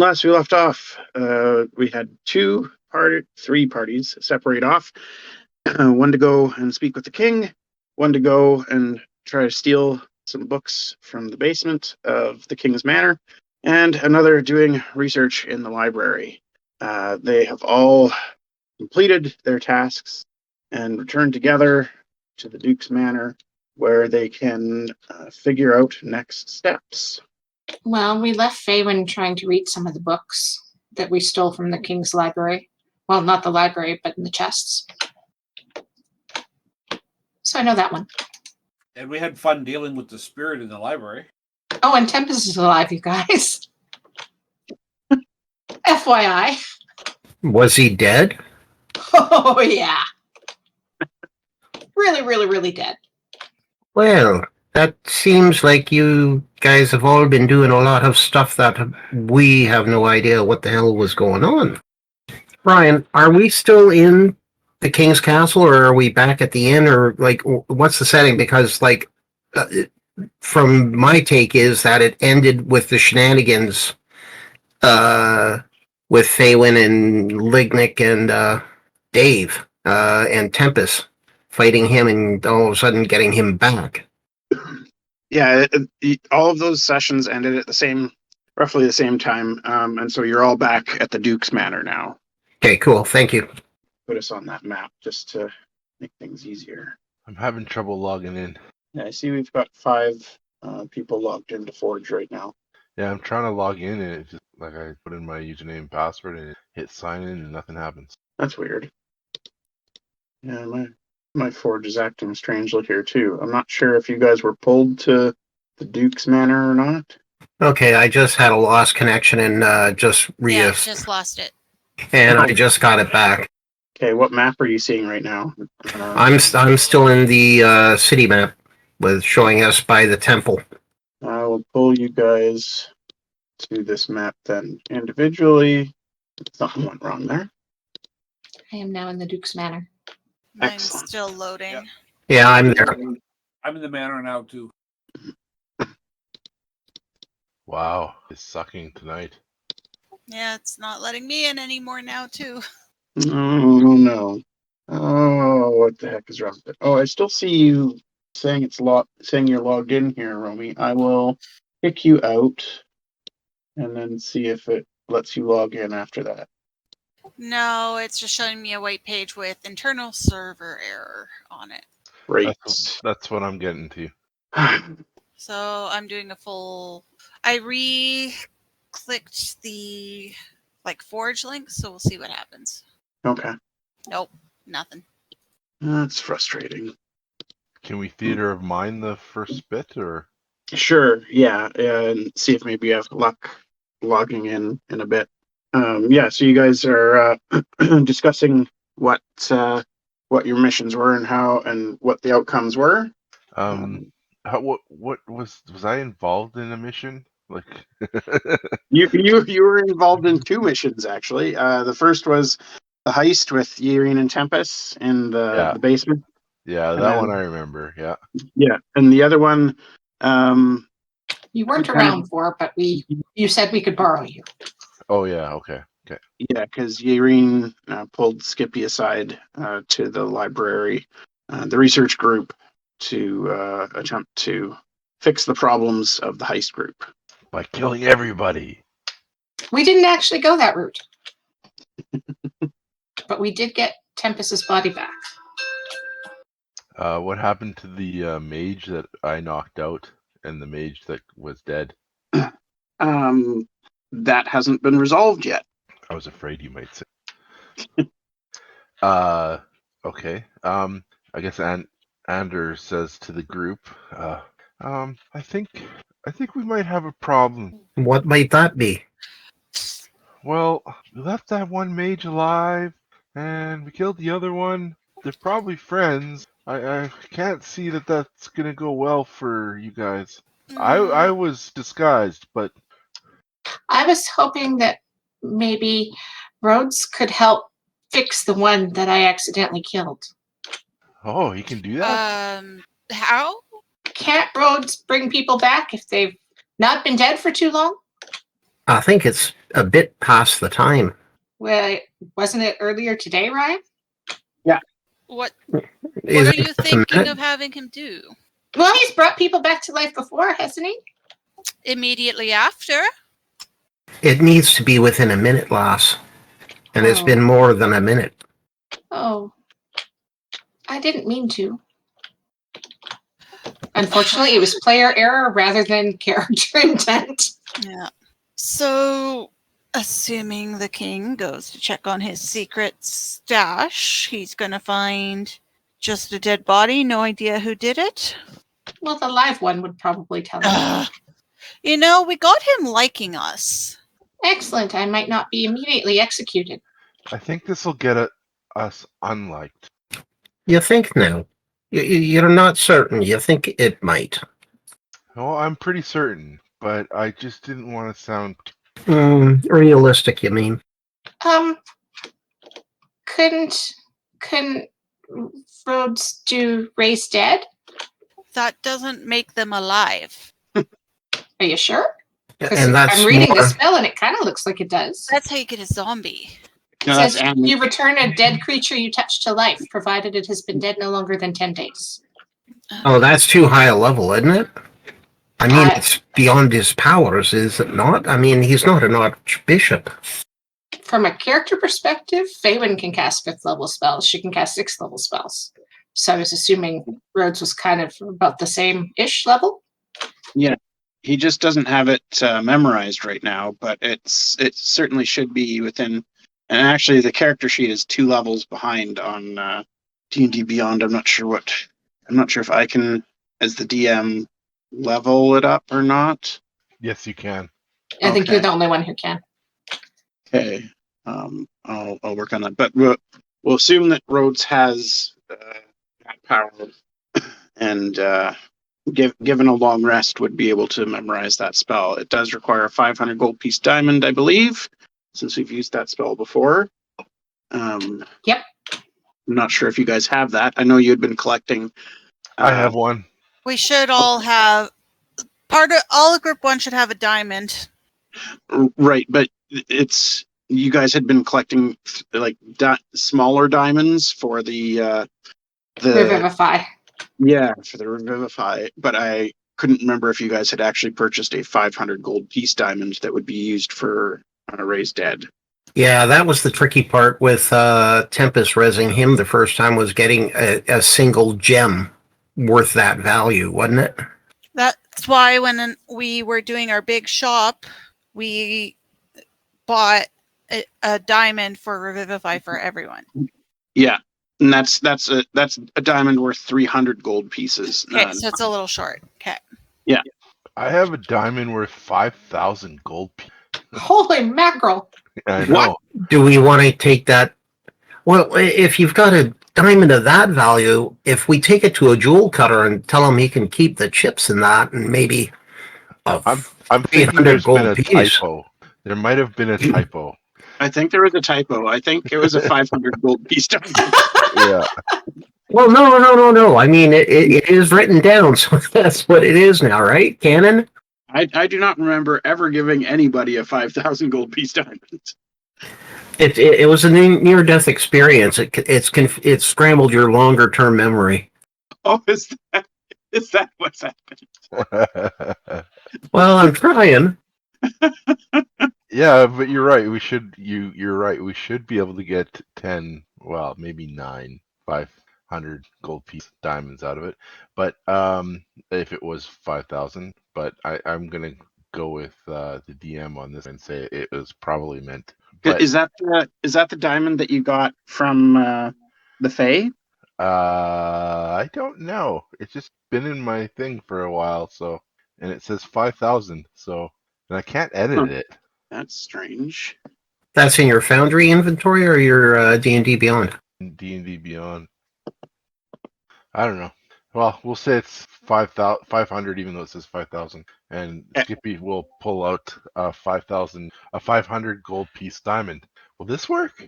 last we left off, we had three parties separate off. One to go and speak with the king, one to go and try to steal some books from the basement of the king's manor, and another doing research in the library. They have all completed their tasks and returned together to the Duke's manor, where they can figure out next steps. Well, we left Faewyn trying to read some of the books that we stole from the king's library. Well, not the library, but in the chests. So I know that one. And we had fun dealing with the spirit in the library. Oh, and Tempus is alive, you guys. FYI. Was he dead? Oh, yeah. Really, really, really dead. Well, that seems like you guys have all been doing a lot of stuff that we have no idea what the hell was going on. Brian, are we still in the King's Castle, or are we back at the inn, or like what's the setting? Because from my take is that it ended with the shenanigans with Faewyn and Lignyck and Dave and Tempus fighting him and all of a sudden getting him back. Yeah, all of those sessions ended at roughly the same time, and so you're all back at the Duke's Manor now. Okay, cool. Thank you. Put us on that map just to make things easier. I'm having trouble logging in. Yeah, I see we've got 5 people logged into Forge right now. Yeah, I'm trying to log in and it just like I put in my username and password and it hit sign in and nothing happens. That's weird. Yeah, my Forge is acting strangely here too. I'm not sure if you guys were pulled to the Duke's Manor or not. Okay, I just had a lost connection and just just lost it. And I just got it back. Okay, what map are you seeing right now? I'm still in the city map with showing us by the temple. I will pull you guys to this map then individually. Something went wrong there. I am now in the Duke's Manor. Mine's Excellent. still loading. Yeah, I'm there. I'm in the manor now, too. Wow, it's sucking tonight. Yeah, it's not letting me in anymore now, too. Oh, no. Oh, what the heck is wrong with it? Oh, I still see you saying saying you're logged in here, Romy. I will kick you out and then see if it lets you log in after that. No, it's just showing me a white page with internal server error on it. Great. That's what I'm getting to. So I'm doing a full... I re-clicked the Forge link, so we'll see what happens. Okay. Nope, nothing. That's frustrating. Can we theater of mind the first bit or? Sure, yeah, and see if maybe you have luck logging in a bit. Yeah, so you guys are discussing what your missions were and how and what the outcomes were. What was I involved in a mission? Like you were involved in 2 missions actually. The first was the heist with Yaereene and Tempus in the basement. Yeah, that one I remember. Yeah. Yeah, and the other one. You weren't around for, but you said we could borrow you. Oh yeah. Okay. Yeah, because Yaereene pulled Skippy aside to the library, the research group, to attempt to fix the problems of the heist group. By killing everybody. We didn't actually go that route. But we did get Tempus's body back. What happened to the mage that I knocked out and the mage that was dead? That hasn't been resolved yet. I was afraid you might say. Okay. I guess Anders says to the group, I think we might have a problem. What might that be? Well, we left that one mage alive, and we killed the other one. They're probably friends. I can't see that that's gonna go well for you guys. I was disguised, but I was hoping that maybe Rhodes could help fix the one that I accidentally killed. Oh, he can do that? How? Can't Rhodes bring people back if they've not been dead for too long? I think it's a bit past the time. Well, wasn't it earlier today, Ryan? What Is are it you just a thinking minute? of having him do? Well, he's brought people back to life before, hasn't he? Immediately after? It needs to be within a minute, lass. And it's Oh. been more than a minute. Oh, I didn't mean to. Unfortunately, it was player error rather than character intent. Yeah. So, assuming the king goes to check on his secret stash, he's going to find just a dead body, no idea who did it. Well, the live one would probably tell him. Ugh. You know, we got him liking us. Excellent. I might not be immediately executed. I think this will get us unliked. You think now? You're not certain. You think it might. Well, I'm pretty certain, but I just didn't want to sound. Realistic, you mean? Couldn't Rhodes do raise dead? That doesn't make them alive. Are you sure? 'Cause And that's I'm reading more, the spell and it kind of looks like it does. That's how you get a zombie. No, It that's says you return a dead creature you touch to life, provided it has been dead no longer than 10 days. Oh, that's too high a level, isn't it? I mean, I- it's beyond his powers, is it not? I mean, he's not an archbishop. From a character perspective, Faewyn can cast 5th level spells. She can cast 6th level spells. So I was assuming Rhodes was kind of about the same-ish level. He just doesn't have it memorized right now, but it certainly should be within. And actually, the character sheet is 2 levels behind on D&D Beyond. I'm not sure if I can, as the DM, level it up or not. Yes, you can. I think Okay. you're the only one who can. Okay, I'll work on that. But we'll assume that Rhodes has that power, and given a long rest, would be able to memorize that spell. It does require a 500 gold piece diamond, I believe, since we've used that spell before. Yep. I'm not sure if you guys have that. I know you had been collecting. I have one. We should all have all of group 1 should have a diamond. Right, but you guys had been collecting like smaller diamonds for the Revivify. Yeah, for the Revivify, but I couldn't remember if you guys had actually purchased a 500 gold piece diamond that would be used for Raise Dead. Yeah, that was the tricky part with Tempus resing him the first time, was getting a single gem worth that value, wasn't it? That's why when we were doing our big shop, we bought a diamond for Revivify for everyone. Yeah, and that's a diamond worth 300 gold pieces. Okay, so it's a little short. Okay. I have a diamond worth 5,000 gold. Holy mackerel. I know. What? Do we want to take that? Well, if you've got a diamond of that value, if we take it to a jewel cutter and tell him he can keep the chips in that, and maybe I'm thinking 800 there's been gold a piece. typo. There might have been a typo. I think there was a typo. I think it was a 500 gold piece diamond. Yeah. Well, no. I mean, it is written down, so that's what it is now, right? Canon? I do not remember ever giving anybody a 5,000 gold piece diamond. It was a near-death experience. It scrambled your longer-term memory. Oh, is that what's happening? Well, I'm trying. Yeah, but you're right. You're right. We should be able to get 10, well, maybe 9, 500 gold piece diamonds out of it. But if it was 5,000, but I'm gonna go with the DM on this and say it was probably meant. But, Is that the diamond that you got from the Fae? I don't know. It's just been in my thing for a while, and it says 5,000. And I can't edit it. That's strange. That's in your Foundry inventory or your D&D Beyond? D&D Beyond. I don't know. Well, we'll say it's 500, even though it says 5,000. And Skippy will pull out a 500 gold piece diamond. Will this work?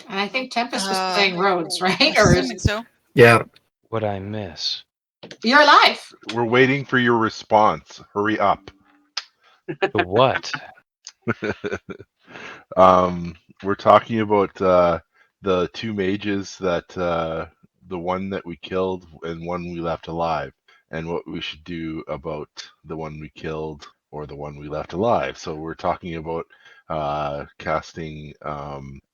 And I think Tempus was playing Rhodes, right? Or Assuming so. Yeah. What'd I miss? you're alive. We're waiting for your response. Hurry up. The what? We're talking about the two mages that the one that we killed and one we left alive, and what we should do about the one we killed or the one we left alive. So we're talking about casting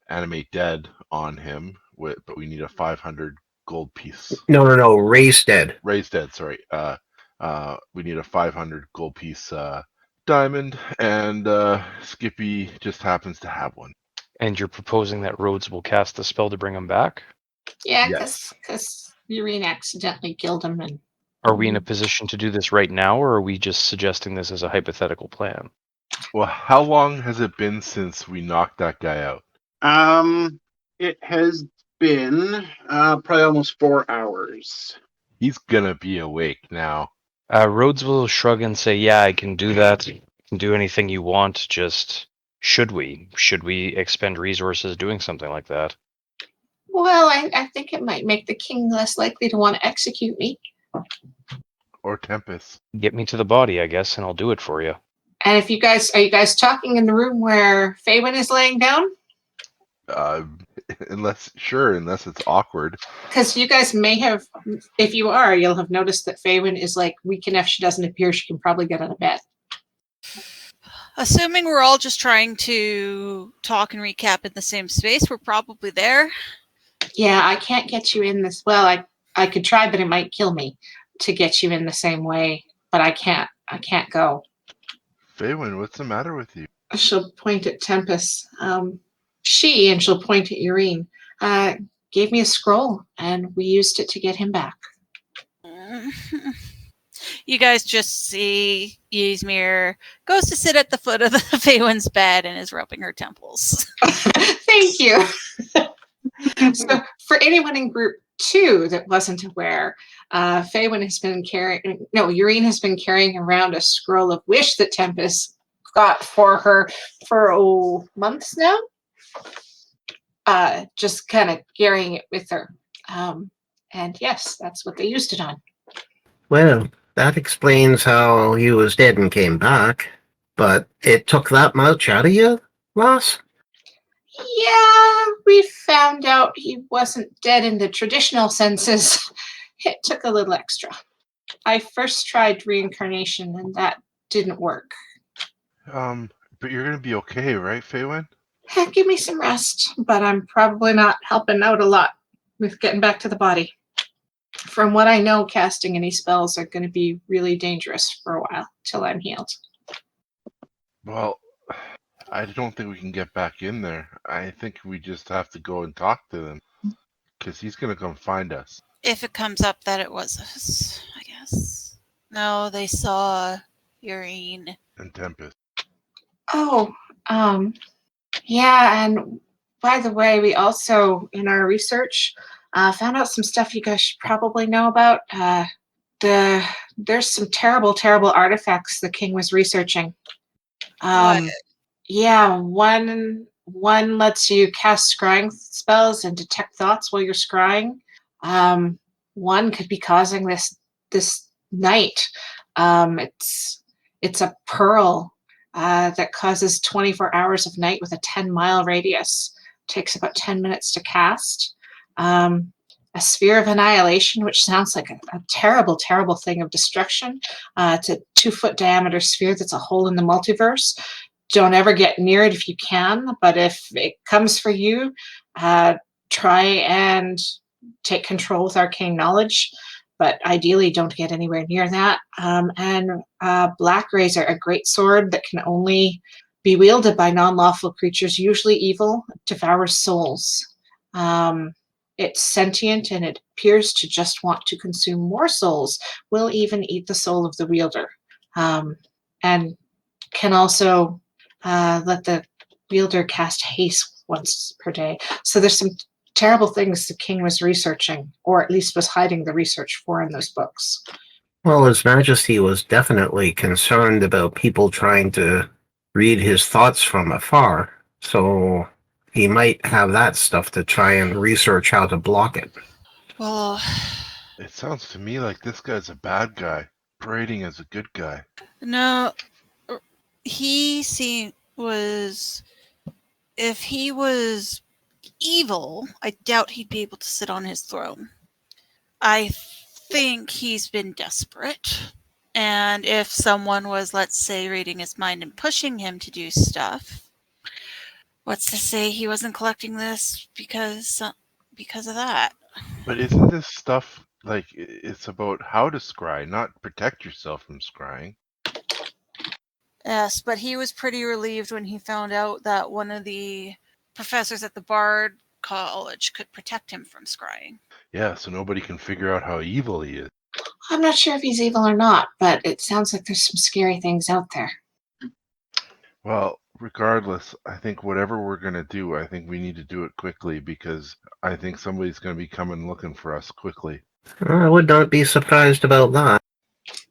animate dead on him, but we need a 500 gold piece. No. Raise dead. Raised dead, sorry. We need a 500 gold piece diamond, and Skippy just happens to have one. And you're proposing that Rhodes will cast the spell to bring him back? Yeah, Yes. because Yaereene accidentally killed him, and Are we in a position to do this right now, or are we just suggesting this as a hypothetical plan? Well, how long has it been since we knocked that guy out? It has been probably almost 4 hours. He's gonna be awake now. Rhodes will shrug and say, yeah, I can do that. You can do anything you want, just should we? Should we expend resources doing something like that? well, I think it might make the king less likely to want to execute me. Or Tempus. Get me to the body, I guess, and I'll do it for you. And if you guys are you guys talking in the room where Faewyn is laying down? Unless it's awkward. Because you guys may have, if you are, you'll have noticed that Faewyn is like weak enough. She doesn't appear. She can probably get out of bed. Assuming we're all just trying to talk and recap in the same space, we're probably there. Yeah, I can't get you in this. Well, I could try, but it might kill me to get you in the same way. But I can't. I can't go. Faewyn, what's the matter with you? She'll point at Tempus. And she'll point at Yaereene, gave me a scroll, and we used it to get him back. You guys just see Ysmyr goes to sit at the foot of the Faewyn's bed and is rubbing her temples. Thank you. So, for anyone in group 2 that wasn't aware, Yaereene has been carrying around a scroll of wish that Tempus got for her for months now. Just kind of carrying it with her. And yes, that's what they used it on. Well, that explains how he was dead and came back. But it took that much out of you, lass? Yeah, we found out he wasn't dead in the traditional senses. It took a little extra. I first tried reincarnation, and that didn't work. But you're gonna be okay, right, Faewyn? Give me some rest, but I'm probably not helping out a lot with getting back to the body. From what I know, casting any spells are going to be really dangerous for a while till I'm healed. Well, I don't think we can get back in there. I think we just have to go and talk to them, because he's gonna come find us. If it comes up that it was us, I guess. No, they saw Yaereene. And Tempest. Oh, yeah, and by the way, we also, in our research, found out some stuff you guys should probably know about. There's some terrible, terrible artifacts the king was researching. What? Yeah, one lets you cast scrying spells and detect thoughts while you're scrying. One could be causing this night. It's a pearl that causes 24 hours of night with a 10-mile radius. Takes about 10 minutes to cast. A sphere of annihilation, which sounds like a terrible, terrible thing of destruction. It's a 2-foot diameter sphere that's a hole in the multiverse. Don't ever get near it if you can, but if it comes for you, try and take control with arcane knowledge, but ideally don't get anywhere near that. And Black Razor, a great sword that can only be wielded by non-lawful creatures, usually evil, devours souls. It's sentient and it appears to just want to consume more souls, will even eat the soul of the wielder, and can also let the wielder cast haste once per day. So there's some terrible things the king was researching, or at least was hiding the research for in those books. Well, His Majesty was definitely concerned about people trying to read his thoughts from afar, so he might have that stuff to try and research how to block it. Well, It sounds to me like this guy's a bad guy, parading as a good guy. no. if he was evil, I doubt he'd be able to sit on his throne. I think he's been desperate. And if someone was, let's say, reading his mind and pushing him to do stuff, what's to say he wasn't collecting this because of that? But isn't this stuff like it's about how to scry, not protect yourself from scrying? Yes, but he was pretty relieved when he found out that one of the professors at the Bard College could protect him from scrying. Yeah, so nobody can figure out how evil he is. I'm not sure if he's evil or not, but it sounds like there's some scary things out there. Well, regardless, I think whatever we're going to do, I think we need to do it quickly because I think somebody's going to be coming looking for us quickly. I would not be surprised about that.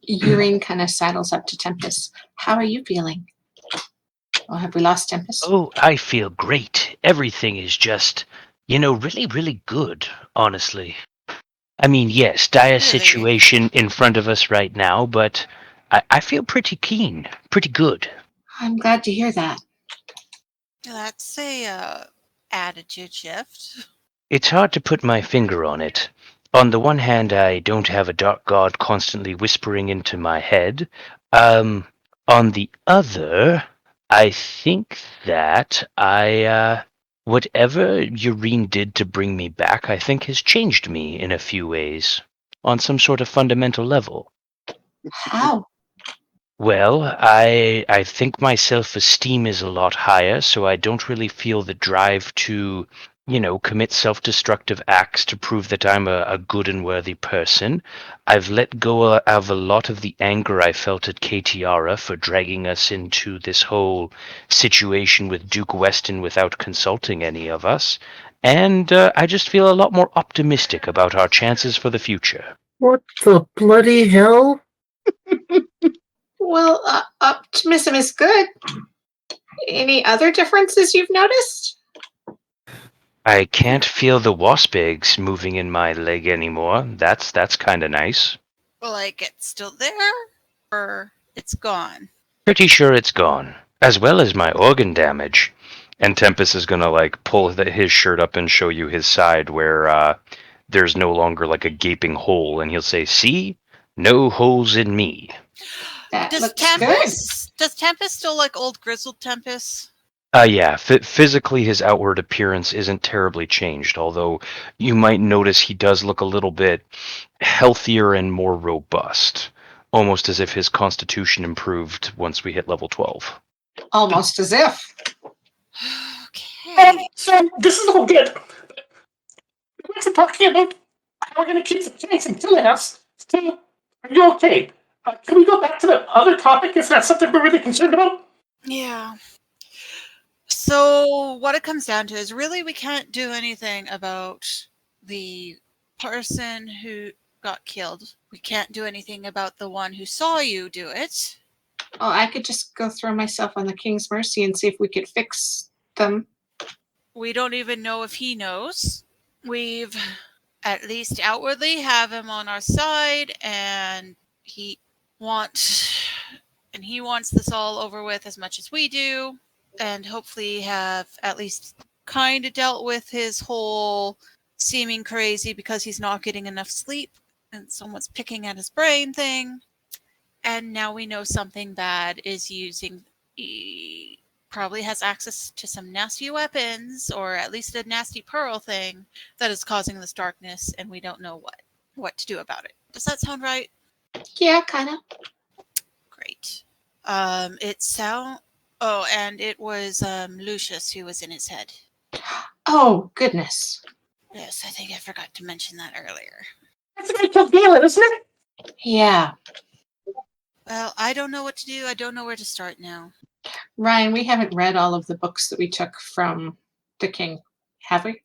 Yaereene kind of sidles up to Tempus. How are you feeling? Oh, have we lost Tempus? Oh, I feel great. Everything is just, really, really good, honestly. I mean, yes, dire Really? situation in front of us right now, but I feel pretty keen, pretty good. I'm glad to hear that. That's a attitude shift. It's hard to put my finger on it. On the one hand, I don't have a dark god constantly whispering into my head. On the other, I think that whatever Yaereene did to bring me back, I think has changed me in a few ways, on some sort of fundamental level. How? Well, I think my self-esteem is a lot higher, so I don't really feel the drive to, commit self-destructive acts to prove that I'm a good and worthy person. I've let go of a lot of the anger I felt at Katiara for dragging us into this whole situation with Duke Weston without consulting any of us. And I just feel a lot more optimistic about our chances for the future. What the bloody hell? Well, optimism is good. Any other differences you've noticed? I can't feel the wasp eggs moving in my leg anymore. That's kind of nice. Like it's still there, or it's gone? Pretty sure it's gone, as well as my organ damage. And Tempus is gonna pull his shirt up and show you his side where there's no longer a gaping hole, and he'll say, "See, no holes in me." That Does looks Tempus still like old grizzled Tempus? Yeah, physically his outward appearance isn't terribly changed, although you might notice he does look a little bit healthier and more robust, almost as if his constitution improved once we hit level 12. good. Almost as if. Okay. So this is all good. We're talking about how we're going to keep the tanks from killing us. So, are you okay? Can we go back to the other topic if that's something we're really concerned about? Yeah. So what it comes down to is really we can't do anything about the person who got killed. We can't do anything about the one who saw you do it. Oh, I could just go throw myself on the King's Mercy and see if we could fix them. We don't even know if he knows. We've at least outwardly have him on our side, and he wants this all over with as much as we do, and hopefully have at least kind of dealt with his whole seeming crazy because he's not getting enough sleep and someone's picking at his brain thing. And now we know something bad is using. He probably has access to some nasty weapons, or at least a nasty pearl thing that is causing this darkness, and we don't know what to do about it. Does that sound right? Yeah, kind of. Great. And it was Lucius who was in his head. Oh, goodness. Yes, I think I forgot to mention that earlier. That's a big deal, isn't it? Yeah. Well, I don't know what to do. I don't know where to start now. Ryan, we haven't read all of the books that we took from the King, have we?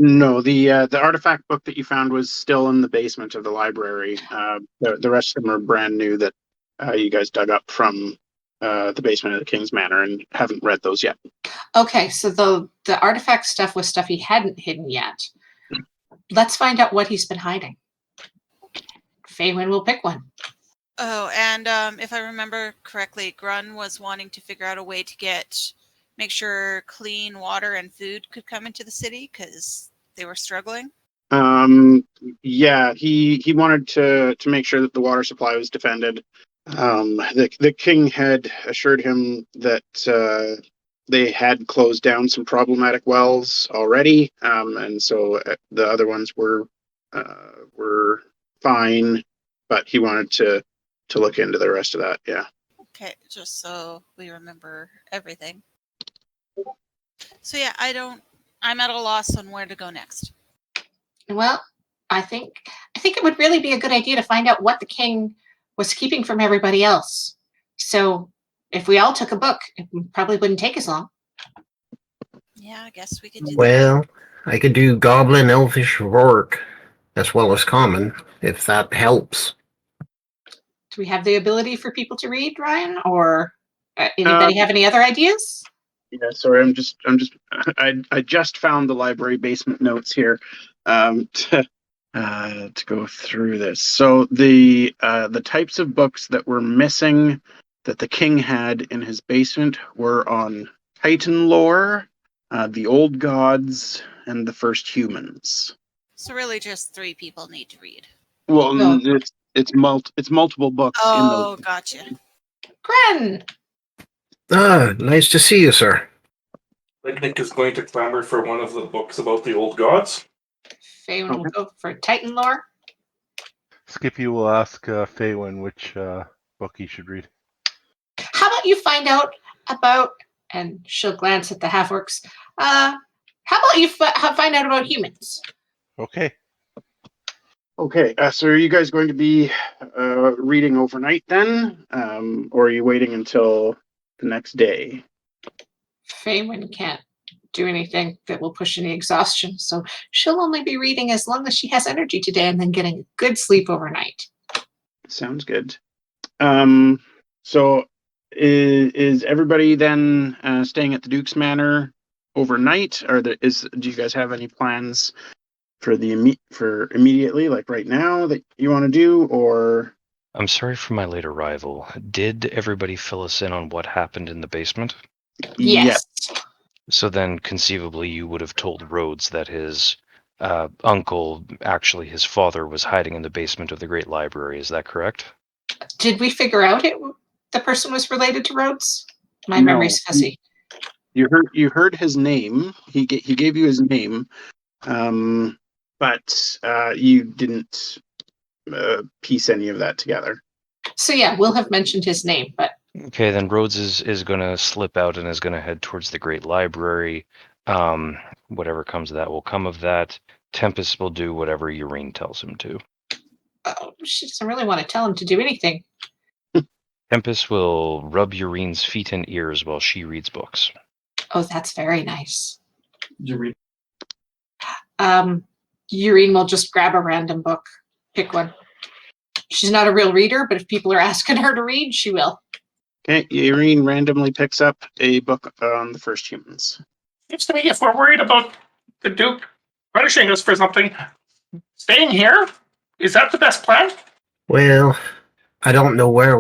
No, the artifact book that you found was still in the basement of the library. The rest of them are brand new that you guys dug up from the basement of the King's Manor and haven't read those yet. Okay, so the artifact stuff was stuff he hadn't hidden yet. Let's find out what he's been hiding. Faewyn will pick one. Oh, and if I remember correctly, Grun was wanting to figure out a way to make sure clean water and food could come into the city because they were struggling. Yeah, he wanted to make sure that the water supply was defended. The king had assured him that they had closed down some problematic wells already, and so the other ones were fine, but he wanted to look into the rest of that. Yeah. Okay, just so we remember everything. So yeah, I'm at a loss on where to go next. Well, I think it would really be a good idea to find out what the king was keeping from everybody else. So if we all took a book, it probably wouldn't take as long. Yeah, I guess we could do that. Well, I could do goblin, elfish, orc, as well as common, if that helps. Do we have the ability for people to read, Ryan? Or anybody have any other ideas? Yeah, sorry, I just found the library basement notes here to go through this. So the types of books that were missing that the king had in his basement were on Titan lore, the old gods, and the first humans. So really, just 3 people need to read. Well, No. it's multiple books in those. Oh, gotcha. Grun! Nice to see you, sir. Lignyck is going to clamor for one of the books about the old gods. Faewyn will go for Titan lore. Skippy will ask Faewyn which book he should read. How about you find out about, and she'll glance at the half-orcs, how about you find out about humans? Okay. Okay, so are you guys going to be reading overnight then? Or are you waiting until the next day? Faewyn can't do anything that will push any exhaustion, so she'll only be reading as long as she has energy today and then getting a good sleep overnight. Sounds good. So is everybody then staying at the Duke's Manor overnight? Or do you guys have any plans for immediately, like right now, that you want to do? Or I'm sorry for my late arrival. Did everybody fill us in on what happened in the basement? Yes. So then, conceivably, you would have told Rhodes that his uncle, actually his father, was hiding in the basement of the Great Library. Is that correct? Did we figure out the person was related to Rhodes? My No. memory's fuzzy. You heard his name. He gave you his name, but you didn't piece any of that together. So yeah, we'll have mentioned his name, but Okay, then Rhodes is going to slip out and is going to head towards the Great Library. Whatever comes of that will come of that. Tempus will do whatever Yaereene tells him to. She doesn't really want to tell him to do anything. Tempus will rub Yareene's feet and ears while she reads books. Oh, that's very nice. Yaereene. Yaereene will just grab a random book, pick one. She's not a real reader, but if people are asking her to read, she will. Okay, Yaereene randomly picks up a book on the first humans. Seems to me if we're worried about the Duke punishing us for something, staying here, is that the best plan? Well, I don't know where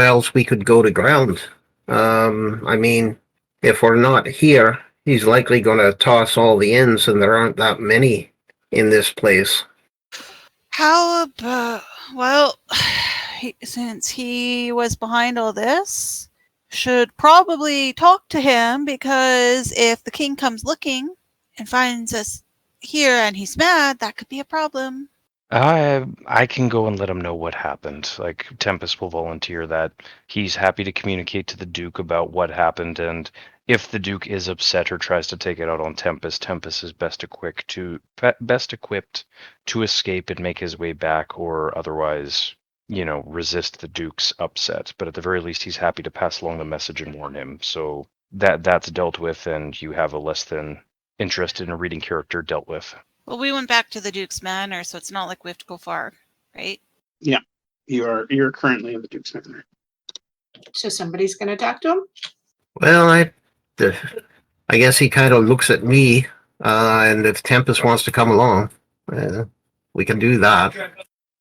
else we could go to ground. I mean, if we're not here, he's likely going to toss all the inns, and there aren't that many in this place. How about, well, since he was behind all this, should probably talk to him, because if the king comes looking and finds us here and he's mad, that could be a problem. I can go and let him know what happened. Like, Tempus will volunteer that he's happy to communicate to the Duke about what happened, and if the Duke is upset or tries to take it out on Tempus, Tempus is best equipped to escape and make his way back, or otherwise, resist the Duke's upset. But at the very least, he's happy to pass along the message and warn him. So that's dealt with, and you have a less than interested in a reading character dealt with. Well, we went back to the Duke's Manor, so it's not like we have to go far, right? Yeah, you're currently in the Duke's Manor. So somebody's going to talk to him? Well, I guess he kind of looks at me, and if Tempest wants to come along, we can do that.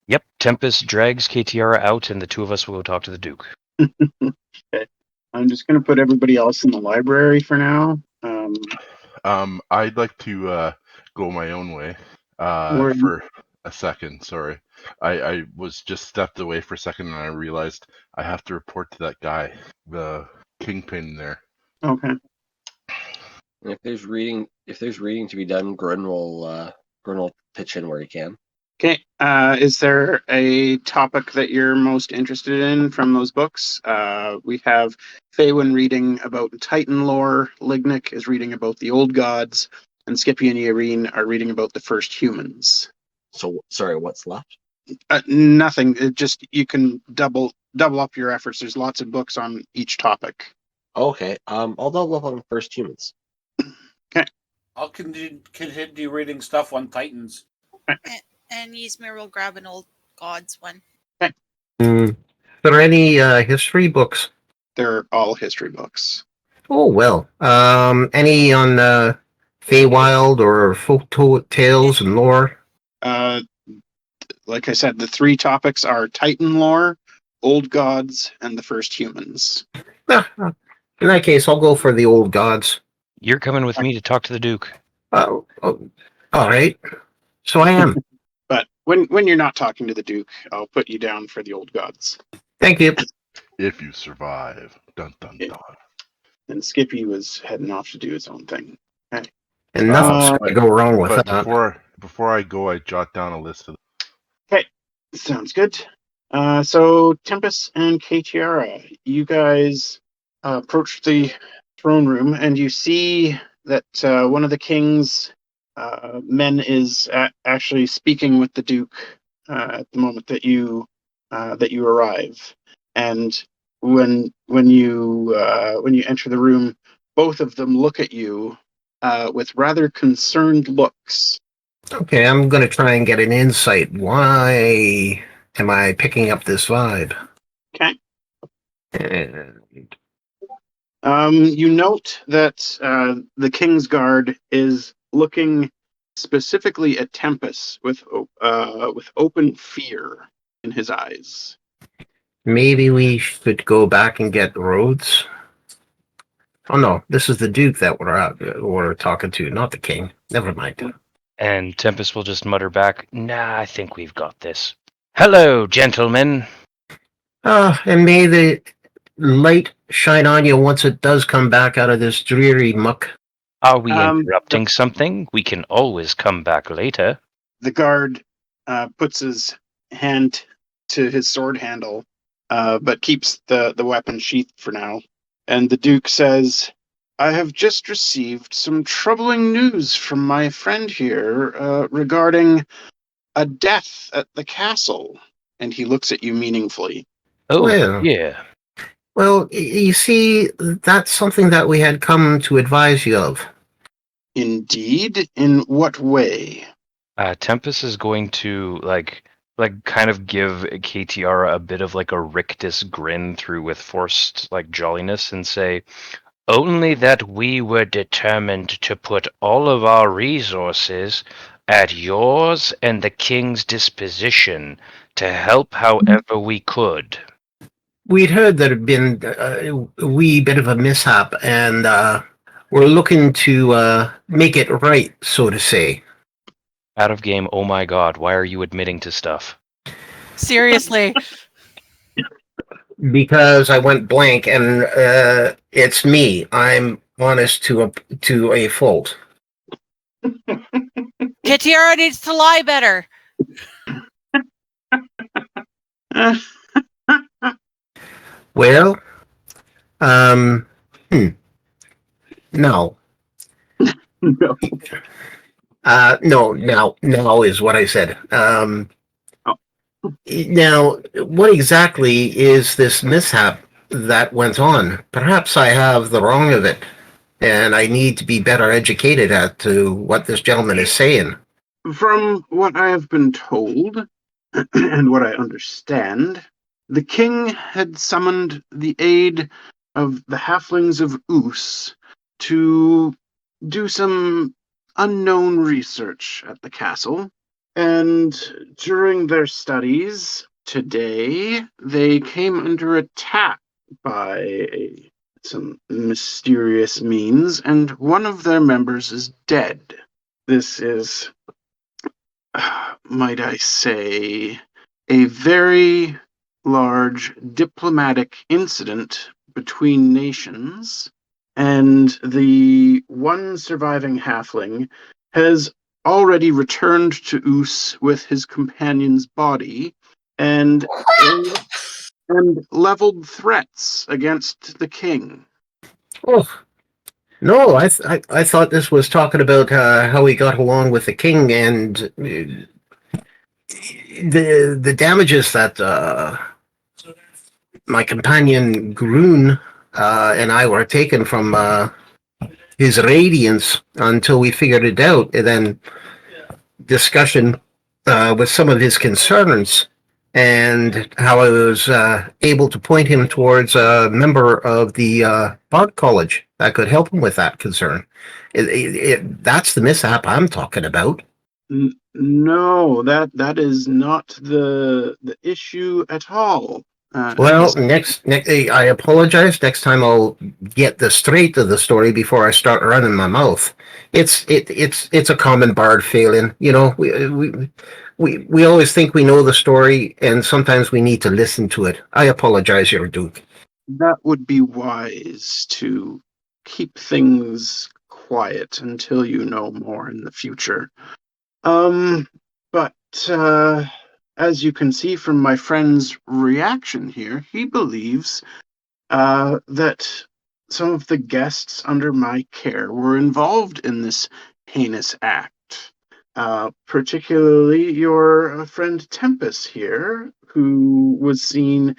Yep, Tempus drags Katiara out, and the two of us will go talk to the Duke. Okay. I'm just going to put everybody else in the library for now. I'd like to go my own way Where- for a second. Sorry, I was just stepped away for a second, and I realized I have to report to that guy, the kingpin there. Okay. And if there's reading to be done, Grun will pitch in where he can. Okay. Is there a topic that you're most interested in from those books? We have Faewyn reading about Titan lore, Lignyck is reading about the old gods, and Skippy and Yaereene are reading about the first humans. So sorry, what's left? Nothing. It just you can double up your efforts. There's lots of books on each topic. Okay. I'll double up on first humans. I'll continue reading stuff on Titans. And Ysmyr will grab an old gods one. Are there any history books? They're all history books. Oh, well. Any on Feywild or folk tales and lore? Like I said, the three topics are Titan lore, old gods, and the first humans. In that case, I'll go for the old gods. You're coming with me to talk to the Duke. Oh, all right. So I am. But when you're not talking to the Duke, I'll put you down for the old gods. Thank you. If you survive, dun dun dun. And Skippy was heading off to do his own thing. And nothing's going to go wrong with But that. before I go, I jot down a list of. Sounds good. So Tempus and Katiara, you guys approach the throne room, and you see that one of the king's men is actually speaking with the Duke at the moment that you arrive. And when you enter the room, both of them look at you with rather concerned looks. Okay, I'm going to try and get an insight. Why am I picking up this vibe? Okay. And You note that the King's Guard is looking specifically at Tempus with open fear in his eyes. maybe we should go back and get Rhodes. Oh no, this is the Duke that we're talking to, not the King. Never mind. And Tempus will just mutter back, "Nah, I think we've got this. Hello, gentlemen." And may the light shine on you once it does come back out of this dreary muck. Are we interrupting something? We can always come back later. The guard puts his hand to his sword handle, but keeps the weapon sheathed for now. And the Duke says, "I have just received some troubling news from my friend here regarding a death at the castle." And he looks at you meaningfully. Oh, Well. yeah. Well, you see, that's something that we had come to advise you of. Indeed? In what way? Tempus is going to kind of give Katiara a bit of like a rictus grin through with forced jolliness and say, "Only that we were determined to put all of our resources at yours and the king's disposition to help however we could." We'd heard there had been a wee bit of a mishap, and we're looking to make it right, so to say. Out of game, oh my god, why are you admitting to stuff? Seriously. Because I went blank, and it's me. I'm honest to a fault. Katiara needs to lie better. Well, no. No. No, now is what I said. Now, what exactly is this mishap that went on? Perhaps I have the wrong of it, and I need to be better educated as to what this gentleman is saying. From what I have been told, and what I understand, the king had summoned the aid of the halflings of Oos to do some unknown research at the castle, And during their studies today, they came under attack by some mysterious means, and one of their members is dead. This is, might I say, a very large diplomatic incident between nations, and the one surviving halfling has already returned to Oos with his companion's body and leveled threats against the king. Oh, no, I thought this was talking about how he got along with the king and the damages that my companion Grun and I were taken from his radiance until we figured it out, and then discussion with some of his concerns and how I was able to point him towards a member of the Bard College that could help him with that concern. That's the mishap I'm talking about. No, that is not the issue at all. Well, next, I apologize. Next time I'll get the straight of the story before I start running my mouth. It's a common bard failing. You know, we always think we know the story, and sometimes we need to listen to it. I apologize, Your Duke. That would be wise to keep things quiet until you know more in the future. But as you can see from my friend's reaction here, he believes that some of the guests under my care were involved in this heinous act. Particularly your friend Tempus here, who was seen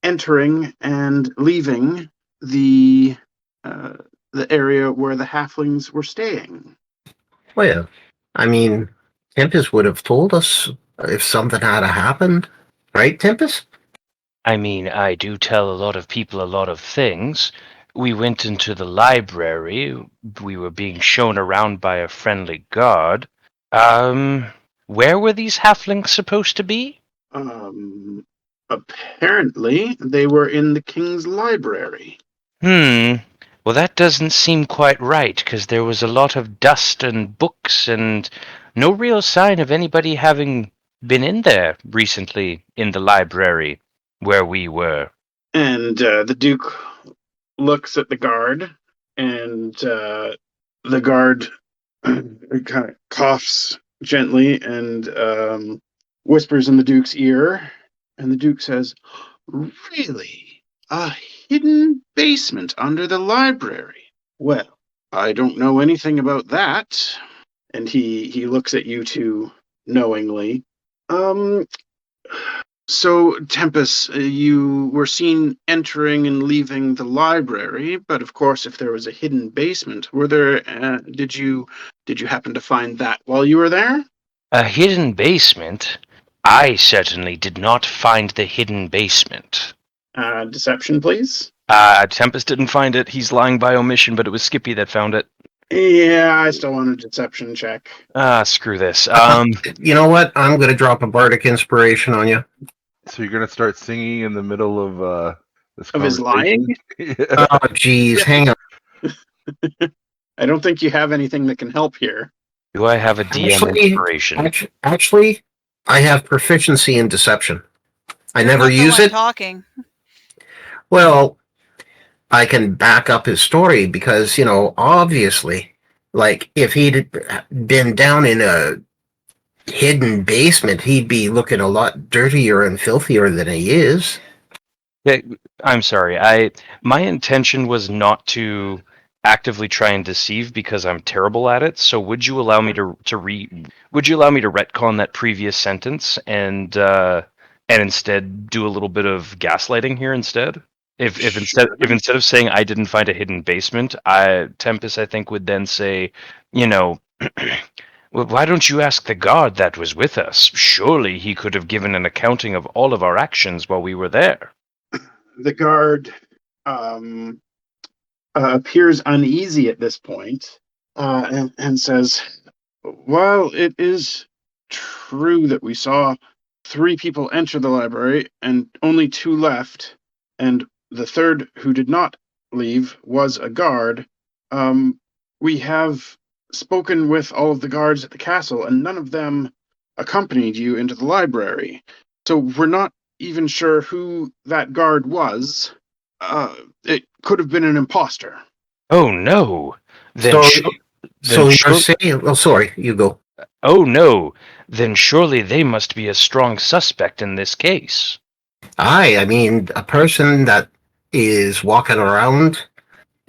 entering and leaving the area where the halflings were staying. Well, I mean, Tempest would have told us if something had happened, right, Tempest? I mean, I do tell a lot of people a lot of things. We went into the library. We were being shown around by a friendly guard. Where were these halflings supposed to be? Apparently, they were in the king's library. Well, that doesn't seem quite right, because there was a lot of dust and books and no real sign of anybody having been in there recently in the library where we were. And the Duke looks at the guard, and the guard kind of coughs gently and whispers in the Duke's ear, and the Duke says, "Really? A hidden basement under the library? Well, I don't know anything about that." And he looks at you two knowingly. So, Tempus, you were seen entering and leaving the library, but of course, if there was a hidden basement, were there? Did you happen to find that while you were there? A hidden basement? I certainly did not find the hidden basement. Deception, please. Tempest didn't find it. He's lying by omission, but it was Skippy that found it. Yeah, I still want a deception check. Screw this. You know what? I'm going to drop a bardic inspiration on you. So you're gonna start singing in the middle of this Of his lying? Yeah. Oh, geez, hang on. I don't think you have anything that can help here. Do I have a DM inspiration? Actually, I have proficiency in deception. I never Not the use one it. Talking. Well, I can back up his story because, you know, obviously, like, if he'd been down in a hidden basement, he'd be looking a lot dirtier and filthier than he is. Yeah, I'm sorry. My intention was not to actively try and deceive because I'm terrible at it. So would you allow me would you allow me to retcon that previous sentence and instead do a little bit of gaslighting here instead? If instead of saying I didn't find a hidden basement, Tempus I think would then say, you know, well, why don't you ask the guard that was with us? Surely he could have given an accounting of all of our actions while we were there. The guard appears uneasy at this point and says, "While it is true that we saw 3 people enter the library and only 2 left, and the third who did not leave was a guard, we have spoken with all of the guards at the castle, and none of them accompanied you into the library. So we're not even sure who that guard was. It could have been an imposter. Oh no! So you're saying? Oh, sorry. You go. Oh no! Then surely they must be a strong suspect in this case. Aye, I mean, a person that is walking around.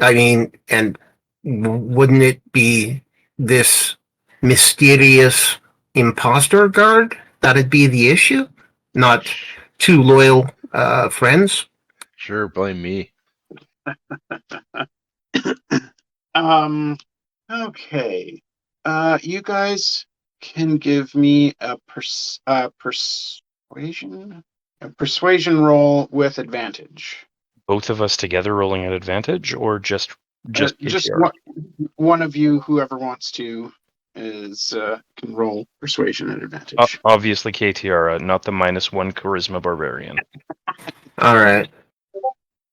I mean, and wouldn't it be this mysterious imposter guard that'd be the issue? Not 2 loyal friends? Sure, blame me. Okay. You guys can give me a persuasion roll with advantage. Both of us together rolling at advantage, or just Just KTR? one of you, whoever wants to, can roll persuasion at advantage. Obviously KTR, not the -1 charisma barbarian. All right.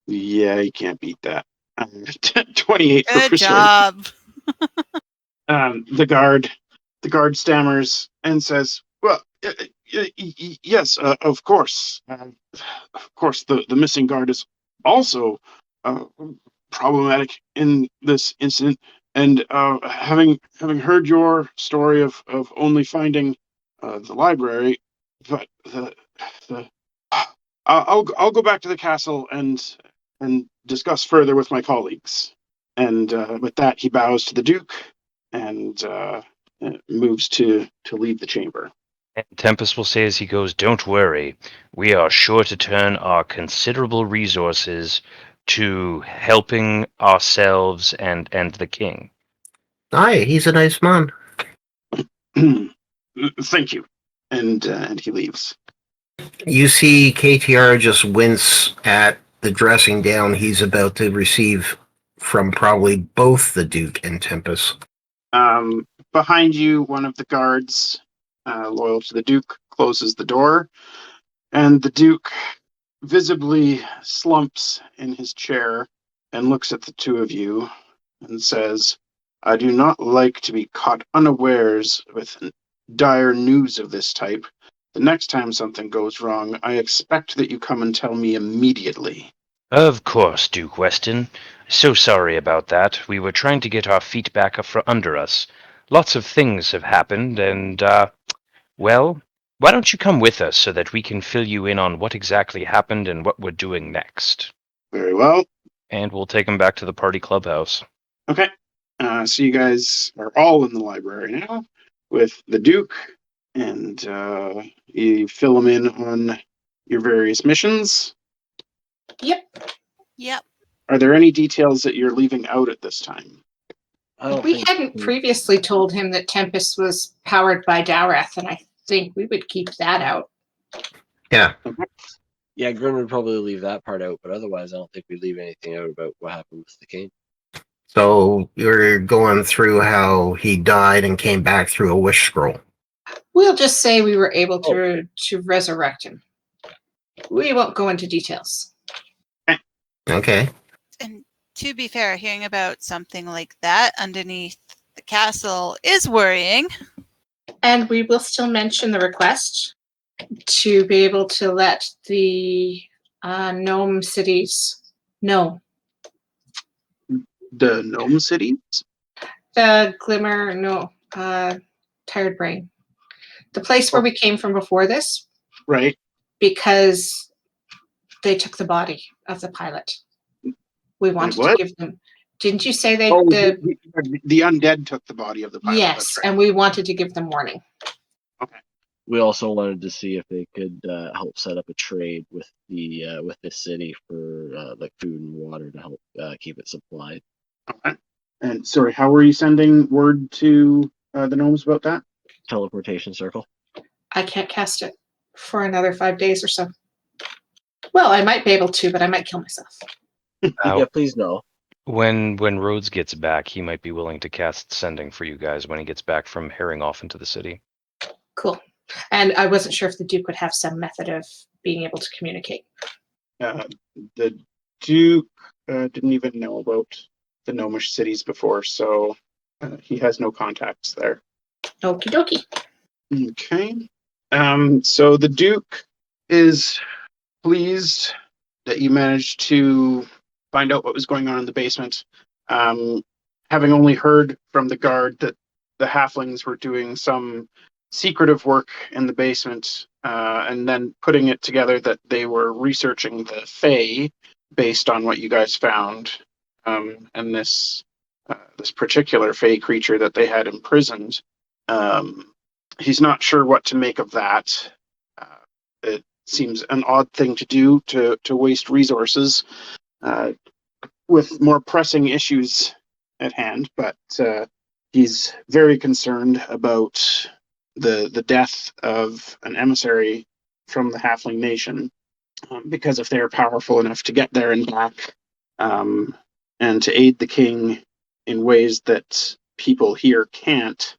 Yeah, you can't beat that. 28 for Good persuasion. job. The guard stammers and says, "Well, yes, of course. Of course, the missing guard is also problematic in this incident. And having heard your story of only finding the library, but I'll go back to the castle and discuss further with my colleagues." And with that, he bows to the Duke and moves to leave the chamber. And Tempus will say as he goes, "Don't worry. We are sure to turn our considerable resources to helping ourselves and the king." Aye, he's a nice man. Thank you. And he leaves. You see KTR just wince at the dressing down he's about to receive from probably both the Duke and Tempus. Behind you, one of the guards, loyal to the Duke, closes the door, and the Duke visibly slumps in his chair and looks at the 2 of you and says, "I do not like to be caught unawares with dire news of this type. The next time something goes wrong, I expect that you come and tell me immediately." Of course, Duke Weston. So sorry about that. We were trying to get our feet back under us. Lots of things have happened, and, well, why don't you come with us so that we can fill you in on what exactly happened and what we're doing next? Very well. And we'll take him back to the party clubhouse. Okay. So you guys are all in the library now with the Duke, and you fill them in on your various missions. Yep. Are there any details that you're leaving out at this time? We hadn't previously told him that Tempus was powered by Dowreth, and I think we would keep that out. Yeah. Yeah, Grun would probably leave that part out, but otherwise I don't think we'd leave anything out about what happened with the king. So you're going through how he died and came back through a wish scroll. We'll just say we were able to resurrect him. We won't go into details. Okay. And to be fair, hearing about something like that underneath the castle is worrying. And we will still mention the request to be able to let the gnome cities know. The gnome cities? The Glimmer, no, Tired Brain. The place where we came from before this. Right. Because they took the body of the pilot. We wanted to give them. Didn't you say they? The undead took the body of the pilot. Yes, right. And we wanted to give them warning. Okay. We also wanted to see if they could help set up a trade with the city for like food and water to help keep it supplied. Okay. And sorry, how were you sending word to the gnomes about that? Teleportation circle. I can't cast it for another 5 days or so. Well, I might be able to, but I might kill myself. Yeah, please no. When Rhodes gets back, he might be willing to cast sending for you guys when he gets back from herring off into the city. Cool. And I wasn't sure if the Duke would have some method of being able to communicate. The Duke didn't even know about the Gnomish cities before, so he has no contacts there. Okie dokie. Okay. So the Duke is pleased that you managed to find out what was going on in the basement. Having only heard from the guard that the halflings were doing some secretive work in the basement, and then putting it together that they were researching the Fae based on what you guys found, and this particular Fae creature that they had imprisoned. He's not sure what to make of that. It seems an odd thing to do to waste resources with more pressing issues at hand, but he's very concerned about the death of an emissary from the Halfling Nation, because if they're powerful enough to get there and back, and to aid the king in ways that people here can't,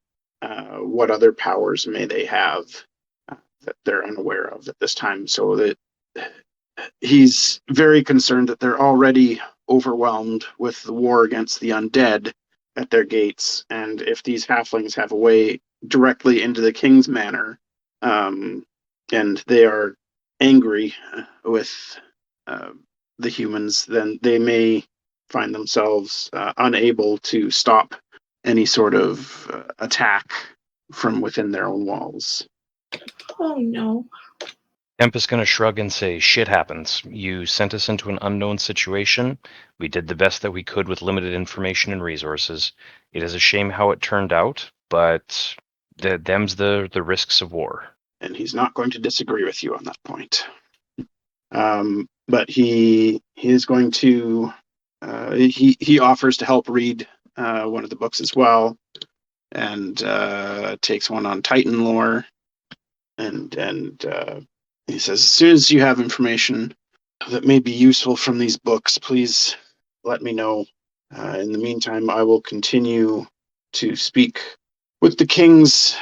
what other powers may they have that they're unaware of at this time? So that he's very concerned that they're already overwhelmed with the war against the undead at their gates, and if these halflings have a way directly into the king's manor, and they are angry with the humans, then they may find themselves unable to stop any sort of attack from within their own walls. Oh no. Tempus gonna shrug and say, "Shit happens. You sent us into an unknown situation. We did the best that we could with limited information and resources. It is a shame how it turned out, but them's the risks of war." And he's not going to disagree with you on that point. But he is going to he offers to help read one of the books as well, and takes one on Titan lore, and he says, as soon as you have information that may be useful from these books, please let me know. In the meantime, I will continue to speak with the king's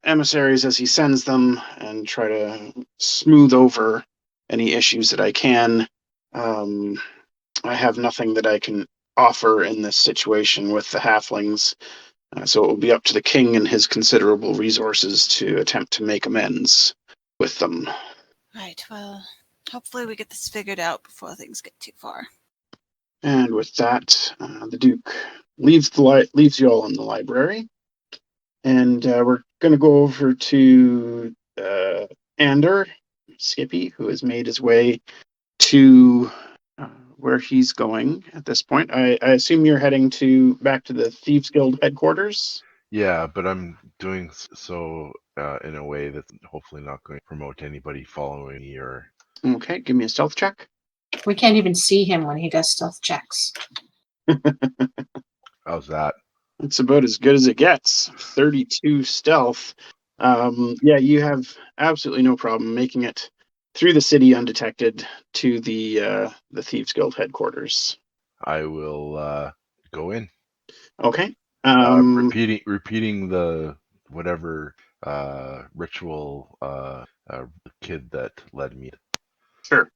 emissaries as he sends them and try to smooth over any issues that I can. I have nothing that I can offer in this situation with the halflings, so it will be up to the king and his considerable resources to attempt to make amends with them. Right, well, hopefully we get this figured out before things get too far. And with that, the Duke leaves you all in the library, and we're going to go over to Ander, Skippy, who has made his way to where he's going at this point. I assume you're heading back to the Thieves Guild headquarters? Yeah, but I'm doing so in a way that's hopefully not going to promote anybody following me or... Okay, give me a stealth check. We can't even see him when he does stealth checks. How's that? It's about as good as it gets. 32 stealth. Yeah, you have absolutely no problem making it through the city undetected to the Thieves Guild headquarters. I will go in. Okay. Repeating the whatever ritual kid that led me. Sure.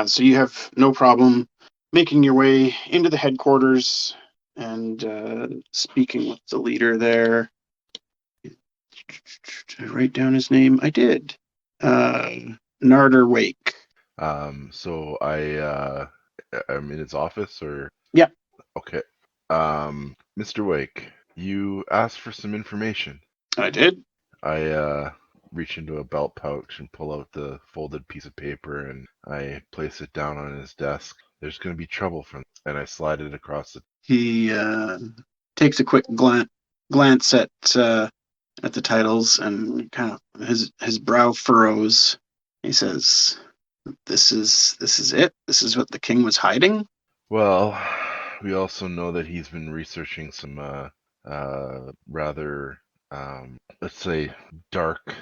So you have no problem making your way into the headquarters and speaking with the leader there. Did I write down his name? I did. Narder Wake. So I'm in his office, or? Yep. Okay. Mr. Wake, you asked for some information. I did. I reach into a belt pouch and pull out the folded piece of paper, and I place it down on his desk. There's going to be trouble from this, and I slide it across the... He takes a quick glance at the titles, and kind of his brow furrows. He says, "This is it. This is what the king was hiding." Well, we also know that he's been researching some rather, let's say, dark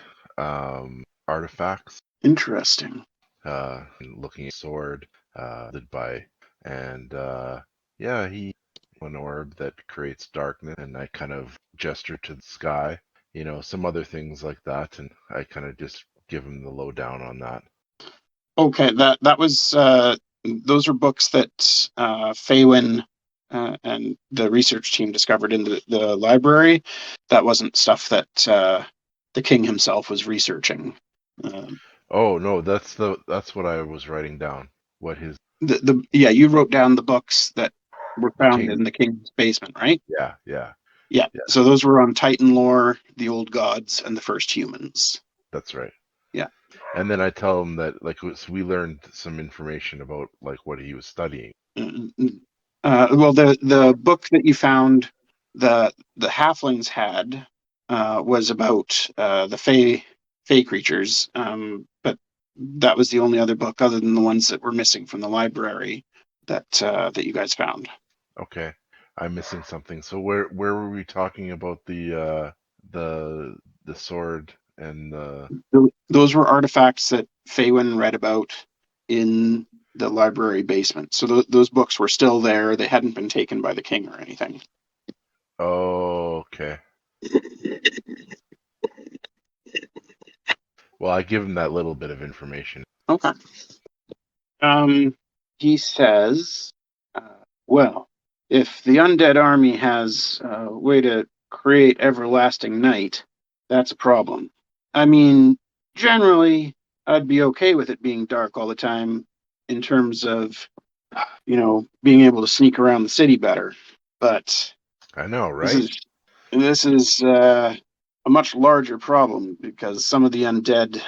artifacts. Interesting. Looking at sword, by, and yeah, he an orb that creates darkness, and I kind of gesture to the sky, some other things like that, and I kind of just give him the lowdown on that. Okay, that was those were books that Faewyn and the research team discovered in the library. That wasn't stuff that the king himself was researching. Oh no, that's what I was writing down. What his Yeah, you wrote down the books that were found king? in the king's basement, right? Yeah. Yeah. So those were on Titan lore, the old gods, and the first humans. That's right. Yeah. And then I tell him that we learned some information about what he was studying. Well, the book that you found, the halflings had, was about the fey creatures, but that was the only other book other than the ones that were missing from the library that you guys found. Okay, I'm missing something. So where were we talking about the sword and the? Those were artifacts that Faewyn read about in the library basement. So those books were still there. They hadn't been taken by the king or anything. Oh, okay. Well, I give him that little bit of information. Okay. He says, well, if the undead army has a way to create everlasting night, that's a problem. I mean, generally, I'd be okay with it being dark all the time in terms of, being able to sneak around the city better. But I know, this right? is a much larger problem because some of the undead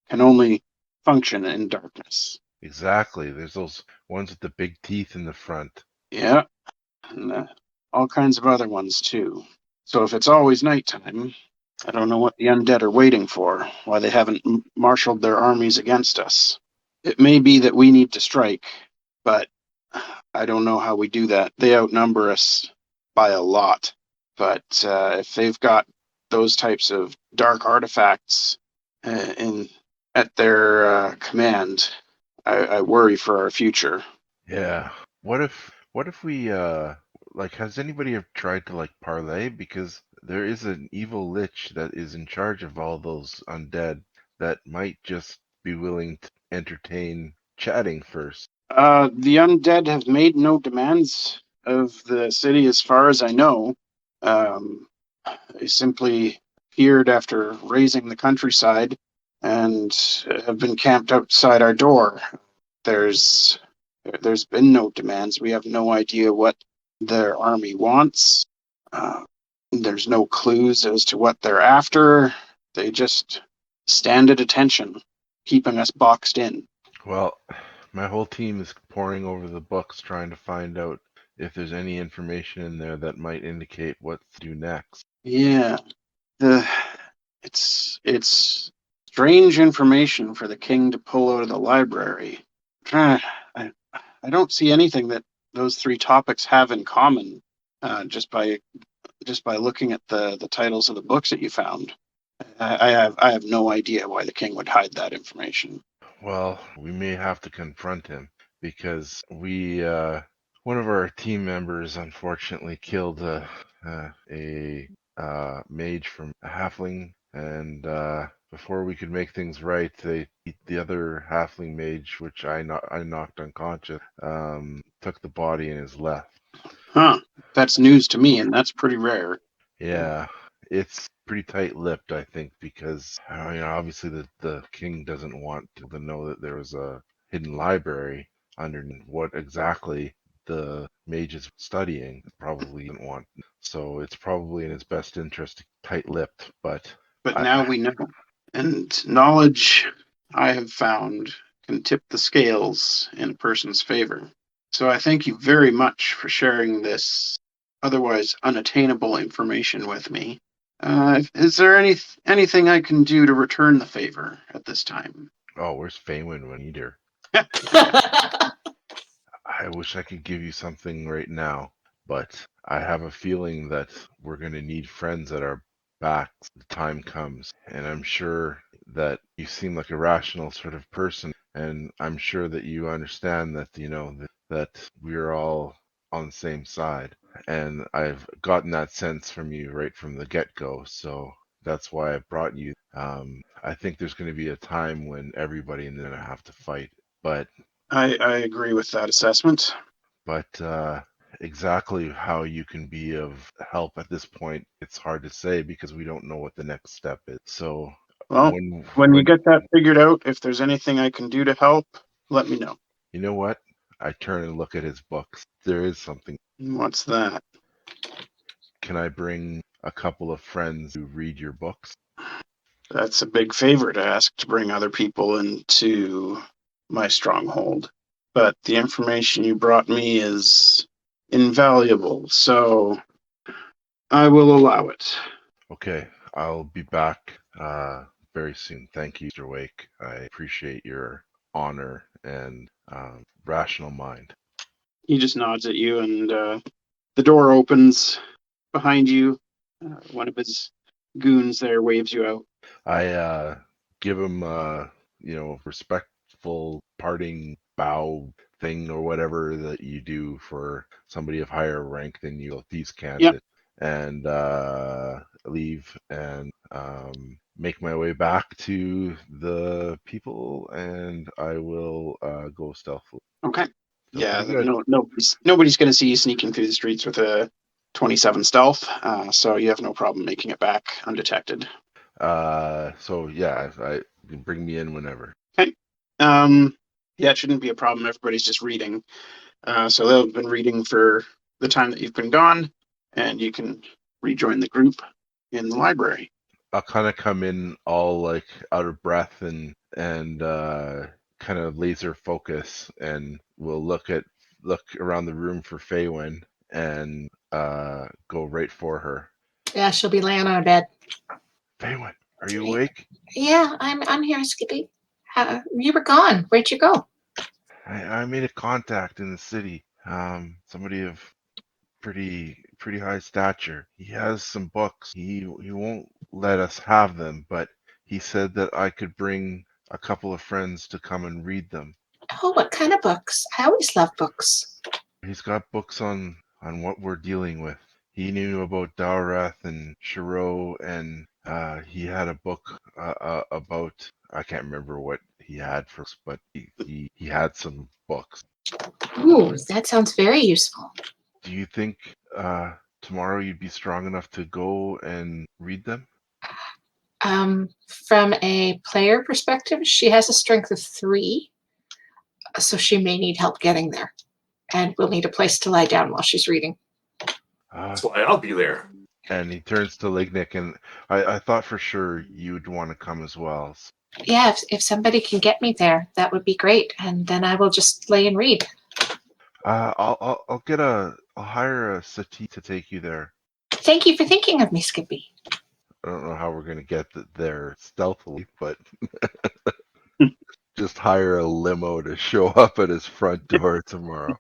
can only function in darkness. Exactly. There's those ones with the big teeth in the front. Yeah, and all kinds of other ones too. So if it's always nighttime, I don't know what the undead are waiting for, why they haven't marshaled their armies against us. It may be that we need to strike, but I don't know how we do that. They outnumber us by a lot. But if they've got those types of dark artifacts at their command, I worry for our future. Yeah. What if we has anybody ever tried to parlay? Because there is an evil lich that is in charge of all those undead that might just be willing to entertain chatting first. The undead have made no demands of the city as far as I know. They simply appeared after raising the countryside and have been camped outside our door. There's been no demands. We have no idea what their army wants. There's no clues as to what they're after. They just stand at attention, keeping us boxed in. Well, my whole team is poring over the books trying to find out if there's any information in there that might indicate what to do next. Yeah, it's strange information for the king to pull out of the library. I don't see anything that those three topics have in common. Just by looking at the titles of the books that you found, I have no idea why the king would hide that information. Well, we may have to confront him because one of our team members unfortunately killed a mage from a halfling, and before we could make things right, they the other halfling mage, which I knocked unconscious, took the body and is left. Huh? That's news to me, and that's pretty rare. Yeah, it's pretty tight-lipped, I think, because obviously the king doesn't want to know that there was a hidden library under what exactly the mage is studying. Probably didn't want, so it's probably in his best interest to tight-lipped. But Now we know, and knowledge, I have found, can tip the scales in a person's favor. So I thank you very much for sharing this otherwise unattainable information with me. Is there anything I can do to return the favor at this time? oh, where's Faewyn when you need her? I wish I could give you something right now, but I have a feeling that we're going to need friends at our backs when the time comes. And I'm sure that you seem like a rational sort of person, and I'm sure that you understand that that we're all on the same side. And I've gotten that sense from you right from the get-go. So That's why I brought you. I think there's going to be a time when everybody is going to have to fight, but I agree with that assessment. exactly how you can be of help at this point, it's hard to say because we don't know what the next step is. So Well, when you get that figured out, if there's anything I can do to help, let me know. you know what? I turn and look at his books. There is something. What's that? Can I bring a couple of friends who read your books? That's a big favor to ask to bring other people into my stronghold. But the information you brought me is invaluable, so I will allow it. Okay, I'll be back very soon. Thank you, Mr. Wake. I appreciate your honor and rational mind. He just nods at you, and the door opens behind you. One of his goons there waves you out. I give him respectful parting bow thing or whatever that you do for somebody of higher rank than you. Thieves can't. Yep. And leave and make my way back to the people, and I will go stealthily. Okay. Still Yeah, pretty good. nobody's going to see you sneaking through the streets with a 27 stealth, so you have no problem making it back undetected. So yeah, I bring me in whenever. Okay. Yeah, it shouldn't be a problem. Everybody's just reading. So they'll have been reading for the time that you've been gone, and you can rejoin the group in the library. I'll kind of come in all like out of breath and kind of laser focus, and we'll look around the room for Faewyn and go right for her. Yeah, she'll be laying on a bed. Faewyn, are you awake? Yeah, I'm here, Skippy. You were gone. Where'd you go? I made a contact in the city. Somebody of pretty high stature. He has some books. He won't let us have them, but he said that I could bring a couple of friends to come and read them. Oh, what kind of books? I always love books. He's got books on what we're dealing with. He knew about Dowreth and Shiro, and he had a book about, I can't remember what he had for us, but he had some books. Ooh, that sounds very useful. Do you think tomorrow you'd be strong enough to go and read them? From a player perspective, she has a strength of 3, so she may need help getting there, and we'll need a place to lie down while she's reading. That's why I'll be there. And he turns to Lignyck, and I thought for sure you'd want to come as well. Yeah, if somebody can get me there, that would be great, and then I will just lay and read. I'll hire a Sati to take you there. Thank you for thinking of me, Skippy. I don't know how we're gonna get there stealthily, but just hire a limo to show up at his front door tomorrow.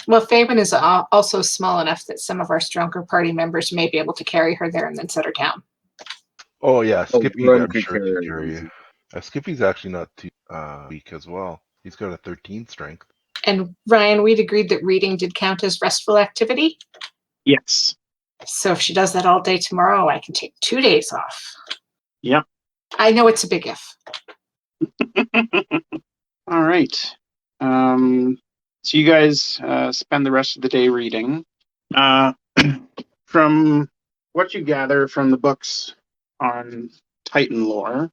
Well, Faewyn is also small enough that some of our stronger party members may be able to carry her there and then set her down. Oh yeah, Skippy, Grun I'm could sure can carry carry her. you. Skippy's actually not too weak as well. He's got a 13 strength. And Ryan, we'd agreed that reading did count as restful activity. Yes. So if she does that all day tomorrow, I can take 2 days off. Yep. I know it's a big if. All right. So you guys spend the rest of the day reading. From what you gather from the books on Titan lore,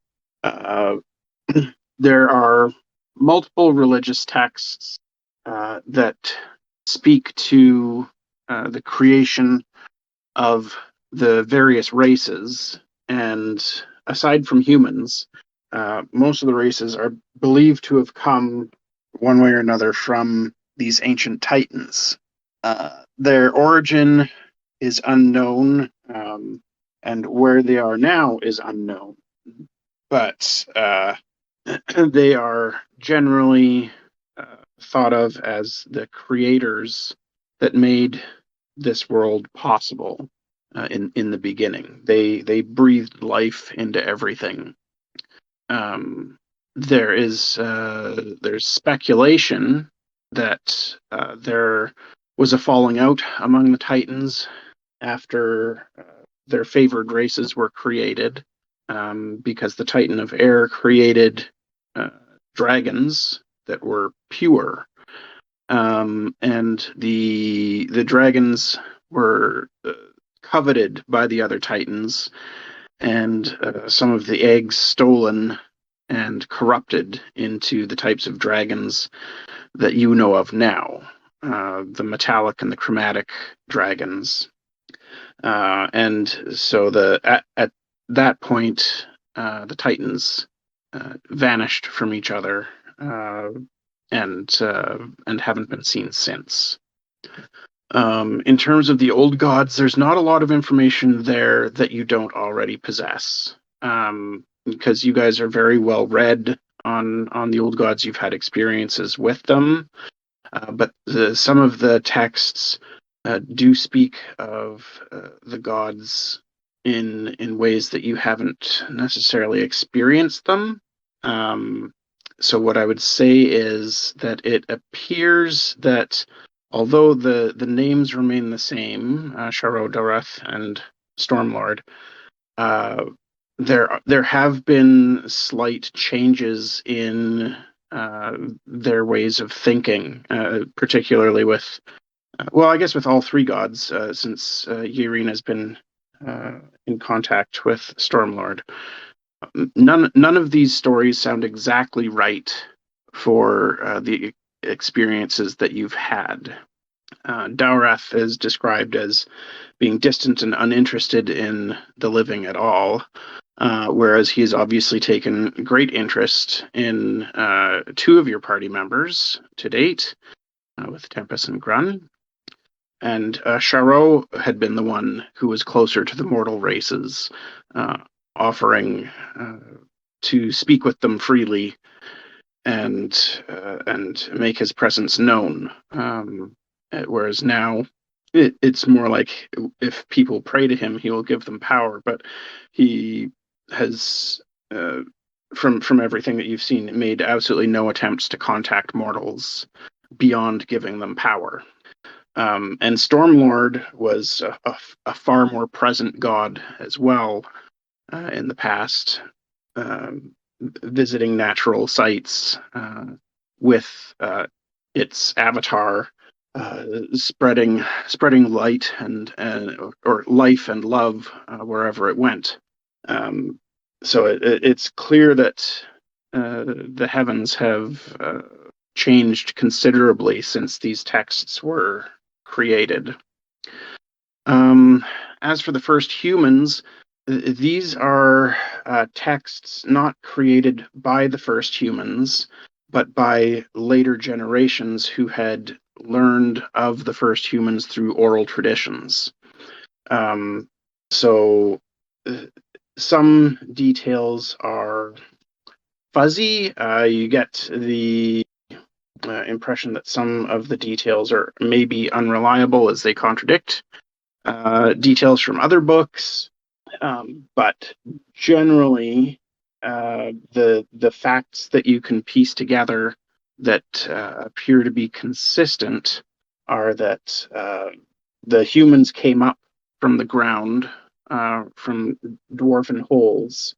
there are multiple religious texts that speak to the creation of the various races, and aside from humans, most of the races are believed to have come one way or another from these ancient titans. Their origin is unknown, and where they are now is unknown. But they are generally thought of as the creators that made this world possible in the beginning. They breathed life into everything. There's speculation that there was a falling out among the Titans after their favored races were created, because the Titan of Air created dragons that were pure, and the dragons were coveted by the other Titans, and some of the eggs stolen and corrupted into the types of dragons that you know of now, the metallic and the chromatic dragons. And so at that point, the Titans vanished from each other, and haven't been seen since. In terms of the old gods, there's not a lot of information there that you don't already possess, because you guys are very well read on the old gods. You've had experiences with them, but some of the texts do speak of the gods in ways that you haven't necessarily experienced them. So what I would say is that it appears that although the names remain the same, Sharo, Dowreth, and Stormlord, there have been slight changes in their ways of thinking, particularly with, well, I guess with all three gods, since Yaereene has been in contact with Stormlord. None of these stories sound exactly right for the experiences that you've had. Dowreth is described as being distant and uninterested in the living at all, whereas he's obviously taken great interest in two of your party members to date, with Tempus and Grun. And Sharo had been the one who was closer to the mortal races, offering to speak with them freely and make his presence known. Whereas now it's more like if people pray to him, he will give them power. But he has, from everything that you've seen, made absolutely no attempts to contact mortals beyond giving them power. And Stormlord was a far more present god as well in the past, visiting natural sites with its avatar, spreading light and or life and love wherever it went. So it's clear that the heavens have changed considerably since these texts were created. As for the first humans, these are texts not created by the first humans, but by later generations who had learned of the first humans through oral traditions. So some details are fuzzy. You get the impression that some of the details are maybe unreliable as they contradict details from other books, but generally the facts that you can piece together that appear to be consistent are that the humans came up from the ground, from dwarven holes,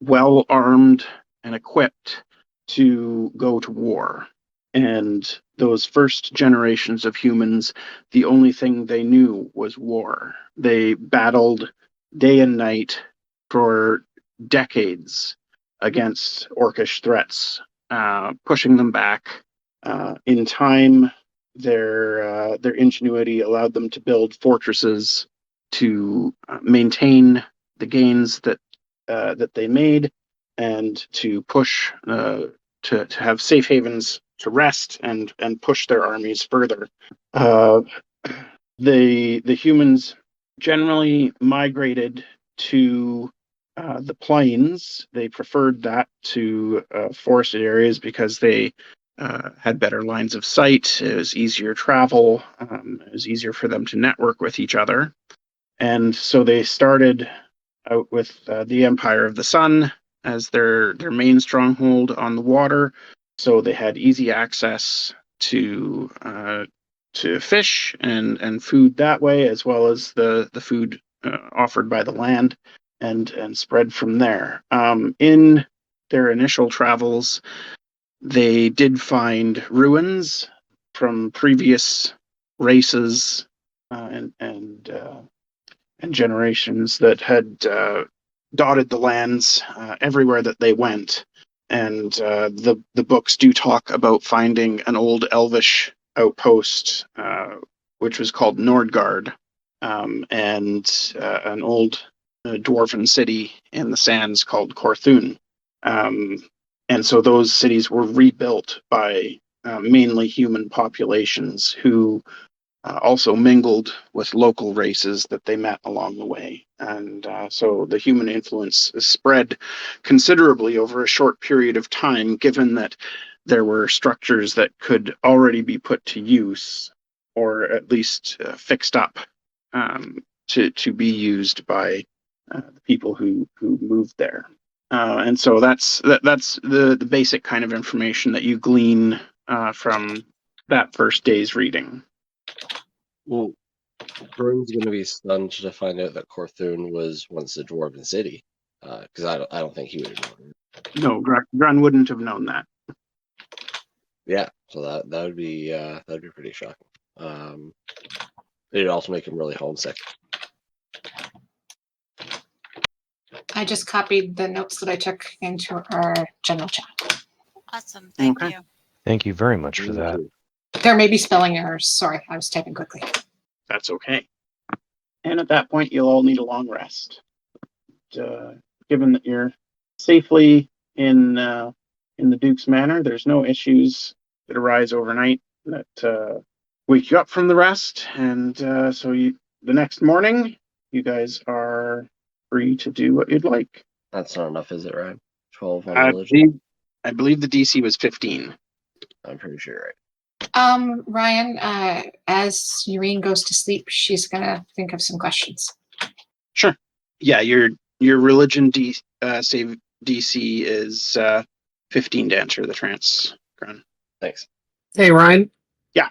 well armed and equipped to go to war. And those first generations of humans, the only thing they knew was war. They battled day and night for decades against orcish threats, pushing them back. In time, their ingenuity allowed them to build fortresses to maintain the gains that they made, and to push to have safe havens to rest and push their armies further. The humans generally migrated to the plains. They preferred that to forested areas because they had better lines of sight. It was easier travel. It was easier for them to network with each other. And so they started out with the Empire of the Sun as their main stronghold on the water. So they had easy access to to fish and food that way, as well as the food offered by the land, and spread from there. In their initial travels, they did find ruins from previous races and generations that had dotted the lands everywhere that they went. And the books do talk about finding an old Elvish outpost, which was called Nordgard, and an old dwarven city in the sands called Korthun. And so those cities were rebuilt by mainly human populations who also mingled with local races that they met along the way. And so the human influence spread considerably over a short period of time, given that there were structures that could already be put to use, or at least fixed up to be used by the people who moved there. And so that's the basic kind of information that you glean from that first day's reading. Well, Grun's going to be stunned to find out that Korthun was once a dwarven city, because I don't think he would have known it. No, Grun wouldn't have known that. Yeah, so that would be pretty shocking. It'd also make him really homesick. I just copied the notes that I took into our general chat. Awesome. Thank Okay. you. Thank you very much for that. There may be spelling errors. Sorry, I was typing quickly. That's okay. And at that point, you'll all need a long rest. Given that you're safely in the Duke's Manor, there's no issues that arise overnight that wake you up from the rest. And so the next morning, you guys are free to do what you'd like. That's not enough, is it, Ryan? 12 on religion? I believe the DC was 15. I'm pretty sure, right? Ryan, as Yaereene goes to sleep, she's gonna think of some questions. Sure. Yeah, your religion save DC is 15 to enter the trance, Grun. Thanks. Hey, Ryan. Yeah.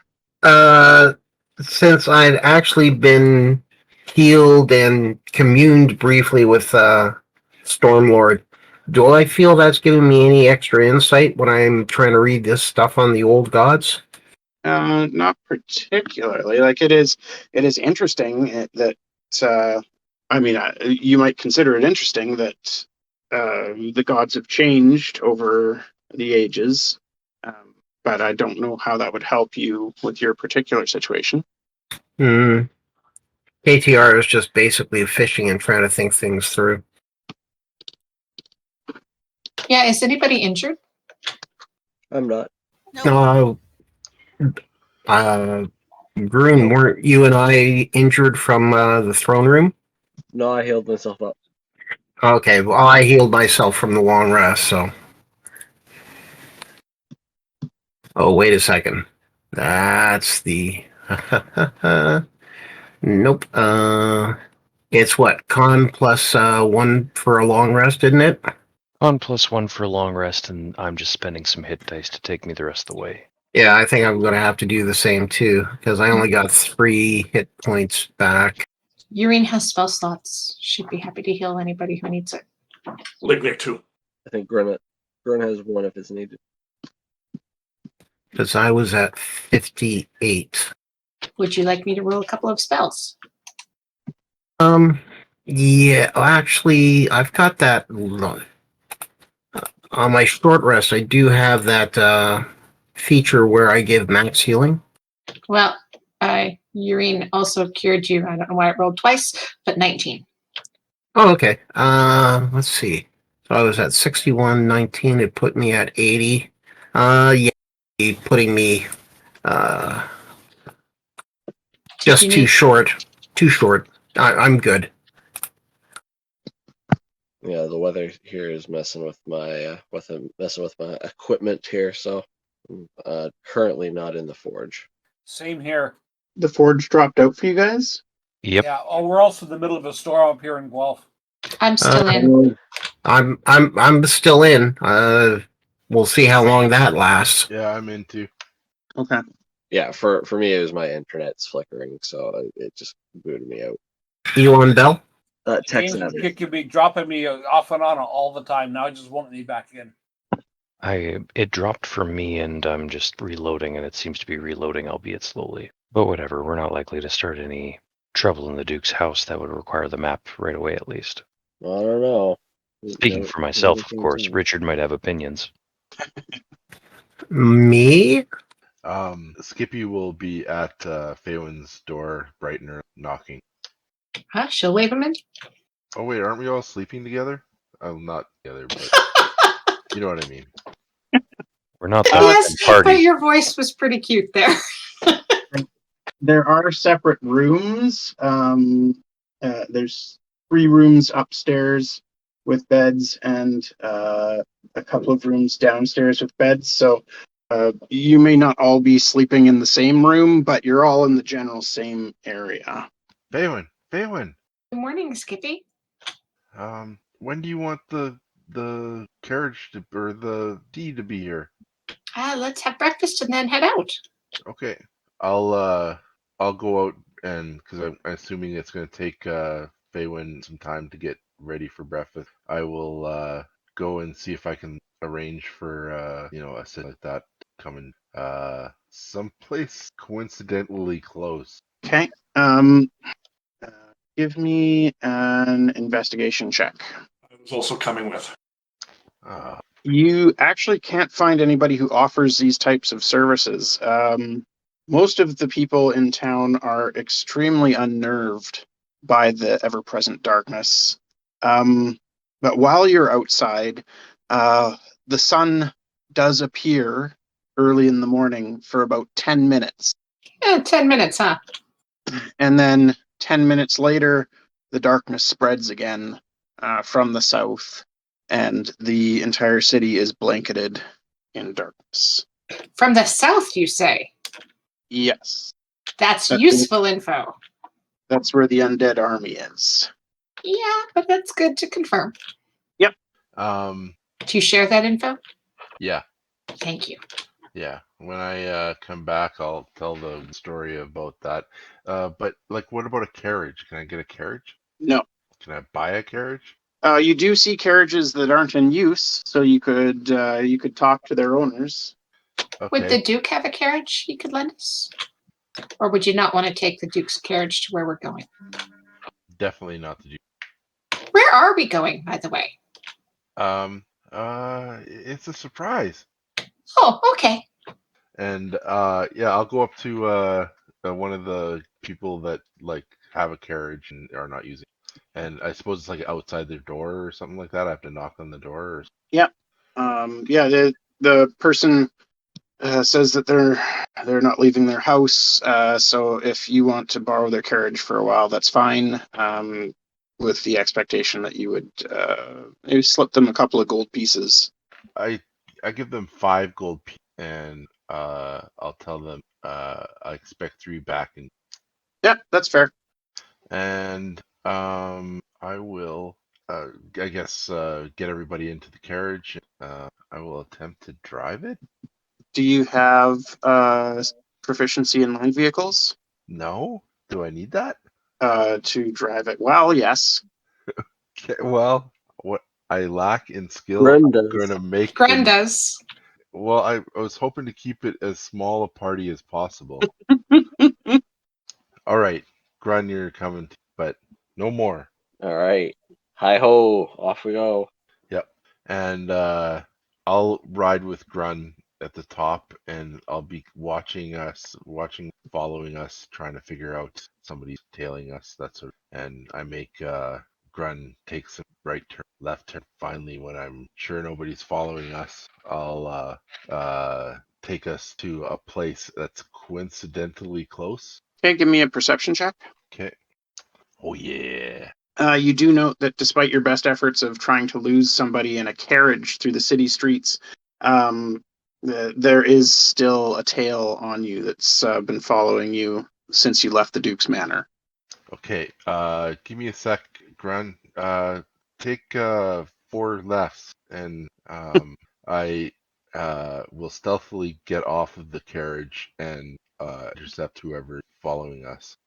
Since I'd actually been healed and communed briefly with Stormlord, do I feel that's giving me any extra insight when I'm trying to read this stuff on the old gods? Not particularly. Like it is interesting that you might consider it interesting that the gods have changed over the ages, but I don't know how that would help you with your particular situation. KTR is just basically fishing and trying to think things through. Yeah, is anybody injured? I'm not. Nope. Grun, weren't you and I injured from the throne room? No, I healed myself up. Okay, well, I healed myself from the long rest, so. Oh, wait a second. That's the... Nope. It's what? Con plus 1 for a long rest, isn't it? On +1 for a long rest, and I'm just spending some hit dice to take me the rest of the way. Yeah, I think I'm going to have to do the same too, because I only got 3 hit points back. Yaereene has spell slots. She'd be happy to heal anybody who needs it. Lignyck too. I think Grun has 1 if it's needed. Because I was at 58. Would you like me to roll a couple of spells? Yeah, actually, I've got that. On my short rest, I do have that feature where I give max healing. Well, Yaereene also cured you. I don't know why it rolled twice, but 19. Oh, okay. Let's see. So I was at 61, 19. It put me at 80. Yeah, putting me just too short. Too short. I'm good. Yeah, the weather here is messing with my equipment here, so I'm currently not in the forge. Same here. The forge dropped out for you guys? Yep. Yeah. Oh, we're also in the middle of a storm up here in Guelph. I'm still in. I'm still in. We'll see how long that lasts. Yeah, I'm in too. Okay. Yeah, for me, it was my internet's flickering, so it just booted me out. You on, Bell? Tech Game's savvy. kicking me, dropping me off and on all the time. Now I just won't me back in. It dropped for me, and I'm just reloading, and it seems to be reloading, albeit slowly. But whatever, we're not likely to start any trouble in the Duke's house that would require the map right away, at least. I don't know. Speaking for myself, of course, Richard might have opinions. Me? Skippy will be at Faewyn's door bright and early, knocking. Huh? She'll wave him in? Oh wait, aren't we all sleeping together? Not together, but you know what I mean. We're not that Yes, party. but your voice was pretty cute there. There are separate rooms. There's 3 rooms upstairs with beds and a couple of rooms downstairs with beds. So you may not all be sleeping in the same room, but you're all in the general same area. Faewyn. Good morning, Skippy. When do you want the carriage or the D to be here? Let's have breakfast and then head out. Okay, I'll go out, and because I'm assuming it's going to take Faewyn some time to get ready for breakfast, I will go and see if I can arrange for a sit like that coming someplace coincidentally close. Okay. Give me an investigation check. I was also coming with. You actually can't find anybody who offers these types of services. Most of the people in town are extremely unnerved by the ever-present darkness. But while you're outside, the sun does appear early in the morning for about 10 minutes. 10 minutes, huh? And then 10 minutes later, the darkness spreads again from the south, and the entire city is blanketed in darkness. From the south, you say? Yes. That's That's useful info. That's where the undead army is. Yeah, but that's good to confirm. Yep. Um, Do you share that info? yeah. Thank you. Yeah, when I come back, I'll tell the story about that. But what about a carriage? Can I get a carriage? No. Can I buy a carriage? You do see carriages that aren't in use, so you could talk to their owners. Okay. Would the Duke have a carriage he could lend us? Or would you not want to take the Duke's carriage to where we're going? Definitely not the Duke. Where are we going, by the way? It's a surprise. Oh, okay. And yeah, I'll go up to one of the people that have a carriage and are not using it. And I suppose it's outside their door or something like that. I have to knock on the door. Or... Yep. Yeah. The person says that they're not leaving their house. So if you want to borrow their carriage for a while, that's fine. With the expectation that you would maybe slip them a couple of gold pieces. I give them 5 gold pieces, and I'll tell them I expect 3 back. Yeah, that's fair. And I will, I guess, get everybody into the carriage. I will attempt to drive it. Do you have proficiency in land vehicles? No. Do I need that? To drive it? Well, yes. Okay, well, what I lack in skill, Grun I'm does. going to make. Grun does. Well, I was hoping to keep it as small a party as possible. All right, Grun, you're coming, but no more. All right. Hi ho, off we go. Yep. And I'll ride with Grun at the top, and I'll be following us, trying to figure out somebody's tailing us. And I make Grun take some right turn, left turn. Finally, when I'm sure nobody's following us, I'll take us to a place that's coincidentally close. Okay, give me a perception check. Okay. Oh yeah. You do note that despite your best efforts of trying to lose somebody in a carriage through the city streets, there is still a tail on you that's been following you since you left the Duke's Manor. Okay, give me a sec, Grun. Take 4 lefts, and I will stealthily get off of the carriage and intercept whoever following us.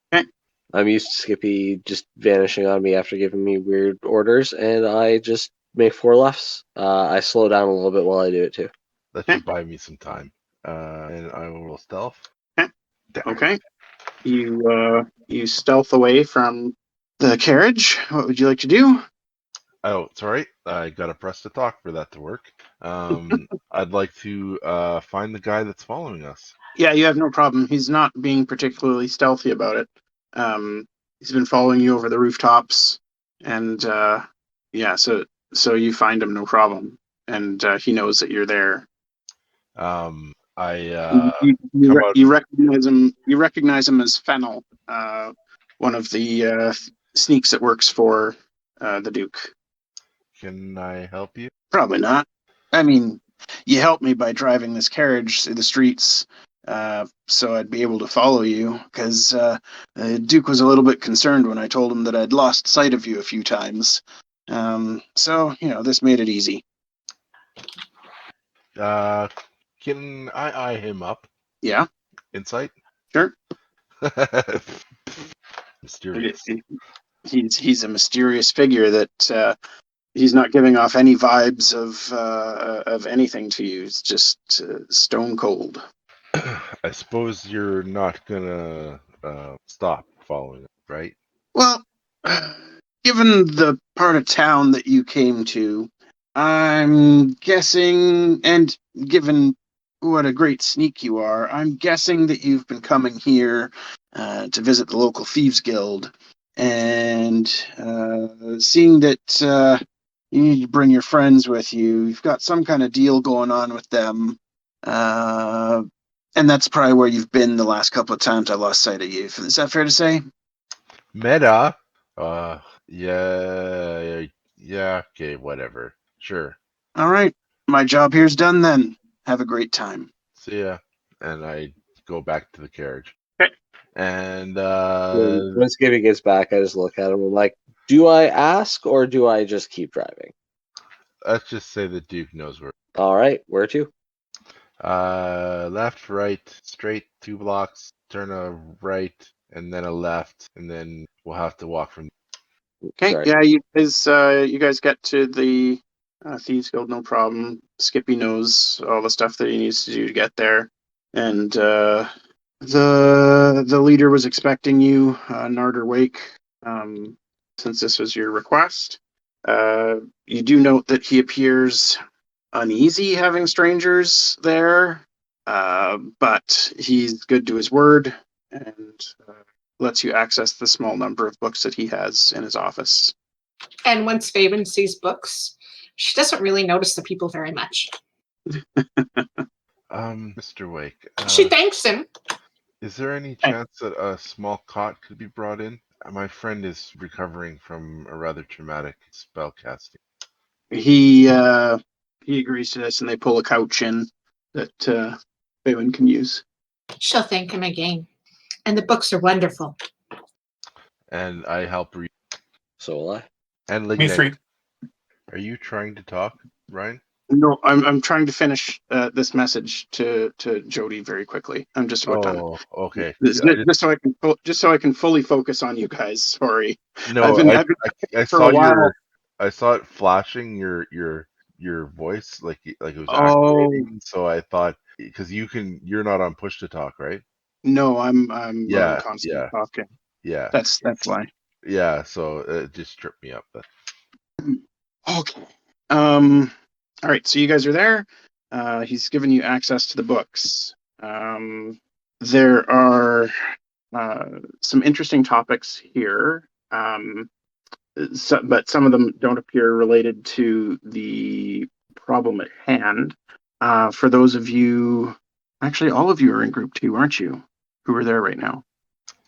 I'm used to Skippy just vanishing on me after giving me weird orders, and I just make 4 lefts. I slow down a little bit while I do it too. That should buy me some time. And I will roll stealth. Okay. You stealth away from the carriage. What would you like to do? Oh, it's all right. I gotta press to talk for that to work. I'd like to find the guy that's following us. Yeah, you have no problem. He's not being particularly stealthy about it. He's been following you over the rooftops, and yeah, so you find him no problem, and he knows that you're there. You recognize him. You recognize him as Fennel, one of the sneaks that works for the Duke. Can I help you? Probably not. I mean, you helped me by driving this carriage through the streets, so I'd be able to follow you, because the Duke was a little bit concerned when I told him that I'd lost sight of you a few times. So, this made it easy. Can I eye him up? Yeah, Insight? sure. Mysterious. He's a mysterious figure that he's not giving off any vibes of anything to you. It's just stone cold. I suppose you're not gonna stop following it, right? Well, given the part of town that you came to, I'm guessing, and given what a great sneak you are, I'm guessing that you've been coming here to visit the local Thieves Guild, and seeing that you need to bring your friends with you, you've got some kind of deal going on with them, and that's probably where you've been the last couple of times I lost sight of you. Is that fair to say? Meta? Yeah, okay, whatever. Sure. All right. My job here's done then. Have a great time. See ya. And I go back to the carriage. Okay. And When Skippy gets back, I just look at him and I'm like, do I ask or do I just keep driving? let's just say the Duke knows where. All right, where to? Left, right, straight, 2 blocks, turn a right, and then a left, and then we'll have to walk from. Okay. Sorry. Yeah, you guys get to the Thieves Guild, no problem. Skippy knows all the stuff that he needs to do to get there, and the leader was expecting you, Narder Wake, since this was your request. You do note that he appears uneasy having strangers there, but he's good to his word and lets you access the small number of books that he has in his office. And once Faewyn sees books, she doesn't really notice the people very much. Mr. Wake, She thanks him. is there any chance that a small cot could be brought in? My friend is recovering from a rather traumatic spell casting. He agrees to this, and they pull a couch in that Faewyn can use. She'll thank him again. And the books are wonderful. And I help read. So will I. And Me Lignyck, three. are you trying to talk, Ryan? No, I'm trying to finish this message to Jody very quickly. I'm just about done. Oh, okay. Just so I can fully focus on you guys. Sorry. No, I've been I for saw a while. I saw it flashing your voice like it was Oh activating. So I thought because you're not on push to talk, right? no, I'm Yeah, on constant talking. Yeah, That's why. yeah. So it just tripped me up. But Okay. All right. So you guys are there. He's given you access to the books. There are some interesting topics here. But some of them don't appear related to the problem at hand. For those of you, actually, all of you are in group 2, aren't you? Who are there right now?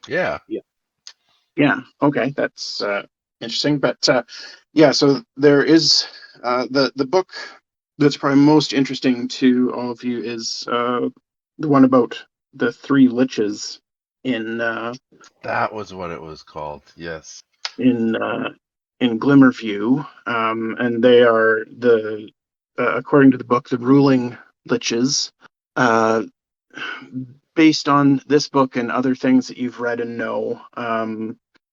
yeah, Yeah. Okay, that's interesting. But yeah, so there is the book that's probably most interesting to all of you is the one about the 3 liches in that was what it was called. Yes. in Glimmerview, and they are according to the book, the ruling liches. based on this book and other things that you've read and know,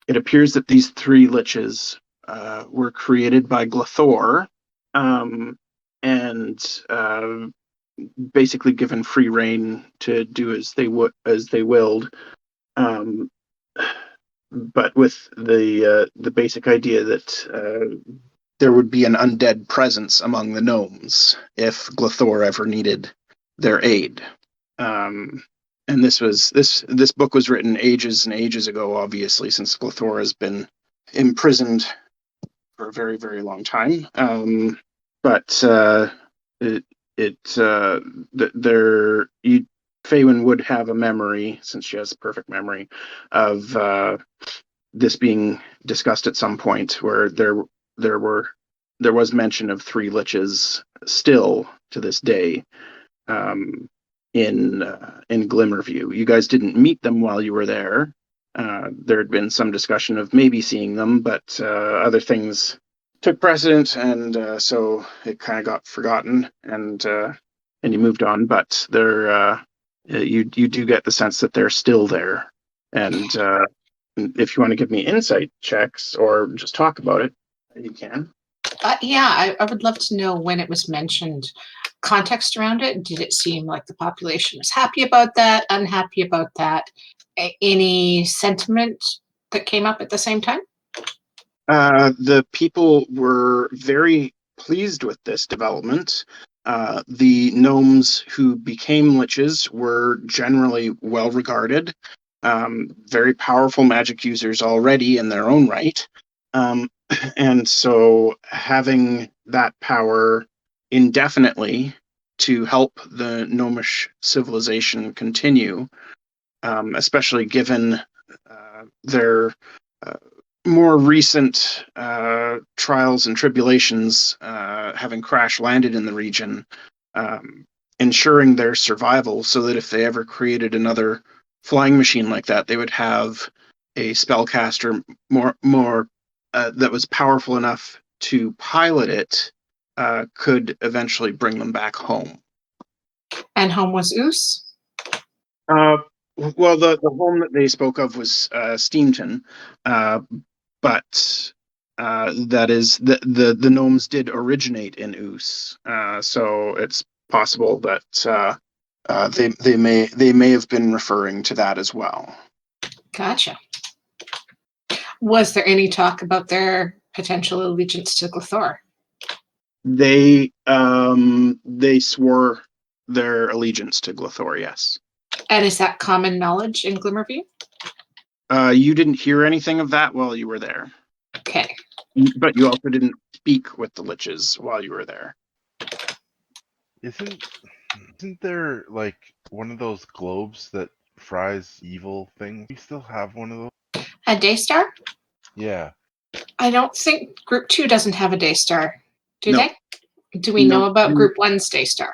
it appears that these 3 liches were created by Glathor, and basically given free reign to do as they willed, but with the basic idea that there would be an undead presence among the gnomes if Glathor ever needed their aid. And this book was written ages and ages ago, obviously, since Glathor has been imprisoned for a very, very long time. Faewyn would have a memory, since she has a perfect memory, of this being discussed at some point, where there was mention of 3 liches still to this day. In Glimmerview. You guys didn't meet them while you were there. There had been some discussion of maybe seeing them, but other things took precedent, and so it kind of got forgotten, and you moved on. But you do get the sense that they're still there. And if you want to give me insight checks or just talk about it, you can. Yeah, I would love to know when it was mentioned. Context around it. Did it seem like the population was happy about that, unhappy about that? Any sentiment that came up at the same time? The people were very pleased with this development. The gnomes who became liches were generally well regarded, very powerful magic users already in their own right. And so having that power indefinitely to help the gnomish civilization continue, especially given their more recent trials and tribulations, having crash landed in the region, ensuring their survival, so that if they ever created another flying machine like that, they would have a spellcaster more that was powerful enough to pilot it, could eventually bring them back home. And home was Oos? Well, the home that they spoke of was Steamton, but that is the gnomes did originate in Oos, so it's possible that they may have been referring to that as well. Gotcha. Was there any talk about their potential allegiance to Glathor? They swore their allegiance to Glathor, yes. And is that common knowledge in Glimmerview? You didn't hear anything of that while you were there. Okay. But you also didn't speak with the liches while you were there. Isn't there like one of those globes that fries evil things? We still have one of those. A Daystar? Yeah. I don't think Group 2 doesn't have a Daystar. Do No. they? Do we know about Group 1's Daystar?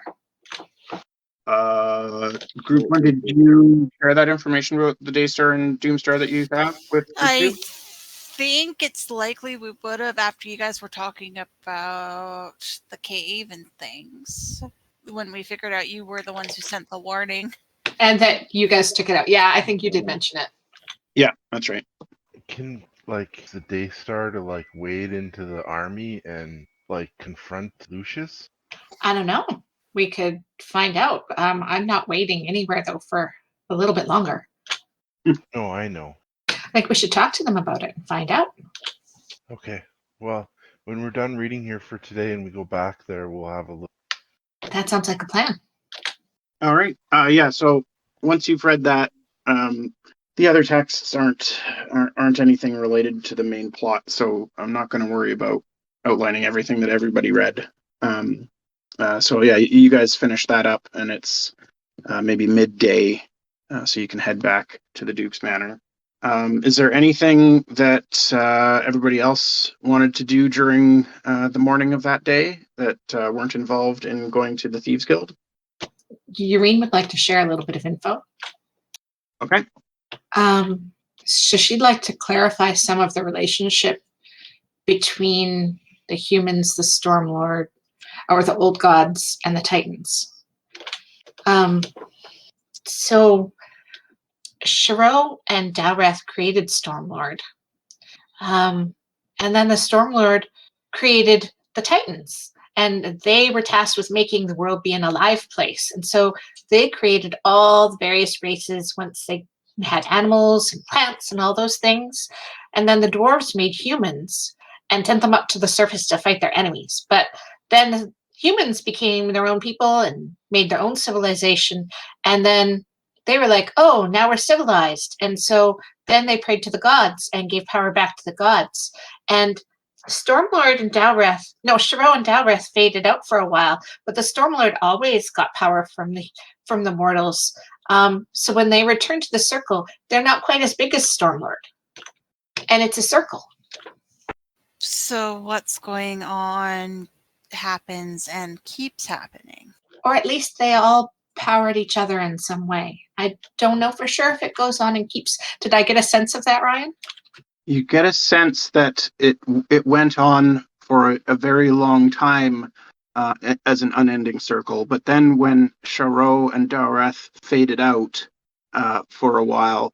Group 1, did you share that information about the Daystar and Doomstar that you have with Group 2? I think it's likely we would have after you guys were talking about the cave and things. When we figured out you were the ones who sent the warning. And that you guys took it out. Yeah, I think you did mention it. Yeah, that's right. Can the Daystar to like wade into the army and like confront Lucius? I don't know. We could find out. I'm not waiting anywhere though for a little bit longer. No, I know. I think we should talk to them about it and find out. Okay. Well, when we're done reading here for today and we go back there, we'll have a look. That sounds like a plan. All right. Yeah. So once you've read that, the other texts aren't anything related to the main plot, so I'm not going to worry about outlining everything that everybody read. So yeah, you guys finish that up, and it's maybe midday, so you can head back to the Duke's Manor. Is there anything that everybody else wanted to do during the morning of that day that weren't involved in going to the Thieves Guild? Yaereene would like to share a little bit of info. Okay. So she'd like to clarify some of the relationship between the humans, the Stormlord, or the old gods, and the Titans. So Shiro and Dowreth created Stormlord. And then the Stormlord created the Titans. And they were tasked with making the world be an alive place. And so they created all the various races once they had animals and plants and all those things. And then the dwarves made humans and sent them up to the surface to fight their enemies. But then the humans became their own people and made their own civilization. And then they were like, oh, now we're civilized. And so then they prayed to the gods and gave power back to the gods. And Stormlord and Dowreth, no, Shiro and Dowreth faded out for a while, but the Stormlord always got power from the mortals. So when they return to the circle, they're not quite as big as Stormlord. And it's a circle. So what's going on happens and keeps happening. Or at least they all powered each other in some way. I don't know for sure if it goes on and keeps. Did I get a sense of that, Ryan? You get a sense that it went on for a very long time as an unending circle. But then when Shiro and Dowreth faded out for a while,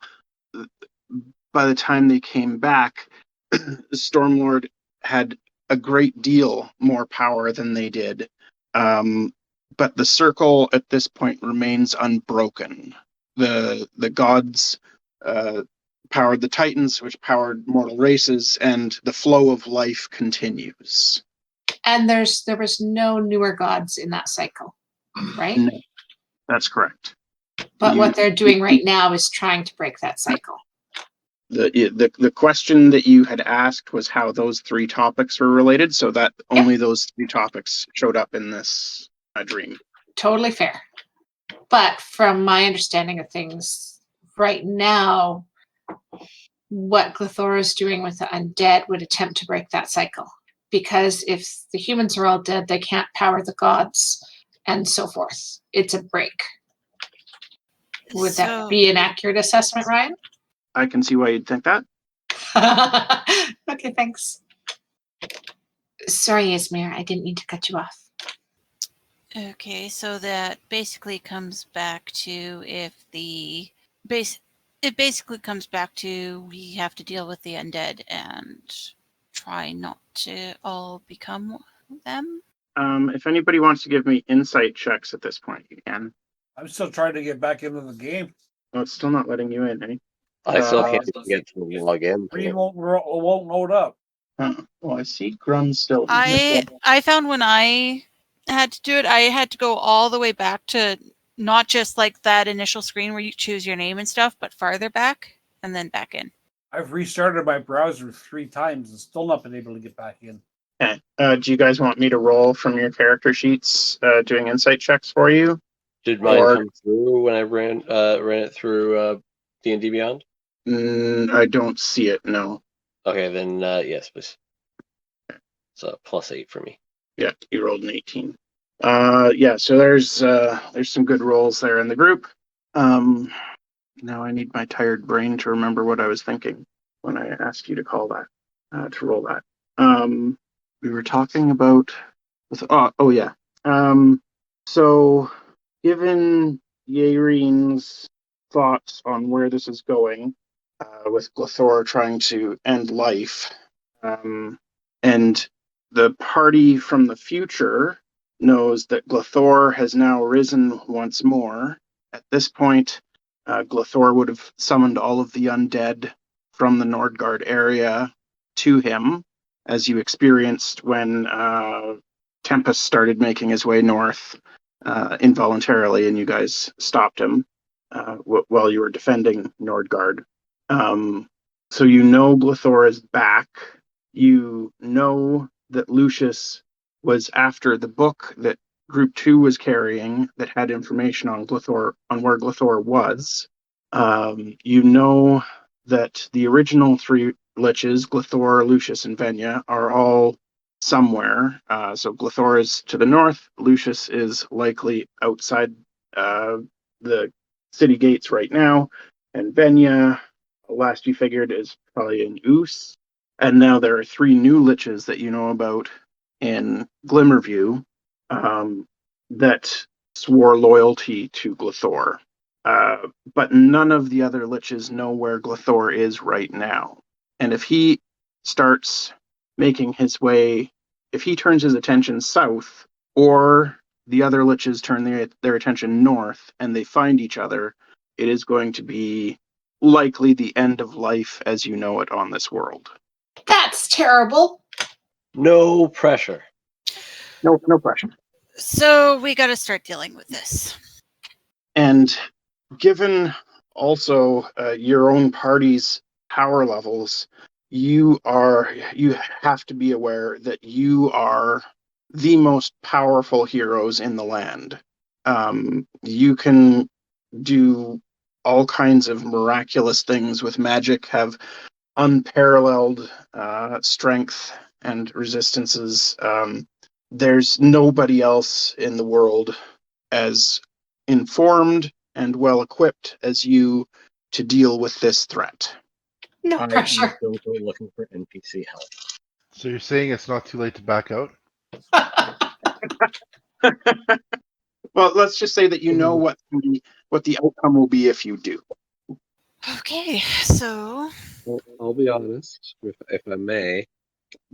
by the time they came back, Stormlord had a great deal more power than they did. But the circle at this point remains unbroken. The gods powered the Titans, which powered mortal races, and the flow of life continues. And there was no newer gods in that cycle, right? No, that's correct. But what they're doing right now is trying to break that cycle. The question that you had asked was how those three topics were related, so that only those three topics showed up in this dream. Totally fair. But from my understanding of things, right now, what Glithora is doing with the undead would attempt to break that cycle. Because if the humans are all dead, they can't power the gods, and so forth. It's a break. Would that be an accurate assessment, Ryan? I can see why you'd think that. Okay, thanks. Sorry, Ysmyr, I didn't mean to cut you off. Okay, so that basically comes back to it basically comes back to we have to deal with the undead and try not to all become them. If anybody wants to give me insight checks at this point, you can. I'm still trying to get back into the game. Oh, it's still not letting you in, eh? I still can't get to log in. Green won't load up. Well, I see Grun still. I found when I had to do it, I had to go all the way back to not just like that initial screen where you choose your name and stuff, but farther back and then back in. I've restarted my browser 3 times and still not been able to get back in. Okay. Do you guys want me to roll from your character sheets doing insight checks for you? Did mine come through when I ran it through D&D Beyond? I don't see it, no. Okay, then yes, please. So +8 for me. Yeah, you rolled an 18. Yeah, so there's some good rolls there in the group. Now I need my tired brain to remember what I was thinking when I asked you to call that, to roll that. We were talking about yeah. So given Yaereene's thoughts on where this is going, with Glithora trying to end life, and the party from the future knows that Glithora has now risen once more. At this point, Glithora would have summoned all of the undead from the Nordgard area to him, as you experienced when Tempus started making his way north involuntarily, and you guys stopped him while you were defending Nordgard. So you know Glithora is back. You know that Lucius was after the book that Group 2 was carrying that had information on Glithora, on where Glithora was. You know that the original 3 liches, Glithora, Lucius, and Venya, are all somewhere. So Glithora is to the north. Lucius is likely outside the city gates right now. And Venya, last you figured, is probably in Oos. And now there are 3 new liches that you know about in Glimmerview that swore loyalty to Glithora. But none of the other liches know where Glithor is right now. And if he starts making his way, if he turns his attention south, or the other liches turn their attention north and they find each other, it is going to be likely the end of life as you know it on this world. That's terrible. No pressure. No pressure. So we got to start dealing with this. And given also your own party's power levels, you have to be aware that you are the most powerful heroes in the land. You can do all kinds of miraculous things with magic, have unparalleled strength and resistances. There's nobody else in the world as informed and well equipped as you to deal with this threat. No I am pressure. going to be looking for NPC help. So you're saying it's not too late to back out? Well, let's just say that you know what the outcome will be if you do. Okay, so Well, I'll be honest, if I may.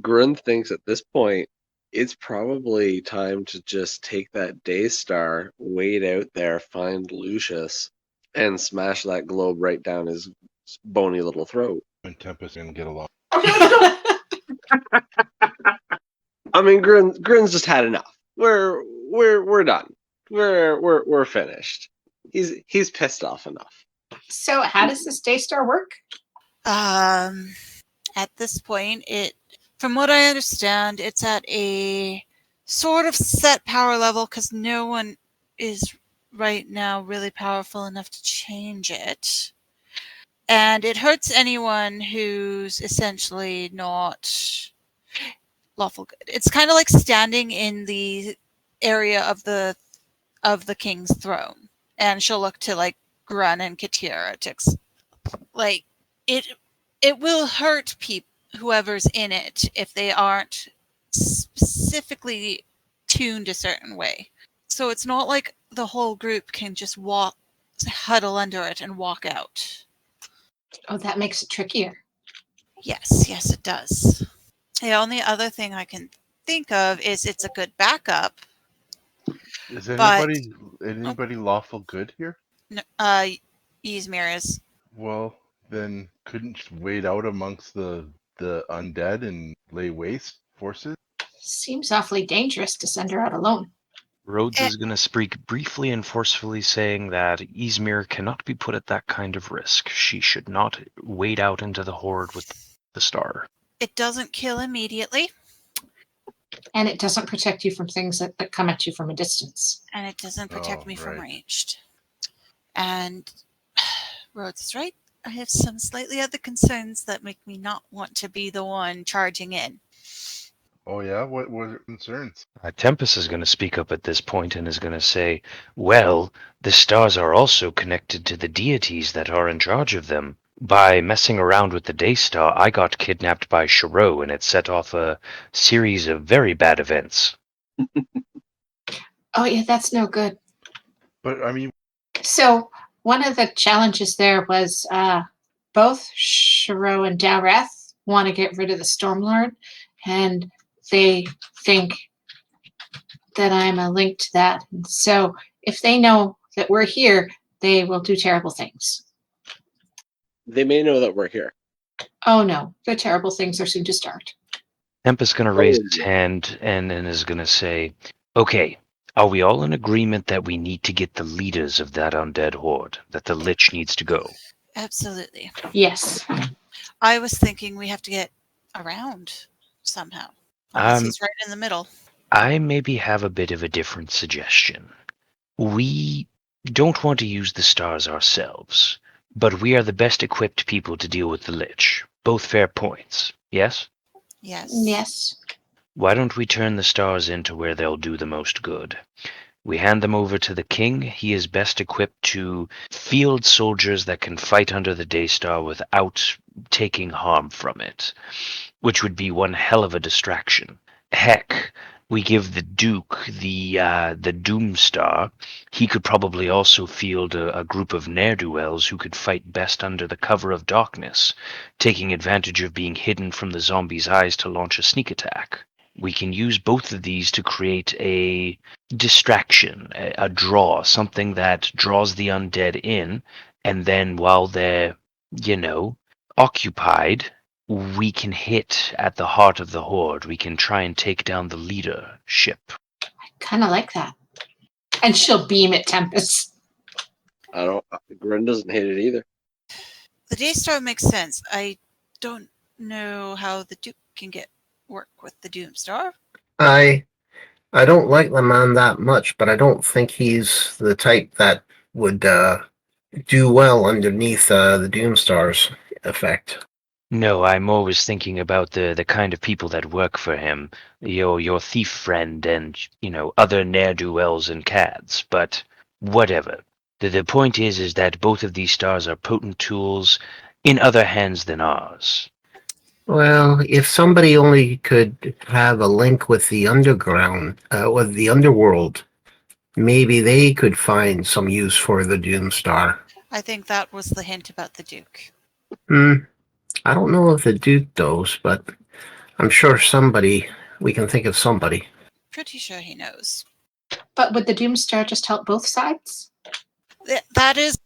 Grun thinks at this point it's probably time to just take that Daystar, wade out there, find Lucius, and smash that globe right down his bony little throat. And Tempus and get along. Okay, let's go. I mean, Grun's just had enough. We're done. We're finished. He's pissed off enough. So how does this Daystar work? at this point, from what I understand, it's at a sort of set power level because no one is right now really powerful enough to change it. And it hurts anyone who's essentially not lawful good. It's kind of like standing in the area of the king's throne, and she'll look to like Grun and Katira to like it will hurt people, whoever's in it, if they aren't specifically tuned a certain way. So it's not like the whole group can just huddle under it and walk out. Oh, that makes it trickier. Yes, it does. The only other thing I can think of is it's a good backup. Is anybody lawful good here? No, Ysmyr is. Well, then couldn't you wade out amongst the undead and lay waste forces? Seems awfully dangerous to send her out alone. Rhodes is going to speak briefly and forcefully, saying that Ysmyr cannot be put at that kind of risk. She should not wade out into the horde with the star. It doesn't kill immediately. And it doesn't protect you from things that come at you from a distance. And it doesn't protect me from right. ranged. And Rhodes is right. I have some slightly other concerns that make me not want to be the one charging in. Oh yeah? What were your concerns? Tempus is going to speak up at this point and is going to say, well, the stars are also connected to the deities that are in charge of them. By messing around with the Daystar, I got kidnapped by Shiro, and it set off a series of very bad events. Oh, yeah, that's no good. But I mean, So one of the challenges there was both Shiro and Dowreth want to get rid of the Stormlord, and they think that I'm a link to that. And so if they know that we're here, they will do terrible things. They may know that we're here. Oh no, the terrible things are soon to start. Tempus is going to raise his hand and is going to say, okay, are we all in agreement that we need to get the leaders of that undead horde, that the Lich needs to go? Absolutely. Yes. I was thinking we have to get around somehow. Unless he's right in the middle. I maybe have a bit of a different suggestion. We don't want to use the stars ourselves, but we are the best equipped people to deal with the Lich. Both fair points, yes? Yes. Yes. Why don't we turn the stars into where they'll do the most good? We hand them over to the king. He is best equipped to field soldiers that can fight under the Daystar without taking harm from it, which would be one hell of a distraction. Heck, we give the Duke the Doom Star. He could probably also field a group of ne'er-do-wells who could fight best under the cover of darkness, taking advantage of being hidden from the zombies' eyes to launch a sneak attack. We can use both of these to create a distraction, a draw, something that draws the undead in, and then while they're, occupied, we can hit at the heart of the horde. We can try and take down the leadership. Kind of like that. And she'll beam at Tempus. Grun doesn't hate it either. The Daystar makes sense. I don't know how the Duke can work with the Doomstar. I don't like the man that much, but I don't think he's the type that would do well underneath the Doomstar's effect. No, I'm always thinking about the kind of people that work for him, your thief friend and, other ne'er-do-wells and cads, but whatever. The point is that both of these stars are potent tools in other hands than ours. Well, if somebody only could have a link with the with the underworld, maybe they could find some use for the Doomstar. I think that was the hint about the Duke. I don't know if the Duke does, but I'm sure we can think of somebody. Pretty sure he knows. But would the Doomstar just help both sides? That is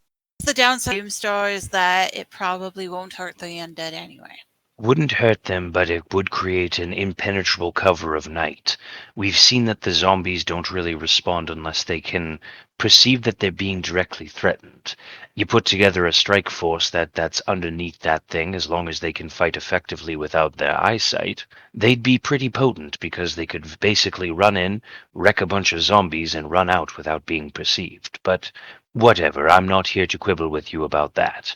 the downside of Doomstar, is that it probably won't hurt the undead anyway. Wouldn't hurt them, but it would create an impenetrable cover of night. We've seen that the zombies don't really respond unless they can perceive that they're being directly threatened. You put together a strike force that's underneath that thing, as long as they can fight effectively without their eyesight, they'd be pretty potent because they could basically run in, wreck a bunch of zombies, and run out without being perceived. But whatever, I'm not here to quibble with you about that.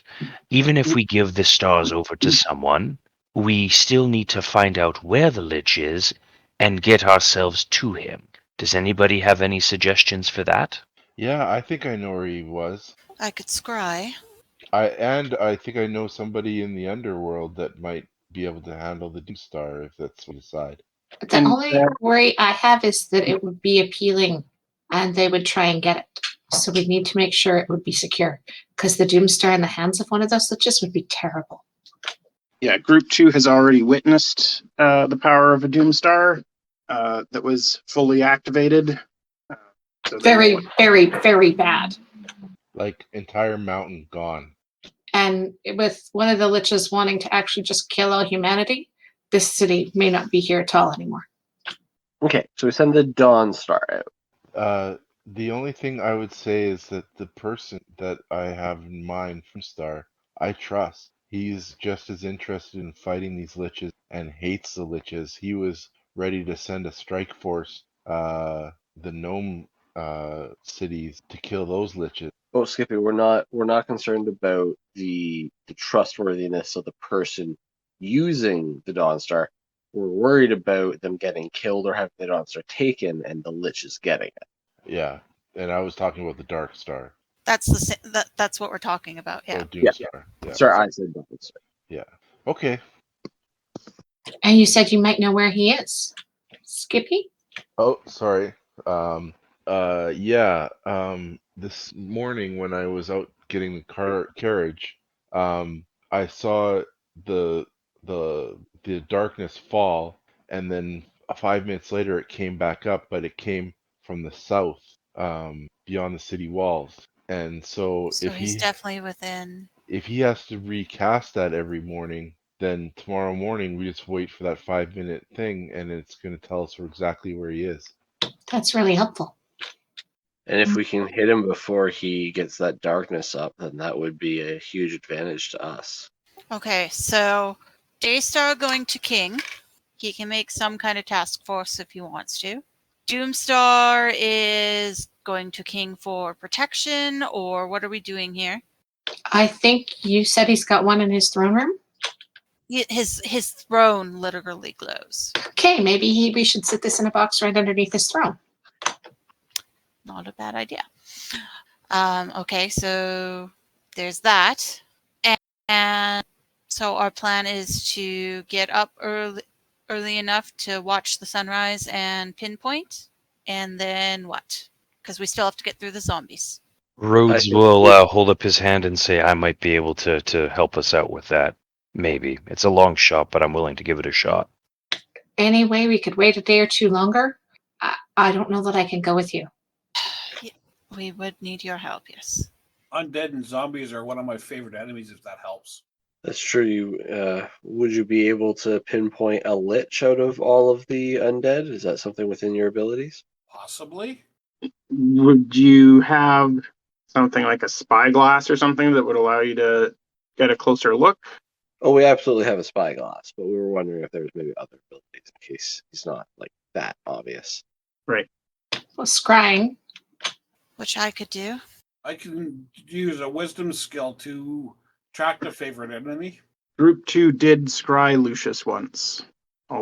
Even if we give the stars over to someone, we still need to find out where the Lich is and get ourselves to him. Does anybody have any suggestions for that? Yeah, I think I know where he was. I could scry. I think I know somebody in the underworld that might be able to handle the Doomstar if that's what you decide. The only worry I have is that it would be appealing and they would try and get it. So we need to make sure it would be secure, because the Doomstar in the hands of one of those Liches would be terrible. Yeah, Group 2 has already witnessed the power of a Doomstar that was fully activated. So Very, very, very bad. Like, entire mountain gone. And with one of the Liches wanting to actually just kill all humanity, this city may not be here at all anymore. Okay, so we send the Dawn Star out. The only thing I would say is that the person that I have in mind from Star, I trust. He's just as interested in fighting these Liches and hates the Liches. He was ready to send a strike force, the gnome cities, to kill those Liches. Oh, Skippy, we're not concerned about the trustworthiness of the person using the Dawn Star. We're worried about them getting killed or having the Dawn Star taken and the Liches getting it. Yeah, and I was talking about the Dark Star. That's that's what we're talking about. Yeah. Oh, Doomstar. Yeah. Sorry, I said Dawn Star. Yeah. Okay. And you said you might know where he is. Skippy? Oh, sorry. Yeah. This morning when I was out getting the carriage, I saw the darkness fall, and then 5 minutes later it came back up, but it came from the south, beyond the city walls. And so He's definitely within. If he has to recast that every morning, then tomorrow morning we just wait for that 5-minute thing, and it's going to tell us exactly where he is. That's really helpful. And if we can hit him before he gets that darkness up, then that would be a huge advantage to us. Okay, so Daystar going to King. He can make some kind of task force if he wants to. Doomstar is going to King for protection, or what are we doing here? I think you said he's got one in his throne room? His throne literally glows. Okay, maybe we should sit this in a box right underneath his throne. Not a bad idea. Okay, so there's that. And so our plan is to get up early. early enough to watch the sunrise and pinpoint? And then what? Because we still have to get through the zombies. Rhodes I will think- hold up his hand and say, I might be able to help us out with that. Maybe. It's a long shot, but I'm willing to give it a shot. Anyway, we could wait a day or two longer. I don't know that I can go with you. We would need your help, yes. Undead and zombies are one of my favorite enemies, if that helps. That's true. Would you be able to pinpoint a lich out of all of the undead? Is that something within your abilities? Possibly. Would you have something like a spyglass or something that would allow you to get a closer look? Oh, we absolutely have a spyglass, but we were wondering if there was maybe other abilities in case he's not like that obvious. Right. Well, scrying. Which I could do. I can use a wisdom skill to track the favorite enemy. Group 2 did scry Lucius once. Oh,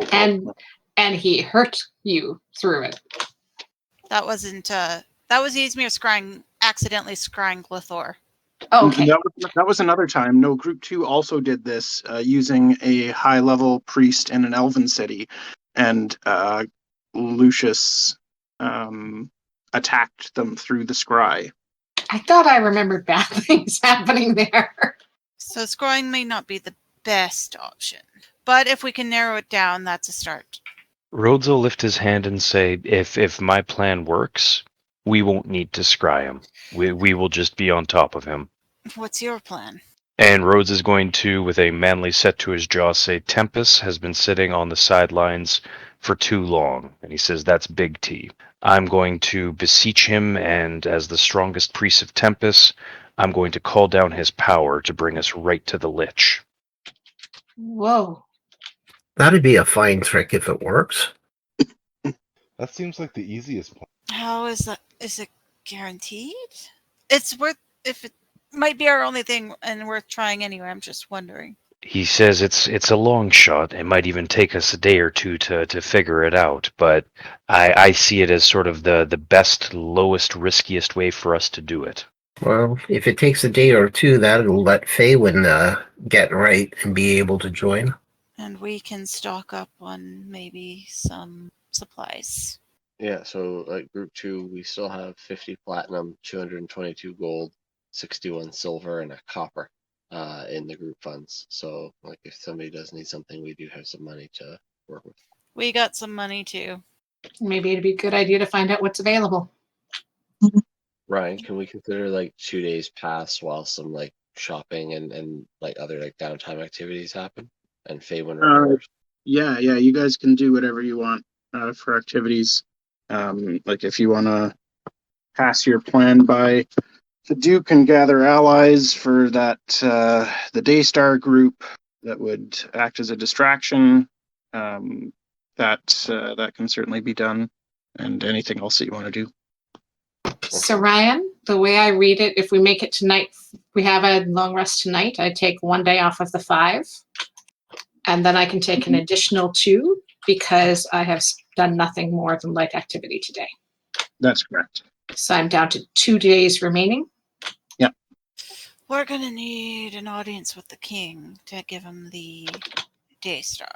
And he hurt you through it. That wasn't that was Ysmyr accidentally scrying Glithor. Okay. That was another time. No, Group 2 also did this using a high-level priest in an elven city, and Lucius attacked them through the scry. I thought I remembered bad things happening there. So scrying may not be the best option. But if we can narrow it down, that's a start. Rhodes will lift his hand and say, if my plan works, we won't need to scry him. We will just be on top of him. What's your plan? And Rhodes is going to, with a manly set to his jaw, say, Tempus has been sitting on the sidelines for too long. And he says, that's big T. I'm going to beseech him, and as the strongest priest of Tempus, I'm going to call down his power to bring us right to the Lich. Whoa. That'd be a fine trick if it works. That seems like the easiest plan. How is that? Is it guaranteed? It's worth, if it might be our only thing and worth trying anyway. I'm just wondering. He says it's a long shot. It might even take us a day or two to figure it out, but I see it as sort of the best, lowest, riskiest way for us to do it. Well, if it takes a day or two, that'll let Faewyn get right and be able to join. And we can stock up on maybe some supplies. Yeah, so like Group 2, we still have 50 platinum, 222 gold, 61 silver, and a copper in the group funds. So like if somebody does need something, we do have some money to work with. We got some money too. Maybe it'd be a good idea to find out what's available. Ryan, can we consider like 2 days pass while some like shopping and like other like downtime activities happen? And Faewyn repairs? Yeah, you guys can do whatever you want for activities. Like if you want to pass your plan by the Duke and gather allies for that the Daystar group that would act as a distraction, that can certainly be done. And anything else that you want to do. So Ryan, the way I read it, if we make it tonight, we have a long rest tonight. I take 1 day off of the 5. And then I can take an additional 2 because I have done nothing more than light activity today. That's correct. So I'm down to 2 days remaining. Yep. We're gonna need an audience with the king to give him the Daystar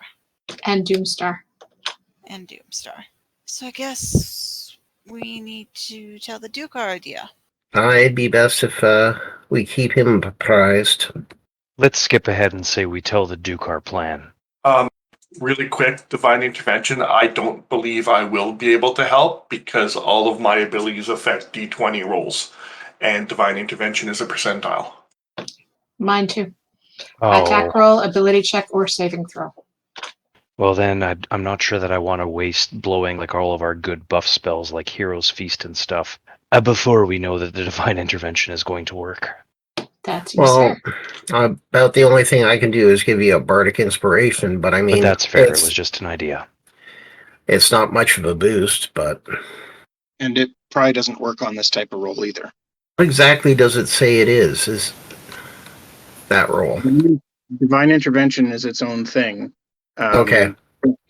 And Doomstar. and Doomstar. So I guess we need to tell the Duke our idea. It'd be best if we keep him apprised. Let's skip ahead and say we tell the Duke our plan. Really quick, divine intervention. I don't believe I will be able to help because all of my abilities affect D20 rolls, and divine intervention is a percentile. Mine too. Oh, Attack roll, ability check, or saving throw. well then I'm not sure that I want to waste blowing like all of our good buff spells like Hero's Feast and stuff before we know that the divine intervention is going to work. That's Well, fair. about the only thing I can do is give you a bardic inspiration, but I mean, But that's fair. It was just an idea. It's not much of a boost, but And it probably doesn't work on this type of roll either. what exactly does it say it is that roll? Divine intervention is its own thing. Okay.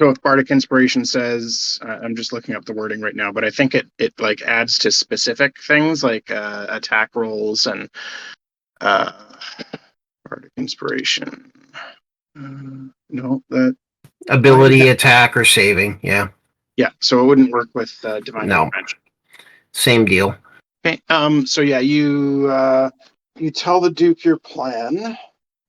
So if bardic inspiration says, I'm just looking up the wording right now, but I think it like adds to specific things like attack rolls and bardic inspiration. No, that Ability, attack, or saving. Yeah. Yeah, so it wouldn't work with divine No. intervention. Same deal. Okay. So yeah, you tell the Duke your plan.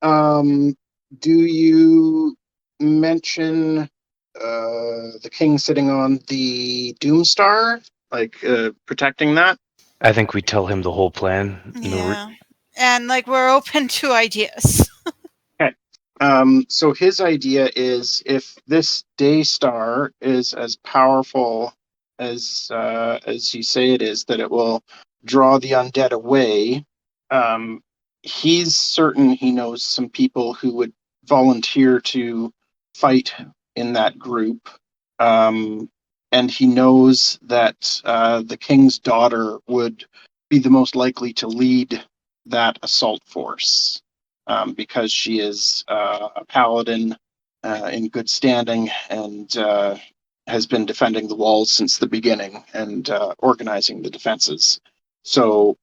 Do you mention the king sitting on the Doomstar, like protecting that? I think we tell him the whole plan. Yeah. And like we're open to ideas. Okay. So his idea is if this day star is as powerful as you say it is, that it will draw the undead away. He's certain he knows some people who would volunteer to fight in that group. And he knows that the king's daughter would be the most likely to lead that assault force. Because she is a paladin in good standing and has been defending the walls since the beginning and organizing the defenses. So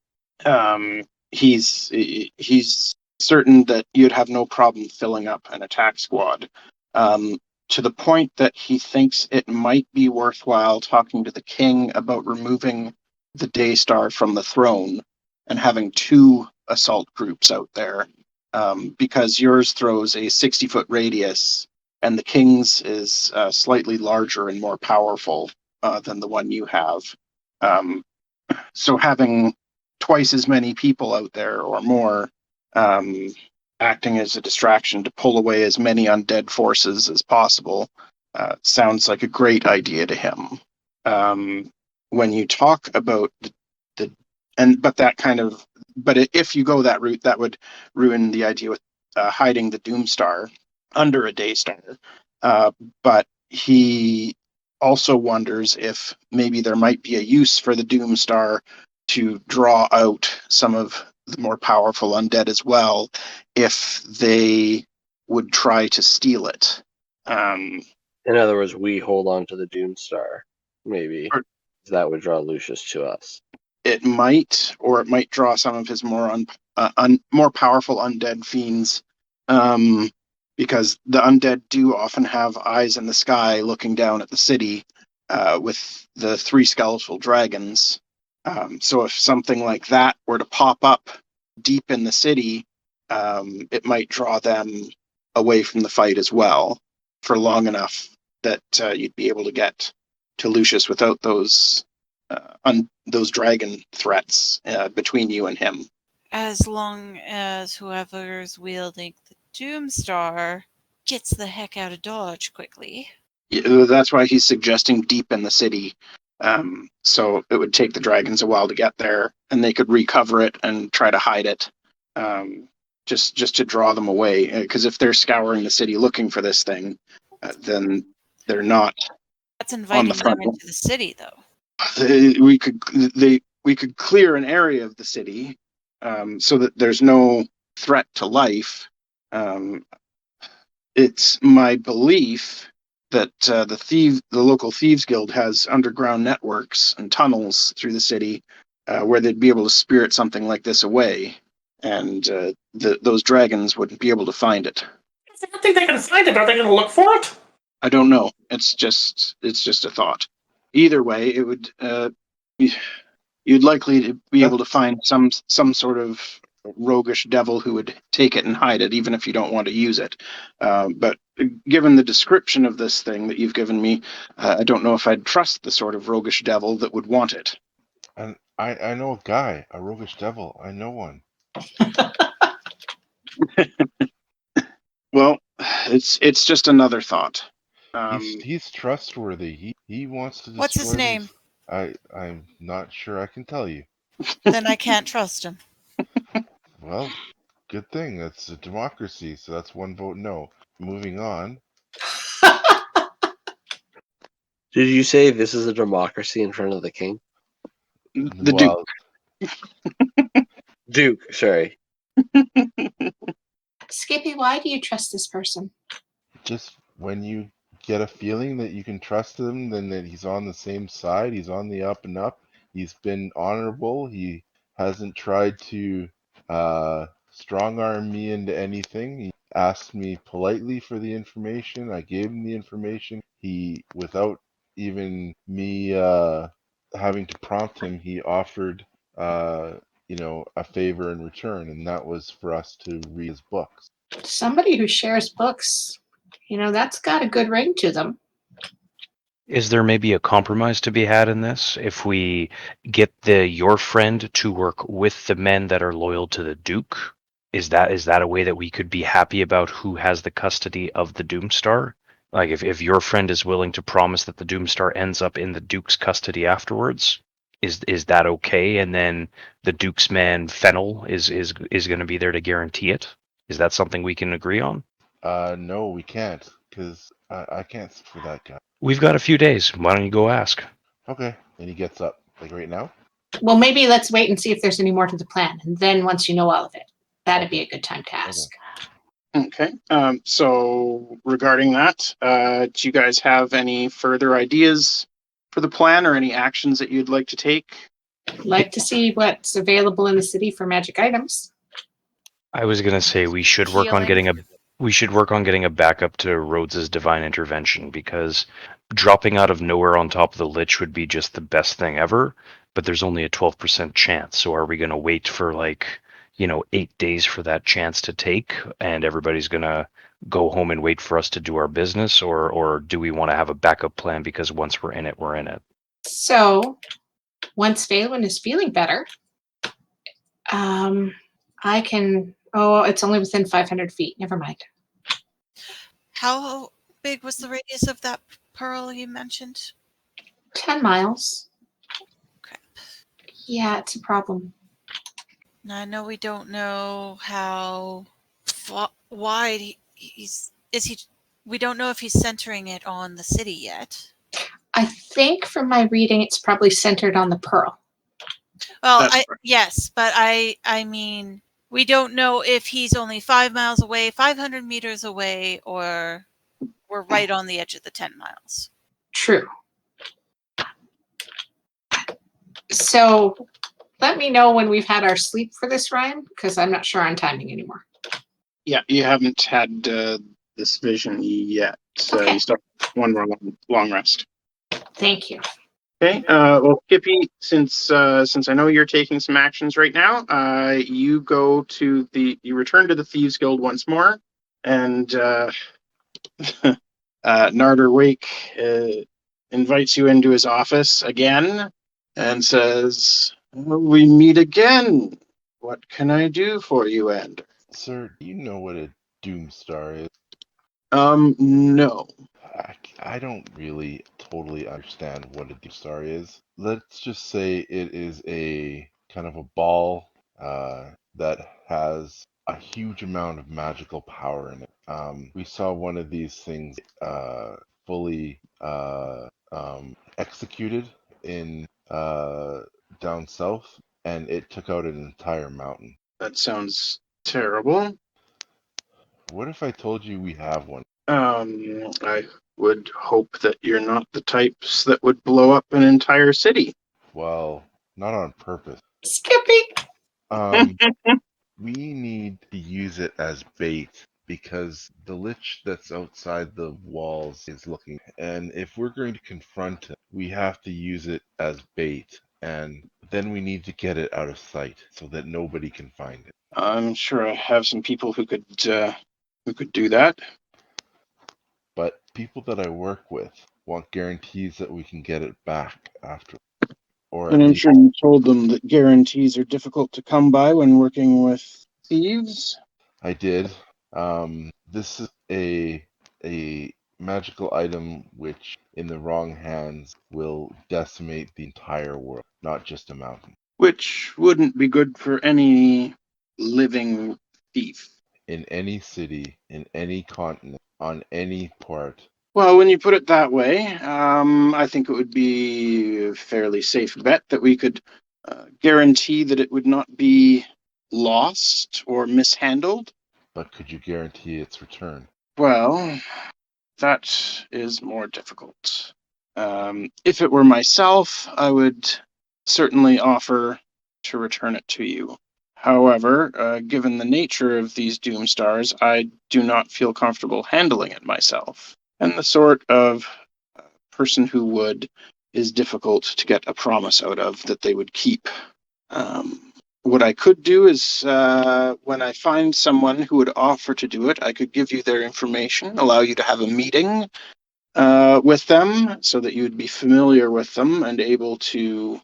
he's certain that you'd have no problem filling up an attack squad. To the point that he thinks it might be worthwhile talking to the king about removing the Daystar from the throne and having 2 assault groups out there. Because yours throws a 60-foot radius, and the king's is slightly larger and more powerful than the one you have. So having twice as many people out there or more acting as a distraction to pull away as many undead forces as possible sounds like a great idea to him. When you talk about but if you go that route, that would ruin the idea with hiding the Doomstar under a Daystar. But he also wonders if maybe there might be a use for the Doomstar to draw out some of the more powerful undead as well, if they would try to steal it. In other words, we hold on to the Doomstar, maybe. That would draw Lucius to us. It might, or it might draw some of his more more powerful undead fiends, because the undead do often have eyes in the sky looking down at the city with the 3 skeletal dragons. So if something like that were to pop up deep in the city, it might draw them away from the fight as well for long enough that you'd be able to get to Lucius without those dragon threats between you and him. As long as whoever's wielding the Doomstar gets the heck out of Dodge quickly. Yeah, that's why he's suggesting deep in the city. So it would take the dragons a while to get there, and they could recover it and try to hide it, just to draw them away. Because if they're scouring the city looking for this thing, then they're not. That's inviting the front them into the city, though. We could clear an area of the city so that there's no threat to life. It's my belief that the local thieves guild has underground networks and tunnels through the city where they'd be able to spirit something like this away, and those dragons wouldn't be able to find it. If they think they can find it, are they going to look for it? I don't know. It's just a thought. Either way, it would you'd likely be able to find some sort of roguish devil who would take it and hide it, even if you don't want to use it. But given the description of this thing that you've given me, I don't know if I'd trust the sort of roguish devil that would want it. And I know a guy, a roguish devil. I know one. Well, it's just another thought. He's trustworthy. He wants to destroy. What's his name? I'm not sure I can tell you. Then I can't trust him. Well, good thing. That's a democracy, so that's 1 vote no. Moving on. Did you say this is a democracy in front of the king? The Duke. Duke, sorry. Skippy, why do you trust this person? Just when you get a feeling that you can trust him, then that he's on the same side, he's on the up and up, he's been honorable, he hasn't tried to strong arm me into anything, he asked me politely for the information. I gave him the information. He, without even me having to prompt him, he offered, a favor in return, and that was for us to read his books. Somebody who shares books, that's got a good ring to them. Is there maybe a compromise to be had in this? If we get your friend to work with the men that are loyal to the Duke, is that a way that we could be happy about who has the custody of the Doomstar? Like if your friend is willing to promise that the Doomstar ends up in the Duke's custody afterwards, is that okay? And then the Duke's man Fennel is going to be there to guarantee it? Is that something we can agree on? No, we can't, because I can't speak for that guy. We've got a few days. Why don't you go ask? Okay. And he gets up, like right now? Well, maybe let's wait and see if there's any more to the plan. And then once you know all of it, that'd be a good time to ask. Okay. So regarding that, do you guys have any further ideas for the plan or any actions that you'd like to take? Like to see what's available in the city for magic items. I was gonna say we should work on getting a backup to Rhodes's divine intervention, because dropping out of nowhere on top of the Lich would be just the best thing ever, but there's only a 12% chance. So are we gonna wait for 8 days for that chance to take, and everybody's gonna go home and wait for us to do our business, or do we want to have a backup plan because once we're in it, we're in it? So once Faewyn is feeling better, I can. Oh, it's only within 500 feet. Never mind. How big was the radius of that pearl you mentioned? 10 miles. Okay. Yeah, it's a problem. Now, I know we don't know how wide he's. Is he? We don't know if he's centering it on the city yet. I think from my reading, it's probably centered on the pearl. Well, yes, but I mean, we don't know if he's only 5 miles away, 500 meters away, or we're right on the edge of the 10 miles. True. So let me know when we've had our sleep for this, Ryan, because I'm not sure on timing anymore. Yeah, you haven't had this vision yet. Okay. You start one more long rest. Thank you. Okay. Well, Skippy, since I know you're taking some actions right now, you return to the Thieves Guild once more, and Narder Wake invites you into his office again and says, "We meet again. What can I do for you, Ender?" Sir, do you know what a Doomstar is? No. I don't really totally understand what a Doomstar is. Let's just say it is a kind of a ball that has a huge amount of magical power in it. We saw one of these things fully executed in down south, and it took out an entire mountain. That sounds terrible. What if I told you we have one? I would hope that you're not the types that would blow up an entire city. Well, not on purpose. Skippy! We need to use it as bait because the Lich that's outside the walls is looking. And if we're going to confront him, we have to use it as bait. And then we need to get it out of sight so that nobody can find it. I'm sure I have some people who could do that. But people that I work with want guarantees that we can get it back after. Or And I'm sure you told them that guarantees are difficult to come by when working with thieves. I did. This is a magical item which, in the wrong hands, will decimate the entire world, not just a mountain. Which wouldn't be good for any living thief. In any city, in any continent, on any part. Well, when you put it that way, I think it would be a fairly safe bet that we could guarantee that it would not be lost or mishandled. But could you guarantee its return? Well, that is more difficult. If it were myself, I would certainly offer to return it to you. However, given the nature of these doom stars, I do not feel comfortable handling it myself. And the sort of person who would is difficult to get a promise out of that they would keep. What I could do is, when I find someone who would offer to do it, I could give you their information, allow you to have a meeting with them so that you would be familiar with them and able to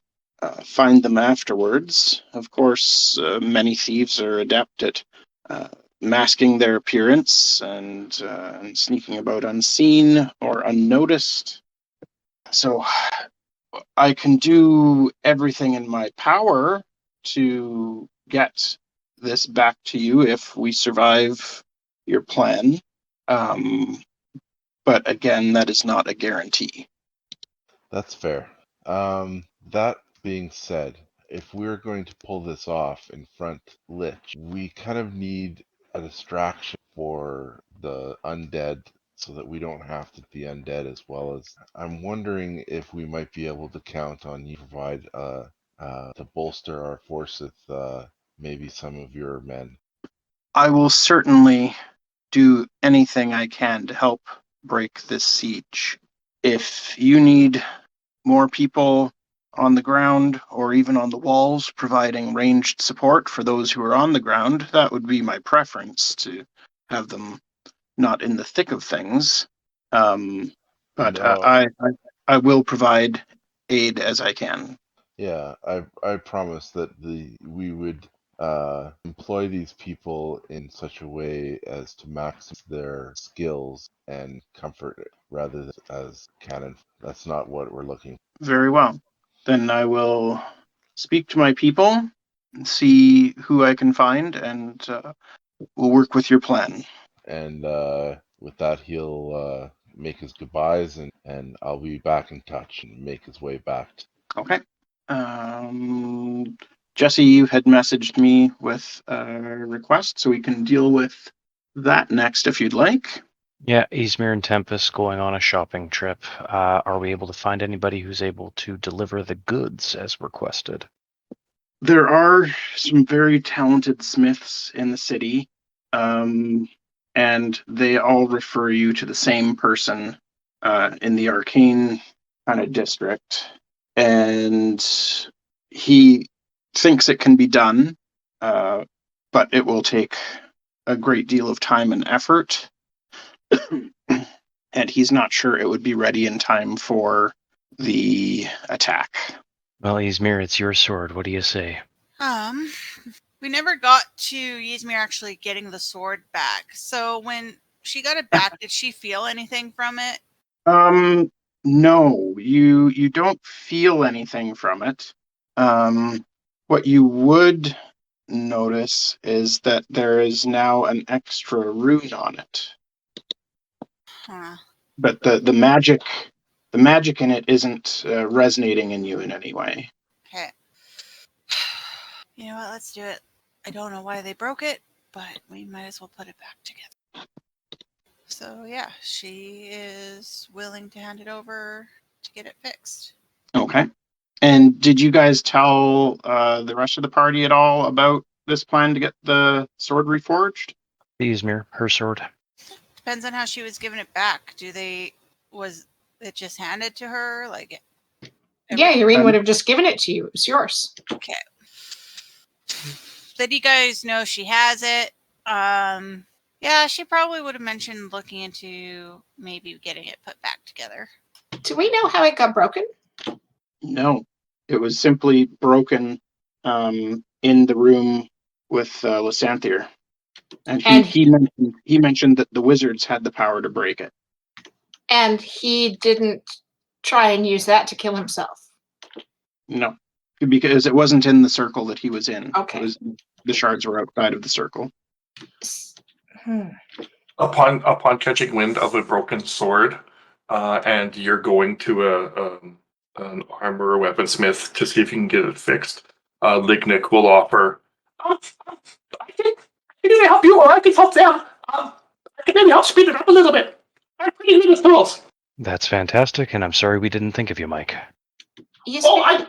find them afterwards. Of course, many thieves are adept at masking their appearance and sneaking about unseen or unnoticed. So I can do everything in my power to get this back to you if we survive your plan. But again, that is not a guarantee. That's fair. That being said, if we're going to pull this off in front Lich, we kind of need a distraction for the undead so that we don't have to be undead as well as. I'm wondering if we might be able to count on you to provide to bolster our force with maybe some of your men. I will certainly do anything I can to help break this siege. If you need more people on the ground or even on the walls providing ranged support for those who are on the ground, that would be my preference, to have them not in the thick of things. But No. I will provide aid as I can. Yeah, I promise that we would employ these people in such a way as to maximize their skills and comfort rather than as cannon. That's not what we're looking for. Very well. Then I will speak to my people and see who I can find, and we'll work with your plan. And with that, he'll make his goodbyes, and I'll be back in touch and make his way back. Okay. Jesse, you had messaged me with a request, so we can deal with that next if you'd like. Yeah, Ysmyr and Tempus going on a shopping trip. Are we able to find anybody who's able to deliver the goods as requested? There are some very talented smiths in the city, and they all refer you to the same person in the arcane kind of district. And he thinks it can be done, but it will take a great deal of time and effort. And he's not sure it would be ready in time for the attack. Well, Ysmyr, it's your sword. What do you say? We never got to Ysmyr actually getting the sword back. So when she got it back, did she feel anything from it? No, you don't feel anything from it. What you would notice is that there is now an extra rune on it. Huh. But the magic in it isn't resonating in you in any way. Okay. You know what? Let's do it. I don't know why they broke it, but we might as well put it back together. So yeah, she is willing to hand it over to get it fixed. Okay. And did you guys tell the rest of the party at all about this plan to get the sword reforged? Ysmyr, her sword. Depends on how she was giving it back. Was it just handed to her? Yeah, Yaereene would have just given it to you. It's yours. Okay. Did you guys know she has it? Yeah, she probably would have mentioned looking into maybe getting it put back together. Do we know how it got broken? No. It was simply broken in the room with Lysanthier. And he mentioned that the wizards had the power to break it. And he didn't try and use that to kill himself. No, because it wasn't in the circle that he was in. Okay. The shards were outside of the circle. Upon catching wind of a broken sword, and you're going to an armor or weaponsmith to see if you can get it fixed, Lignyck will offer. I can maybe help you, or I can help them. I can maybe help speed it up a little bit. I'm pretty good with tools. That's fantastic, and I'm sorry we didn't think of you, Mike. Ysmyr, Oh, I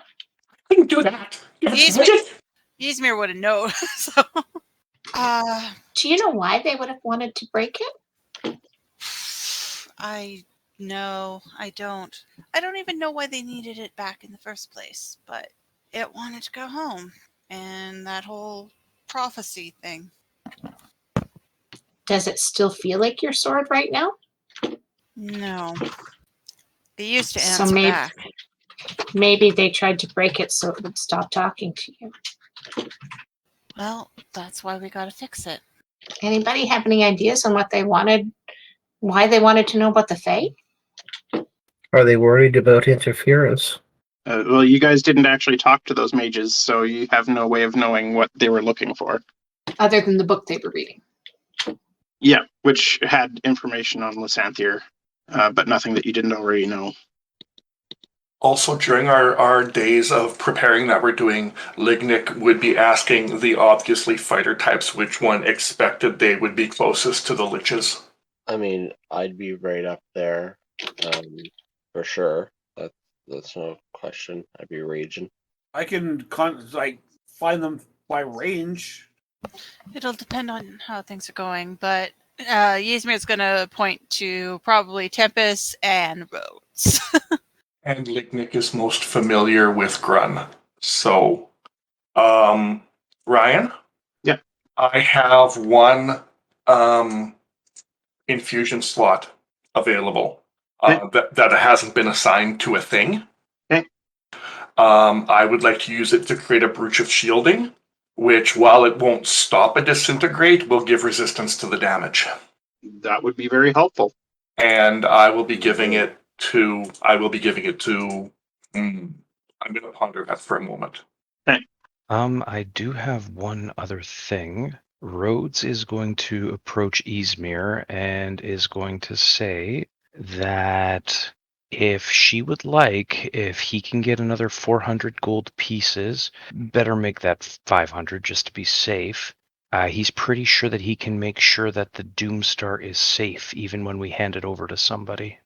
couldn't do that. Ysmyr, Ysmyr would have known. So, Do you know why they would have wanted to break it? I don't. I don't even know why they needed it back in the first place, but it wanted to go home. And that whole prophecy thing. Does it still feel like your sword right now? No. It used to So answer back. maybe they tried to break it so it would stop talking to you. Well, that's why we gotta fix it. Anybody have any ideas on what they wanted, why they wanted to know about the Fae? Are they worried about interference? Well, you guys didn't actually talk to those mages, so you have no way of knowing what they were looking for. Other than the book they were reading. Yeah, which had information on Lysanthier, but nothing that you didn't already know. Also, during our days of preparing that we're doing, Lignyck would be asking the obviously fighter types which one expected they would be closest to the liches. I mean, I'd be right up there, for sure. That's no question. I'd be raging. I can find them by range. It'll depend on how things are going, but Ysmyr's gonna point to probably Tempus and Rhodes. And Lignyck is most familiar with Grun. So, Ryan? Yeah. I have one infusion slot available that hasn't been assigned to a thing. Okay. I would like to use it to create a brooch of shielding, which, while it won't stop a disintegrate, will give resistance to the damage. That would be very helpful. And I will be giving it to. I'm going to ponder that for a moment. I do have one other thing. Rhodes is going to approach Ysmyr and is going to say that if she would like, if he can get another 400 gold pieces, better make that 500 just to be safe. He's pretty sure that he can make sure that the Doomstar is safe even when we hand it over to somebody.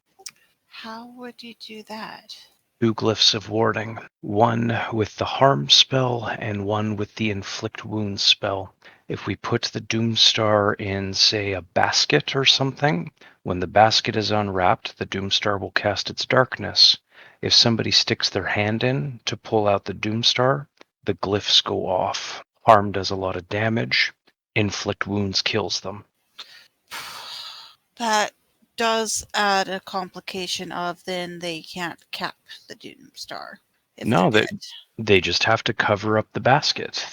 How would you do that? 2 glyphs of warding. One with the harm spell and one with the inflict wounds spell. If we put the Doomstar in, say, a basket or something, when the basket is unwrapped, the Doomstar will cast its darkness. If somebody sticks their hand in to pull out the Doomstar, the glyphs go off. Harm does a lot of damage. Inflict wounds kills them. That does add a complication of then they can't cap the Doomstar. No, they just have to cover up the basket.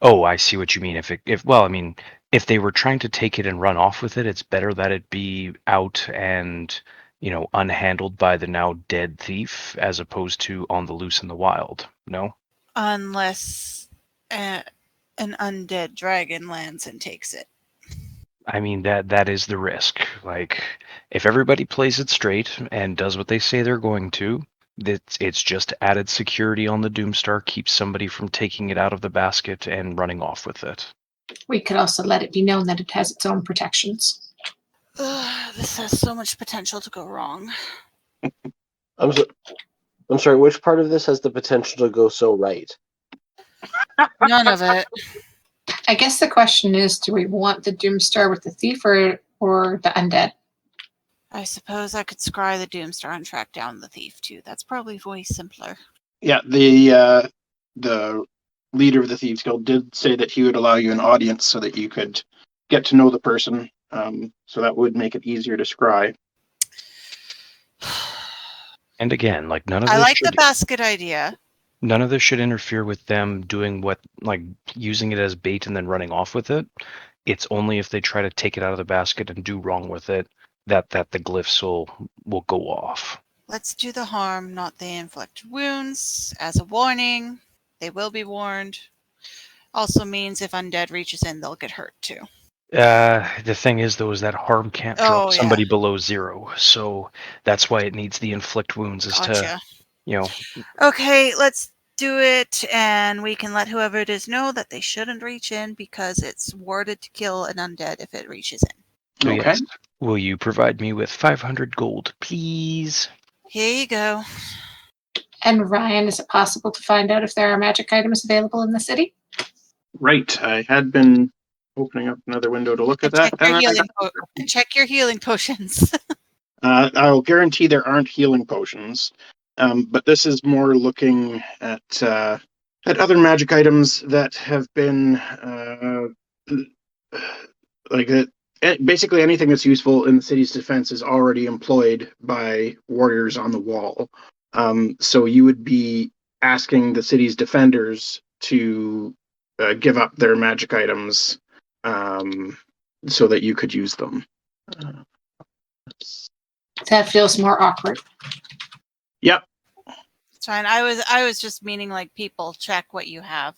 Oh, I see what you mean. If they were trying to take it and run off with it, it's better that it be out and, unhandled by the now dead thief as opposed to on the loose in the wild. No? Unless an undead dragon lands and takes it. I mean, that is the risk. Like, if everybody plays it straight and does what they say they're going to, it's just added security on the Doomstar, keeps somebody from taking it out of the basket and running off with it. We could also let it be known that it has its own protections. This has so much potential to go wrong. I'm sorry, which part of this has the potential to go so right? None of it. I guess the question is, do we want the Doomstar with the thief or the undead? I suppose I could scry the Doomstar and track down the thief too. That's probably way simpler. Yeah, the leader of the Thieves Guild did say that he would allow you an audience so that you could get to know the person. So that would make it easier to scry. And again, like none of I this like the basket idea. None of this should interfere with them doing using it as bait and then running off with it. It's only if they try to take it out of the basket and do wrong with it that the glyphs will go off. Let's do the harm, not the inflict wounds, as a warning. They will be warned. Also means if undead reaches in, they'll get hurt too. The thing is, though, is that harm can't drop somebody yeah. below 0. So that's why it needs the inflict wounds Gotcha. to, Okay, let's do it, and we can let whoever it is know that they shouldn't reach in because it's warded to kill an undead if it reaches in. So Okay. yes, will you provide me with 500 gold, please? Here you go. And Ryan, is it possible to find out if there are magic items available in the city? Right. I had been opening up another window to look at that. Check your healing potions. I'll guarantee there aren't healing potions, but this is more looking at other magic items that have been basically anything that's useful in the city's defense is already employed by warriors on the wall. So you would be asking the city's defenders to give up their magic items so that you could use them. That feels more awkward. Yep. It's fine. I was just meaning like people check what you have.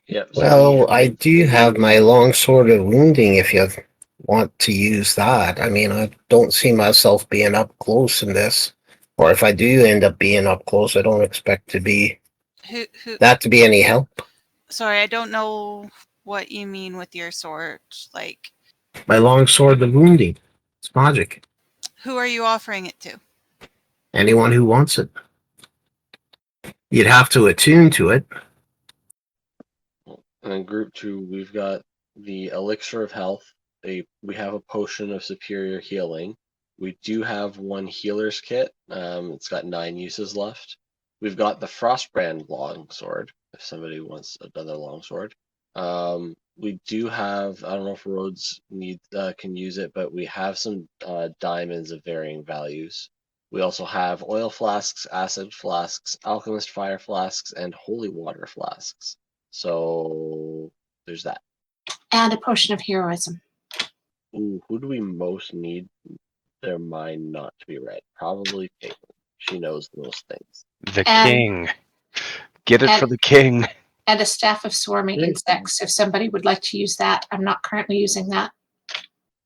Yep. Well, I do have my longsword of wounding if you want to use that. I mean, I don't see myself being up close in this. Or if I do end up being up close, I don't expect to be that to be any help. Sorry, I don't know what you mean with your sword. Like my longsword of wounding. It's magic. Who are you offering it to? Anyone who wants it. You'd have to attune to it. And in group 2, we've got the elixir of health. We have a potion of superior healing. We do have one healer's kit. It's got 9 uses left. We've got the Frostbrand longsword, if somebody wants another longsword. We do have, I don't know if Rhodes can use it, but we have some diamonds of varying values. We also have oil flasks, acid flasks, alchemist fire flasks, and holy water flasks. So there's that. And a potion of heroism. Ooh, who do we most need their mind not to be read? Probably Faewyn. She knows the most things. The king. Get it for the king. And a staff of swarming insects, if somebody would like to use that. I'm not currently using that.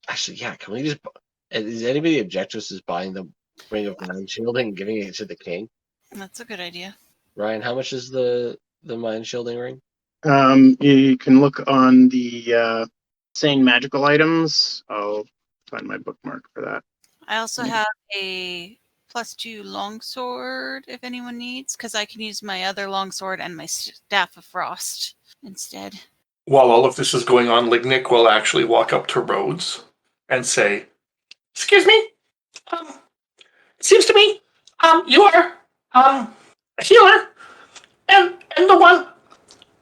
Actually, yeah, can we just... Is anybody objective to just buying the Ring of Mind Shielding and giving it to the king? That's a good idea. Ryan, how much is the Mind Shielding ring? You can look on the Sane Magical Items. I'll find my bookmark for that. I also have a +2 longsword if anyone needs, because I can use my other longsword and my staff of frost instead. While all of this is going on, Lignyck will actually walk up to Rhodes and say, "Excuse me? It seems to me, you are, a healer, and the one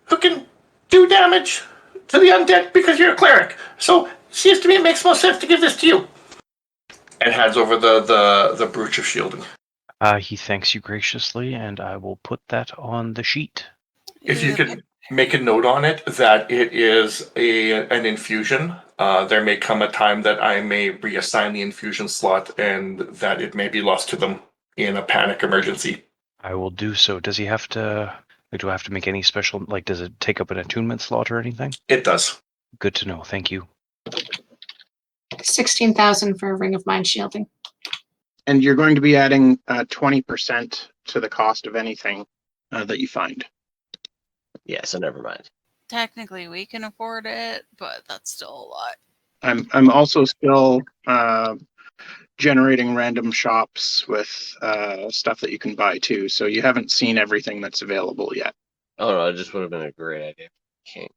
who can do damage to the undead because you're a cleric. So, it seems to me it makes most sense to give this to you." and hands over the brooch of shielding. He thanks you graciously, and I will put that on the sheet. If you could make a note on it that it is an infusion, there may come a time that I may reassign the infusion slot and that it may be lost to them in a panic emergency. I will do so. Does he have to... do I have to make any special... does it take up an attunement slot or anything? It does. Good to know. Thank you. 16,000 for a Ring of Mind Shielding. And you're going to be adding 20% to the cost of anything that you find. Yeah, so never mind. Technically, we can afford it, but that's still a lot. I'm also still generating random shops with stuff that you can buy too. So you haven't seen everything that's available yet. Oh no, it just would have been a great idea. King.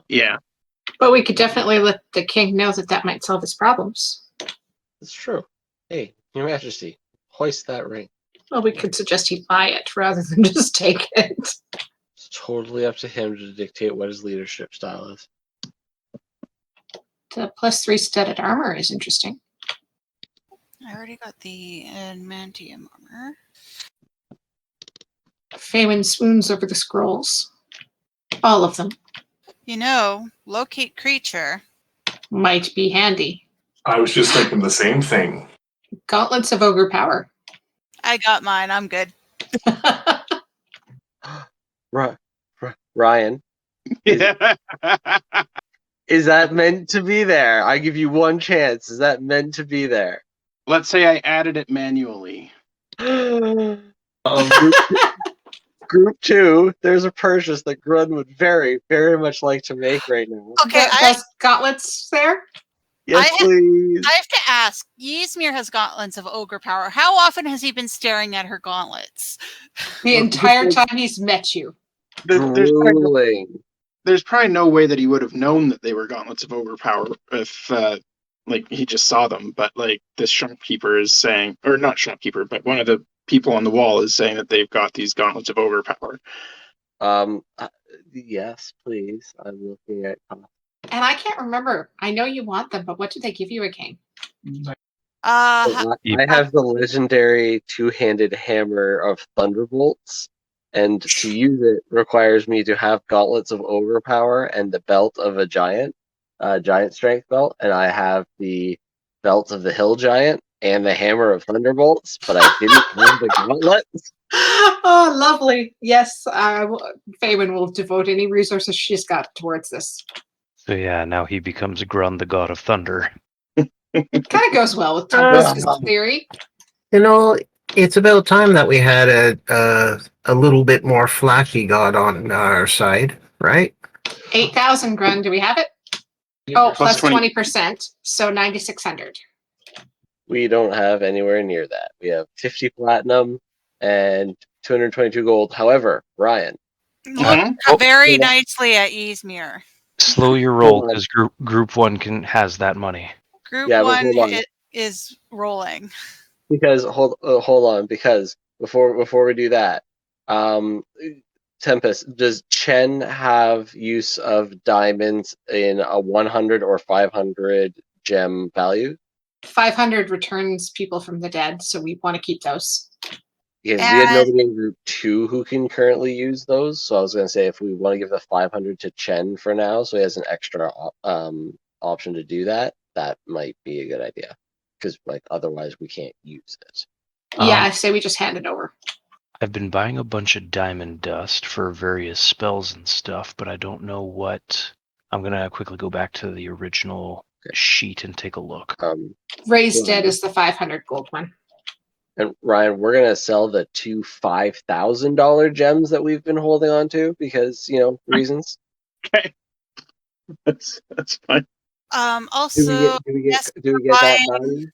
Yeah. But we could definitely let the king know that might solve his problems. It's true. Hey, Your Majesty, hoist that ring. Well, we could suggest he buy it rather than just take it. It's totally up to him to dictate what his leadership style is. The +3 studded armor is interesting. I already got the adamantium armor. Faewyn swoons over the scrolls. All of them. Locate creature. Might be handy. I was just thinking the same thing. Gauntlets of ogre power. I got mine. I'm good. Ryan. Is that meant to be there? I give you one chance. Is that meant to be there? Let's say I added it manually. Group 2, there's a purchase that Grun would very, very much like to make right now. Okay, Those gauntlets there? Yes, please. I have to ask, Ysmyr has gauntlets of ogre power. How often has he been staring at her gauntlets? The entire time he's met you. Drooling. There's probably no way that he would have known that they were gauntlets of ogre power if like he just saw them. But like this shopkeeper is saying, or not shopkeeper, but one of the people on the wall is saying that they've got these gauntlets of ogre power. Yes, please. I'm looking at. And I can't remember. I know you want them, but what did they give you again? I have the legendary two-handed hammer of thunderbolts, and to use it requires me to have gauntlets of ogre power and the belt of a giant strength belt, and I have the belt of the hill giant and the hammer of thunderbolts, but I didn't have the gauntlets. Oh, lovely. Yes, Faewyn will devote any resources she's got towards this. So yeah, now he becomes Grun, the god of thunder. Kind of goes well with Tempus' theory. You know, it's about time that we had a little bit more flashy god on our side, right? 8,000 Grun. Do we have it? Oh, plus 20%, so 9,600. We don't have anywhere near that. We have 50 platinum and 222 gold. However, Ryan. Look very nicely at Ysmyr. Slow your roll, because group 1 has that money. Group 1 is rolling. Because hold on, because before we do that, Tempus, does Chen have use of diamonds in a 100 or 500 gem value? 500 returns people from the dead, so we want to keep those. Because we had nobody in group 2 who can currently use those, so I was going to say if we want to give the 500 to Chen for now, so he has an extra option to do that, that might be a good idea. Because like otherwise we can't use it. Yeah, I say we just hand it over. I've been buying a bunch of diamond dust for various spells and stuff, but I don't know what. I'm gonna quickly go back to the original sheet and take a look. Raised Dead is the 500 gold one. And Ryan, we're gonna sell the two $5,000 gems that we've been holding on to because reasons. Okay, that's fine. Also, do we get that value?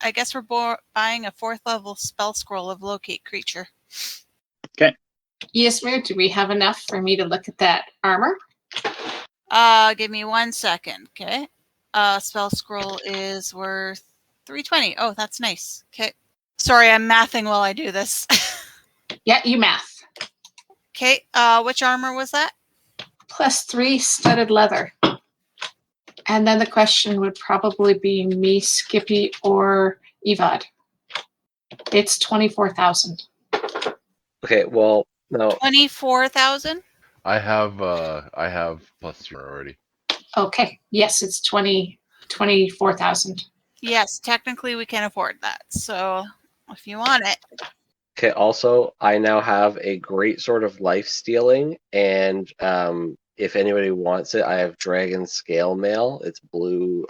I guess we're buying a 4th level spell scroll of locate creature. Okay. Ysmyr, do we have enough for me to look at that armor? Give me 1 second. Okay. Spell scroll is worth 320. Oh, that's nice. Okay. Sorry, I'm mathing while I do this. Yeah, you math. Okay. Which armor was that? +3 studded leather. And then the question would probably be me, Skippy, or Evad. It's 24,000. Okay, well, no. 24,000? I have +2 already. Okay, yes, it's 24,000. Yes, technically we can afford that. So if you want it. Okay, also, I now have a great sort of life stealing, and if anybody wants it, I have dragon scale mail. It's blue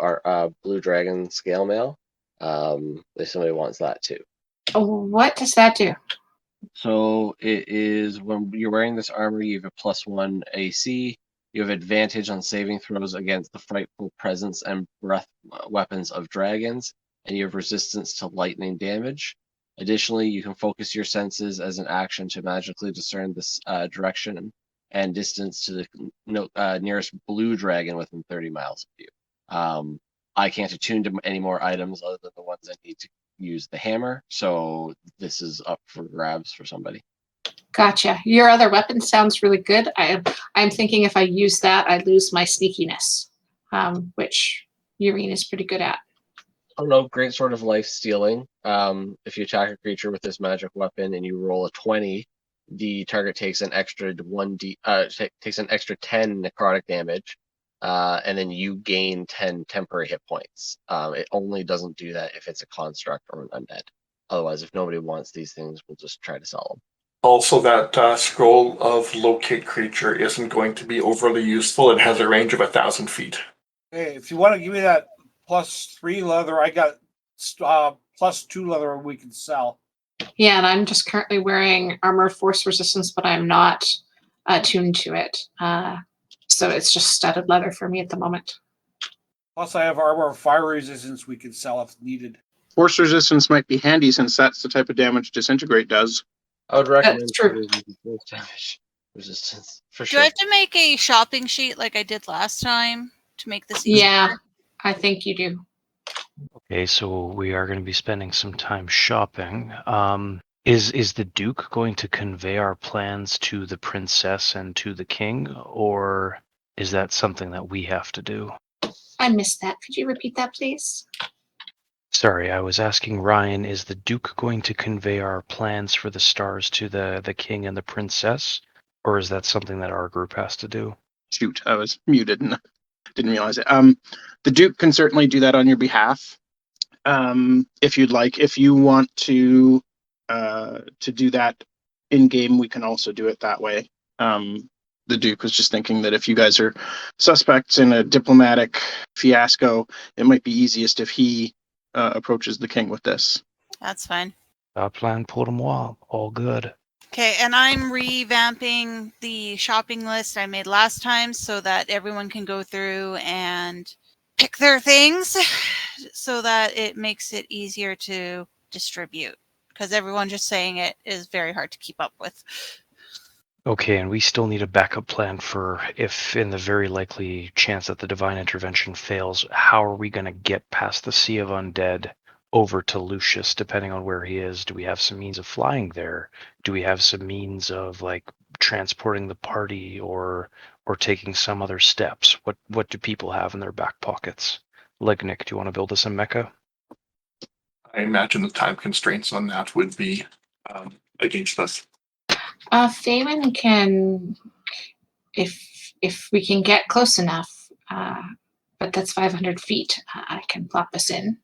dragon scale mail. If somebody wants that too. What does that do? So it is when you're wearing this armor, you have a +1 AC. You have advantage on saving throws against the frightful presence and breath weapons of dragons, and you have resistance to lightning damage. Additionally, you can focus your senses as an action to magically discern this direction and distance to the nearest blue dragon within 30 miles of you. I can't attune to any more items other than the ones I need to use the hammer, so this is up for grabs for somebody. Gotcha. Your other weapon sounds really good. I'm thinking if I use that, I lose my sneakiness, which Yaereene is pretty good at. Oh no, great sort of life stealing. If you attack a creature with this magic weapon and you roll a 20, the target takes an extra 10 necrotic damage, and then you gain 10 temporary hit points. It only doesn't do that if it's a construct or an undead. Otherwise, if nobody wants these things, we'll just try to sell them. Also, that scroll of locate creature isn't going to be overly useful. It has a range of 1,000 feet. Hey, if you want to give me that +3 leather, I got +2 leather we can sell. Yeah, and I'm just currently wearing armor of force resistance, but I'm not attuned to it. So it's just studded leather for me at the moment. Plus, I have armor of fire resistance we can sell if needed. Force resistance might be handy since that's the type of damage disintegrate does. I would recommend That's true. force damage resistance for Do sure. I have to make a shopping sheet like I did last time to make this easier? Yeah, I think you do. Okay, so we are going to be spending some time shopping. Is the Duke going to convey our plans to the princess and to the king, or is that something that we have to do? I missed that. Could you repeat that, please? Sorry, I was asking Ryan, is the Duke going to convey our plans for the stars to the king and the princess, or is that something that our group has to do? Shoot, I was muted and didn't realize it. The Duke can certainly do that on your behalf. If you'd like. If you want to do that in game, we can also do it that way. The Duke was just thinking that if you guys are suspects in a diplomatic fiasco, it might be easiest if he approaches the king with this. That's fine. Plan pour moi. All good. Okay, and I'm revamping the shopping list I made last time so that everyone can go through and pick their things so that it makes it easier to distribute. Because everyone just saying it is very hard to keep up with. Okay, and we still need a backup plan for if, in the very likely chance that the divine intervention fails, how are we going to get past the Sea of Undead over to Lucius, depending on where he is? Do we have some means of flying there? Do we have some means of, like, transporting the party or taking some other steps? What do people have in their back pockets? Lignyck, do you want to build us a mecha? I imagine the time constraints on that would be against us. Faewyn can, if we can get close enough, but that's 500 feet. I can plop us in,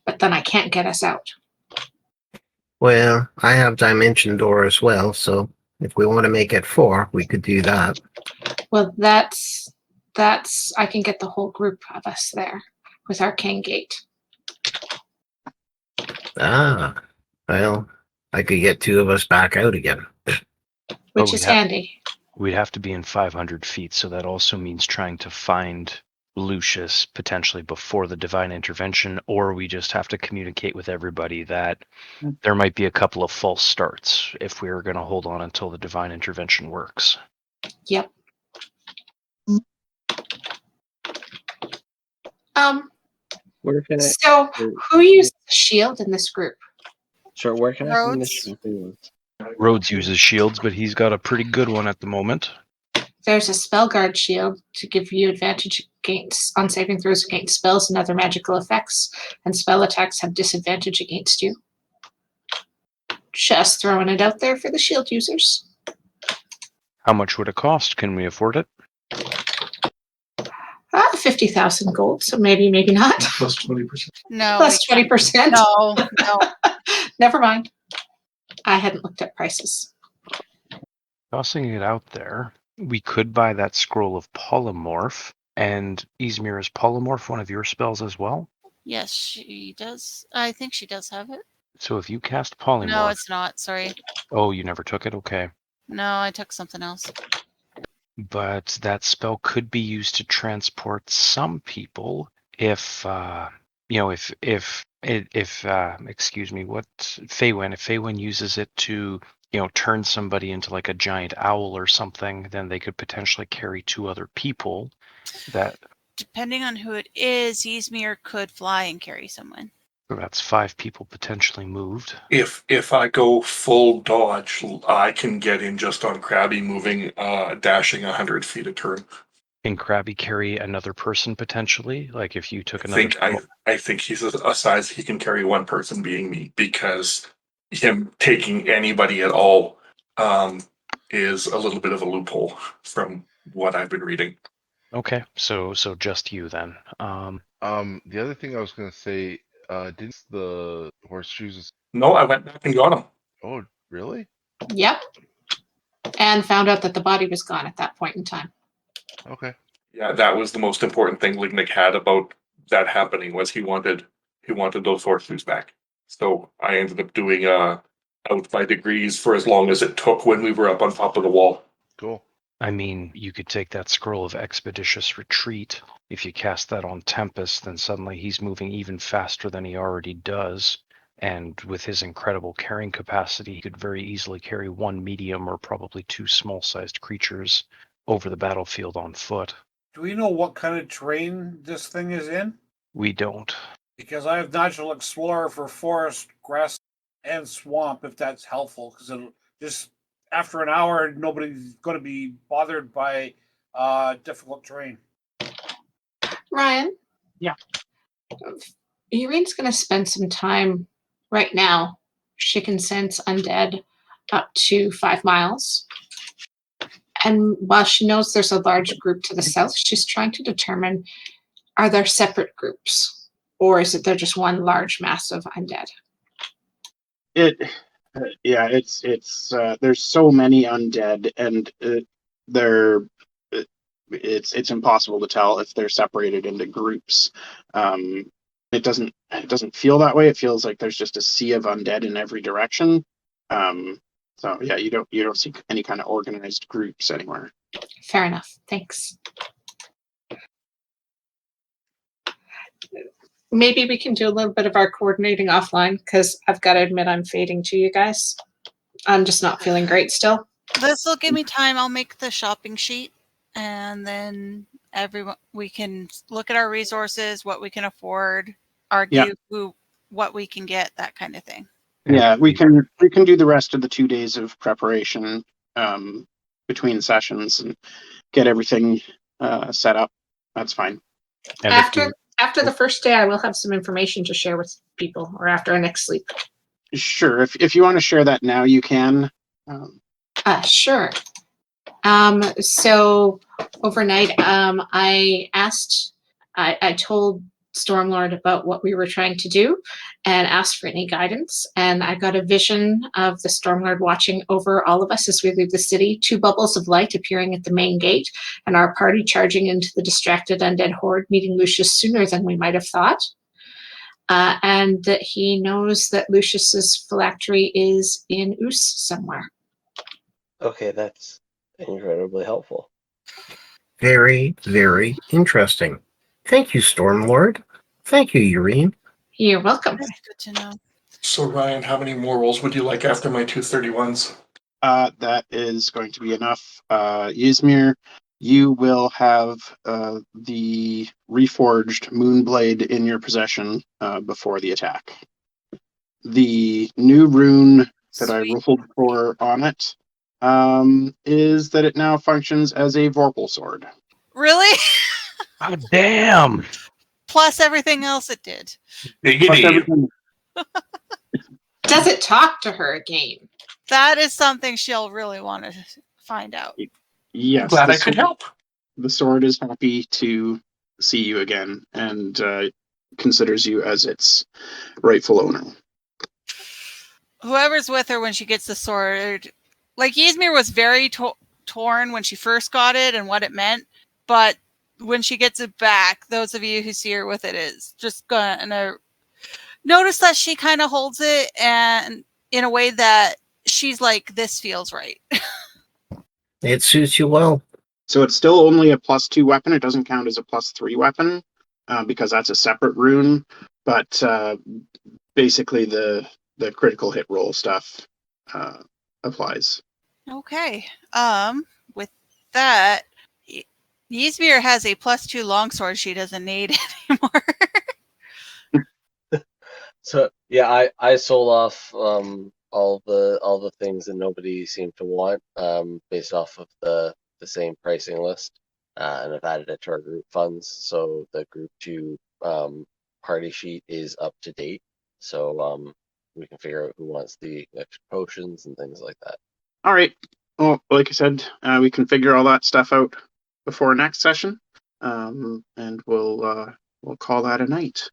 but then I can't get us out. Well, I have Dimension Door as well, so if we want to make it 4, we could do that. Well, that's I can get the whole group of us there with Arcane Gate. Ah, well, I could get 2 of us back out again. Which is handy. We'd have to be in 500 feet, so that also means trying to find Lucius potentially before the divine intervention, or we just have to communicate with everybody that there might be a couple of false starts if we are going to hold on until the divine intervention works. Yep. Where can I? So who uses the shield in this group? Sure, where can I find Rhodes? this shopping list? Rhodes uses shields, but he's got a pretty good one at the moment. There's a spell guard shield to give you advantage on saving throws against spells and other magical effects, and spell attacks have disadvantage against you. Just throwing it out there for the shield users. How much would it cost? Can we afford it? 50,000 gold, so maybe not. Plus 20%. No. Plus 20%. No. Never mind. I hadn't looked at prices. Tossing it out there, we could buy that scroll of polymorph. And Ysmyr, is polymorph one of your spells as well? Yes, she does. I think she does have it. So if you cast polymorph... No, it's not. Sorry. Oh, you never took it? Okay. No, I took something else. But that spell could be used to transport some people if excuse me, what Faewyn, if Faewyn uses it to, turn somebody into like a giant owl or something, then they could potentially carry 2 other people. That, depending on who it is, Ysmyr could fly and carry someone. so that's 5 people potentially moved. If I go full dodge, I can get in just on Krabby moving, dashing 100 feet a turn. Can Krabby carry another person potentially? Like if you took another... I think he's a size he can carry one person, being me, because him taking anybody at all is a little bit of a loophole from what I've been reading. Okay, so just you then. The other thing I was gonna say, didn't the horseshoes? No, I went back and got him. Oh, really? Yep. And found out that the body was gone at that point in time. Okay. Yeah, that was the most important thing Lignyck had about that happening, was he wanted those horseshoes back. So I ended up doing out by degrees for as long as it took when we were up on top of the wall. Cool. I mean, you could take that scroll of expeditious retreat. If you cast that on Tempus, then suddenly he's moving even faster than he already does. And with his incredible carrying capacity, he could very easily carry one medium or probably two small-sized creatures over the battlefield on foot. Do we know what kind of terrain this thing is in? We don't. Because I have Natural Explorer for forest, grass, and swamp, if that's helpful. Because it'll just after an hour, nobody's going to be bothered by difficult terrain. Ryan? Yeah. Yaerene's going to spend some time right now. She can sense undead up to 5 miles. And while she knows there's a large group to the south, she's trying to determine, are there separate groups? Or is it they're just one large mass of undead? There's so many undead, and it's impossible to tell if they're separated into groups. It doesn't feel that way. It feels like there's just a sea of undead in every direction. So yeah, you don't see any kind of organized groups anywhere. Fair enough. Thanks. Maybe we can do a little bit of our coordinating offline, because I've got to admit I'm fading to you guys. I'm just not feeling great still. This will give me time. I'll make the shopping sheet, and then we can look at our resources, what we can afford, argue what we can get, that kind of thing. Yeah, we can do the rest of the 2 days of preparation between sessions and get everything set up. That's fine. And After the first day, I will have some information to share with people, or after our next sleep. Sure, if you want to share that now, you can. Sure. So overnight, I told Stormlord about what we were trying to do and asked for any guidance. And I got a vision of the Stormlord watching over all of us as we leave the city, 2 bubbles of light appearing at the main gate, and our party charging into the distracted undead horde, meeting Lucius sooner than we might have thought. And that he knows that Lucius's phylactery is in Oos somewhere. Okay, that's incredibly helpful. Very, very interesting. Thank you, Stormlord. Thank you, Yaereene. You're welcome. That's good to know. So, Ryan, how many more rolls would you like after my 231s? That is going to be enough. Ysmyr, you will have the reforged Moonblade in your possession before the attack. The new rune that I rolled for on it is that it now functions as a Vorpal sword. Really? Oh, damn. Plus everything else it did. Diggity. Does it talk to her again? That is something she'll really want to find out. Yes. Glad I could help. The sword is happy to see you again and considers you as its rightful owner. Whoever's with her when she gets the sword, like Ysmyr was very torn when she first got it and what it meant, but when she gets it back, those of you who see her with it is just gonna notice that she kind of holds it and in a way that she's like, this feels right. It suits you well. So it's still only a +2 weapon. It doesn't count as a +3 weapon because that's a separate rune. But basically, the critical hit roll stuff applies. Okay. With that, Ysmyr has a +2 longsword she doesn't need anymore. So yeah, I sold off all the things that nobody seemed to want based off of the same pricing list, and I've added it to our group funds, so the group 2 party sheet is up to date. So we can figure out who wants the extra potions and things like that. All right. Well, like I said, we can figure all that stuff out before next session, and we'll call that a night.